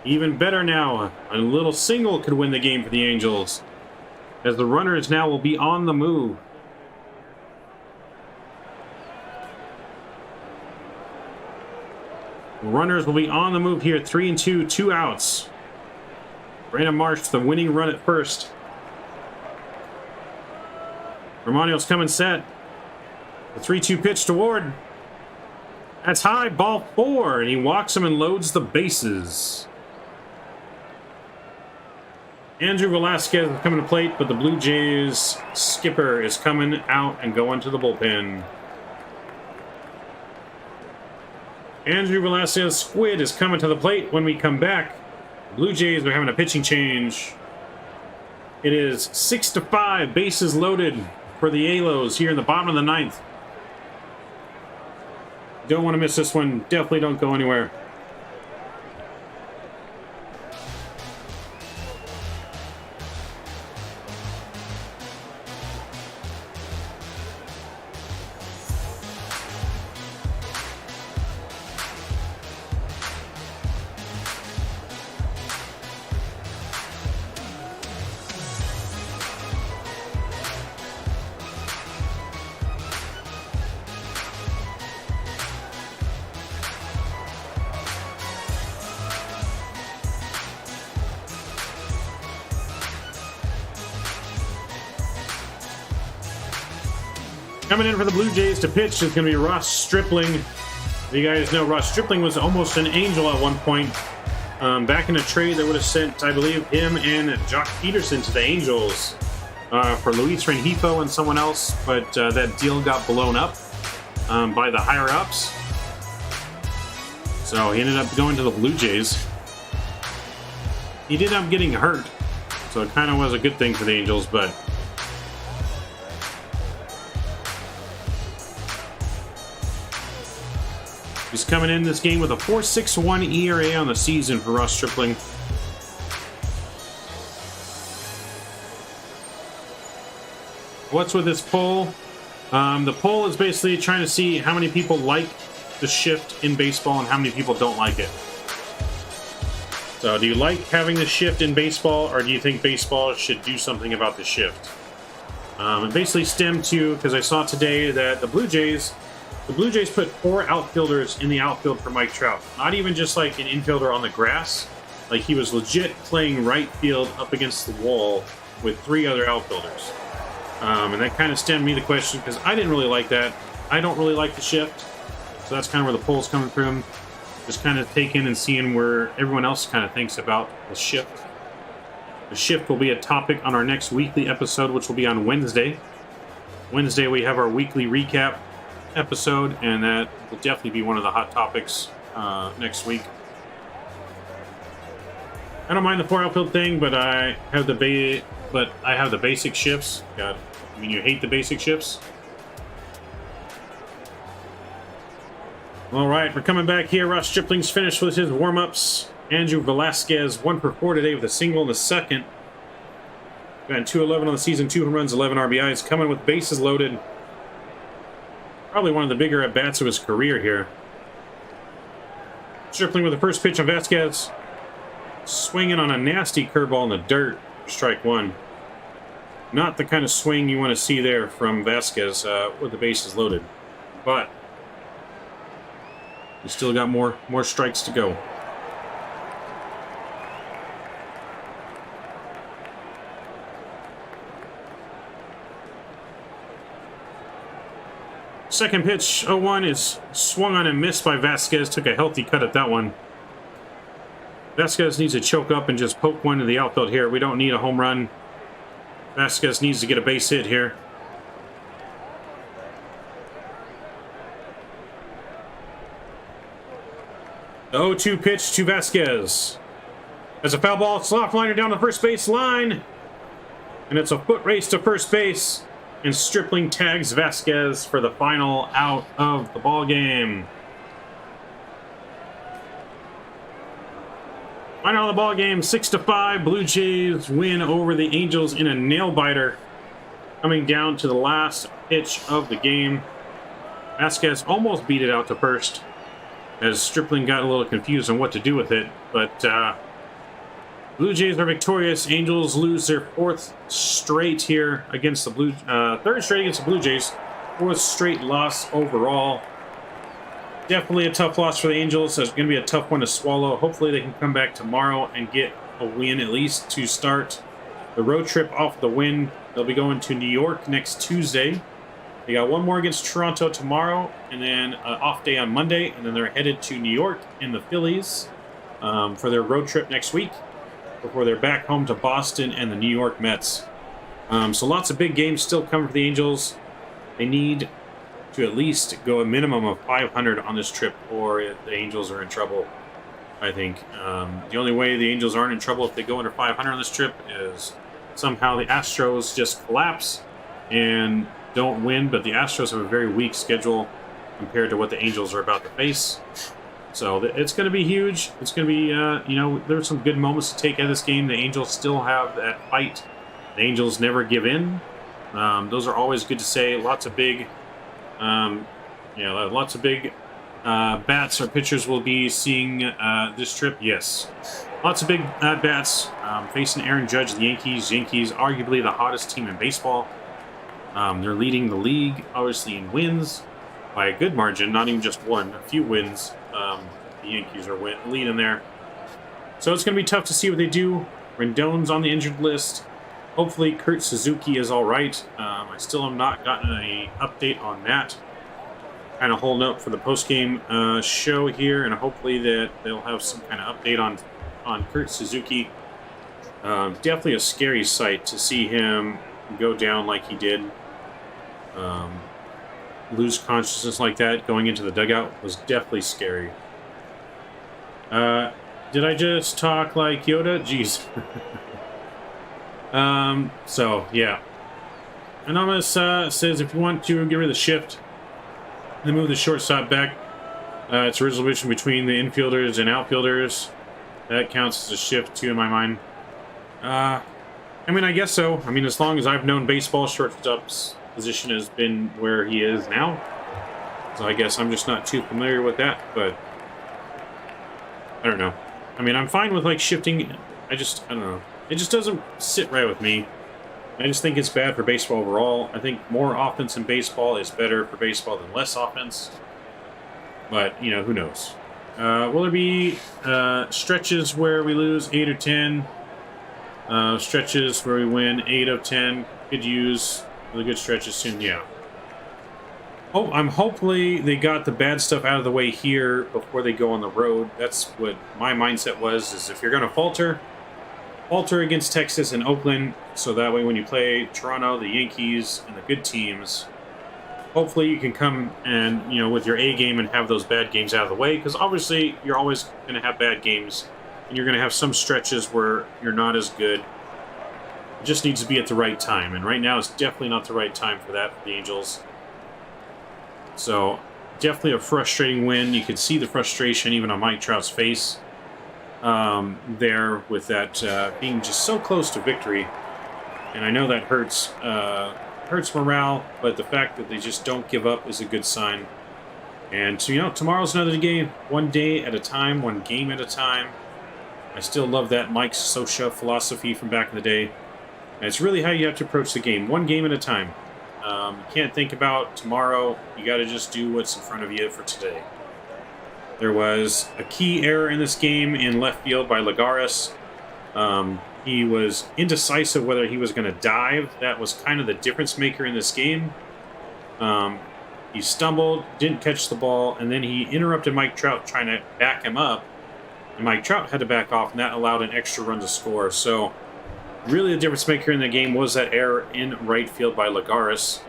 Speaker 1: Even better now. A little single could win the game for the Angels, as the runners now will be on the move. Runners will be on the move here. 3-2, 2 outs. Brandon Marsh, the winning run at first. Romano's coming set. The 3-2 pitch to Ward. That's high, ball 4, and he walks him and loads the bases. Andrew Velasquez is coming to plate, but the Blue Jays skipper is coming out and going to the bullpen. Andrew Velasquez Squid is coming to the plate. When we come back, Blue Jays are having a pitching change. It is 6-5, bases loaded for the Alos here in the bottom of the 9th. Don't want to miss this one. Definitely don't go anywhere. Coming in for the Blue Jays to pitch is going to be Ross Stripling. You guys know Ross Stripling was almost an Angel at one point. Back in a trade that would have sent, I believe, him and Jock Peterson to the Angels for Luis Rengifo and someone else, but that deal got blown up by the higher-ups. So he ended up going to the Blue Jays. He did end up getting hurt, so it kind of was a good thing for the Angels, but he's coming in this game with a 4.61 ERA on the season for Ross Stripling. What's with this poll? The poll is basically trying to see how many people like the shift in baseball and how many people don't like it. So, do you like having the shift in baseball, or do you think baseball should do something about the shift? It basically stemmed to, because I saw today that the Blue Jays put 4 outfielders in the outfield for Mike Trout. Not even just like an infielder on the grass. Like, he was legit playing right field up against the wall with 3 other outfielders. And that kind of stemmed me the question, because I didn't really like that. I don't really like the shift. So that's kind of where the poll's coming from. Just kind of taking and seeing where everyone else kind of thinks about the shift. The shift will be a topic on our next weekly episode, which will be on Wednesday. Wednesday we have our weekly recap episode, and that will definitely be one of the hot topics next week. I don't mind the 4 outfield thing, but I have the basic shifts. God, I mean, you hate the basic shifts. All right, we're coming back here. Ross Stripling's finished with his warm-ups. Andrew Velasquez 1 for 4 today with a single in the second. Got 211 on the season, 2 home runs, 11 RBIs. Coming with bases loaded. Probably one of the bigger at-bats of his career here. Stripling with the first pitch on Vasquez. Swinging on a nasty curveball in the dirt. Strike 1. Not the kind of swing you want to see there from Vasquez with the bases loaded. But we still got more strikes to go. Second pitch, 0-1 is swung on and missed by Vasquez. Took a healthy cut at that one. Vasquez needs to choke up and just poke one to the outfield here. We don't need a home run. Vasquez needs to get a base hit here. The 0-2 pitch to Vasquez. As a foul ball, soft liner down the first base line. And it's a foot race to first base. And Stripling tags Vasquez for the final out of the ball game. Final of the ball game, 6-5. Blue Jays win over the Angels in a nail biter. Coming down to the last pitch of the game. Vasquez almost beat it out to first, as Stripling got a little confused on what to do with it. But Blue Jays are victorious. Angels lose their fourth straight here against the third straight against the Blue Jays. Fourth straight loss overall. Definitely a tough loss for the Angels. So it's going to be a tough one to swallow. Hopefully they can come back tomorrow and get a win at least to start the road trip off the win. They'll be going to New York next Tuesday. They got one more against Toronto tomorrow, and then an off day on Monday, and then they're headed to New York and the Phillies for their road trip next week, before they're back home to Boston and the New York Mets. So lots of big games still coming for the Angels. They need to at least go a minimum of 500 on this trip, or the Angels are in trouble, I think. The only way the Angels aren't in trouble if they go under 500 on this trip is somehow the Astros just collapse and don't win, but the Astros have a very weak schedule compared to what the Angels are about to face. So it's going to be huge. It's going to be, there's some good moments to take out of this game. The Angels still have that fight. The Angels never give in. Those are always good to say. Lots of big, bats or pitchers will be seeing this trip. Yes, lots of big bats facing Aaron Judge, the Yankees. Yankees, arguably the hottest team in baseball. They're leading the league, obviously, in wins by a good margin, not even just one, a few wins. The Yankees are leading there. So it's going to be tough to see what they do. Rendon's on the injured list. Hopefully Kurt Suzuki is all right. I still have not gotten an update on that. Kind of holding up for the post-game show here, and hopefully that they'll have some kind of update on Kurt Suzuki. Definitely a scary sight to see him go down like he did. Lose consciousness like that going into the dugout was definitely scary. Did I just talk like Yoda? Jeez. So, yeah. Anonymous says if you want to get rid of the shift, then move the shortstop back. It's a resolution between the infielders and outfielders. That counts as a shift, too, in my mind. I mean, I guess so. I mean, as long as I've known baseball, shortstop's position has been where he is now. So I guess I'm just not too familiar with that, but I don't know. I mean, I'm fine with, like, shifting. I don't know. It just doesn't sit right with me. I just think it's bad for baseball overall. I think more offense in baseball is better for baseball than less offense. But, who knows? Will there be stretches where we lose 8 or 10? Stretches where we win 8 of 10. Could use really good stretches soon. Yeah. Oh, hopefully they got the bad stuff out of the way here before they go on the road. That's what my mindset was, is if you're going to falter against Texas and Oakland, so that way when you play Toronto, the Yankees, and the good teams, hopefully you can come and, with your A game and have those bad games out of the way, because obviously you're always going to have bad games, and you're going to have some stretches where you're not as good. It just needs to be at the right time, and right now it's definitely not the right time for that for the Angels. So, definitely a frustrating win. You could see the frustration even on Mike Trout's face there with that being just so close to victory. And I know that hurts morale, but the fact that they just don't give up is a good sign. And so, tomorrow's another game, one day at a time, one game at a time. I still love that Mike Scioscia philosophy from back in the day. And it's really how you have to approach the game, one game at a time. You can't think about tomorrow. You got to just do what's in front of you for today. There was a key error in this game in left field by Lagares. He was indecisive whether he was going to dive. That was kind of the difference maker in this game. He stumbled, didn't catch the ball, and then he interrupted Mike Trout trying to back him up. And Mike Trout had to back off, and that allowed an extra run to score. So really the difference maker in the game was that error in right field by Lagares.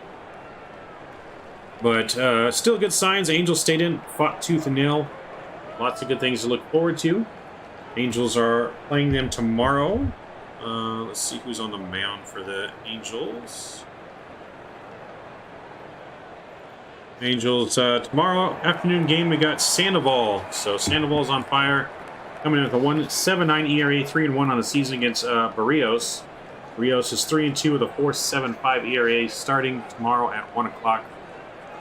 Speaker 1: But still good signs. Angels stayed in, fought tooth and nail. Lots of good things to look forward to. Angels are playing them tomorrow. Let's see who's on the mound for the Angels. Angels, tomorrow afternoon game, we got Sandoval. So Sandoval's on fire. Coming in with a 1.79 ERA, 3-1 on the season against Barrios. Barrios is 3-2 with a 4.75 ERA starting tomorrow at 1 o'clock.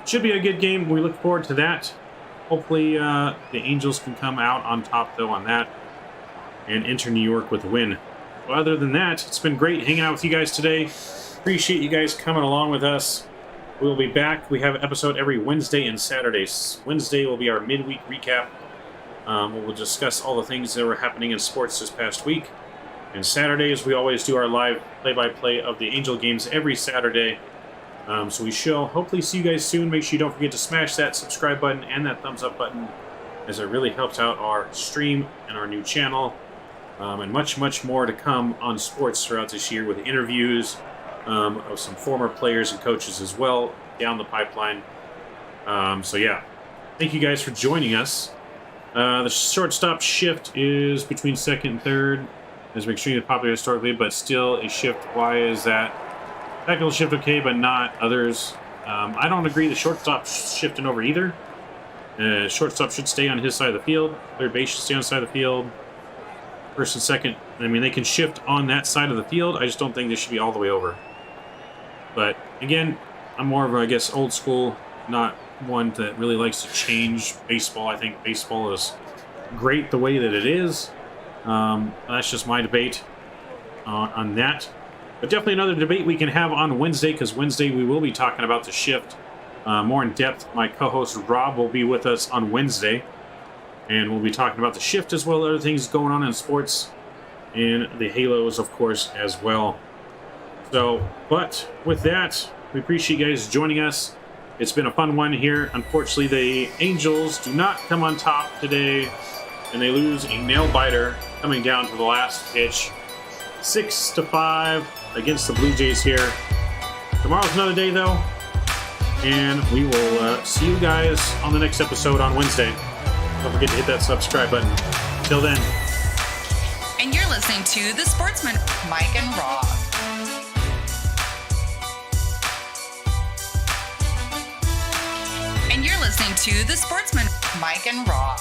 Speaker 1: Should be a good game. We look forward to that. Hopefully the Angels can come out on top, though, on that and enter New York with a win. Well, other than that, it's been great hanging out with you guys today. Appreciate you guys coming along with us. We'll be back. We have an episode every Wednesday and Saturdays. Wednesday will be our midweek recap. We'll discuss all the things that were happening in sports this past week. And Saturdays, we always do our live play-by-play of the Angel games every Saturday. So we shall hopefully see you guys soon. Make sure you don't forget to smash that subscribe button and that thumbs up button, as it really helps out our stream and our new channel. And much, much more to come on sports throughout this year with interviews of some former players and coaches as well down the pipeline. So yeah, thank you guys for joining us. The shortstop shift is between second and third. It's extremely popular historically, but still a shift. Why is that? Technical shift okay, but not others. I don't agree the shortstop shifting over either. Shortstop should stay on his side of the field. Third base should stay on the side of the field. First and second, I mean, they can shift on that side of the field. I just don't think they should be all the way over. But again, I'm more of a, I guess, old school, not one that really likes to change baseball. I think baseball is great the way that it is. That's just my debate on that. But definitely another debate we can have on Wednesday, because Wednesday we will be talking about the shift more in depth. My co-host Rob will be with us on Wednesday, and we'll be talking about the shift as well as other things going on in sports, and the Halos, of course, as well. So, but with that, we appreciate you guys joining us. It's been a fun one here. Unfortunately, the Angels do not come on top today, and they lose a nail-biter coming down to the last pitch. 6-5 against the Blue Jays here. Tomorrow's another day, though, and we will see you guys on the next episode on Wednesday. Don't forget to hit that subscribe button. Till then.
Speaker 2: And you're listening to The Sportsmen, Mike and Rob. And you're listening to The Sportsmen, Mike and Rob.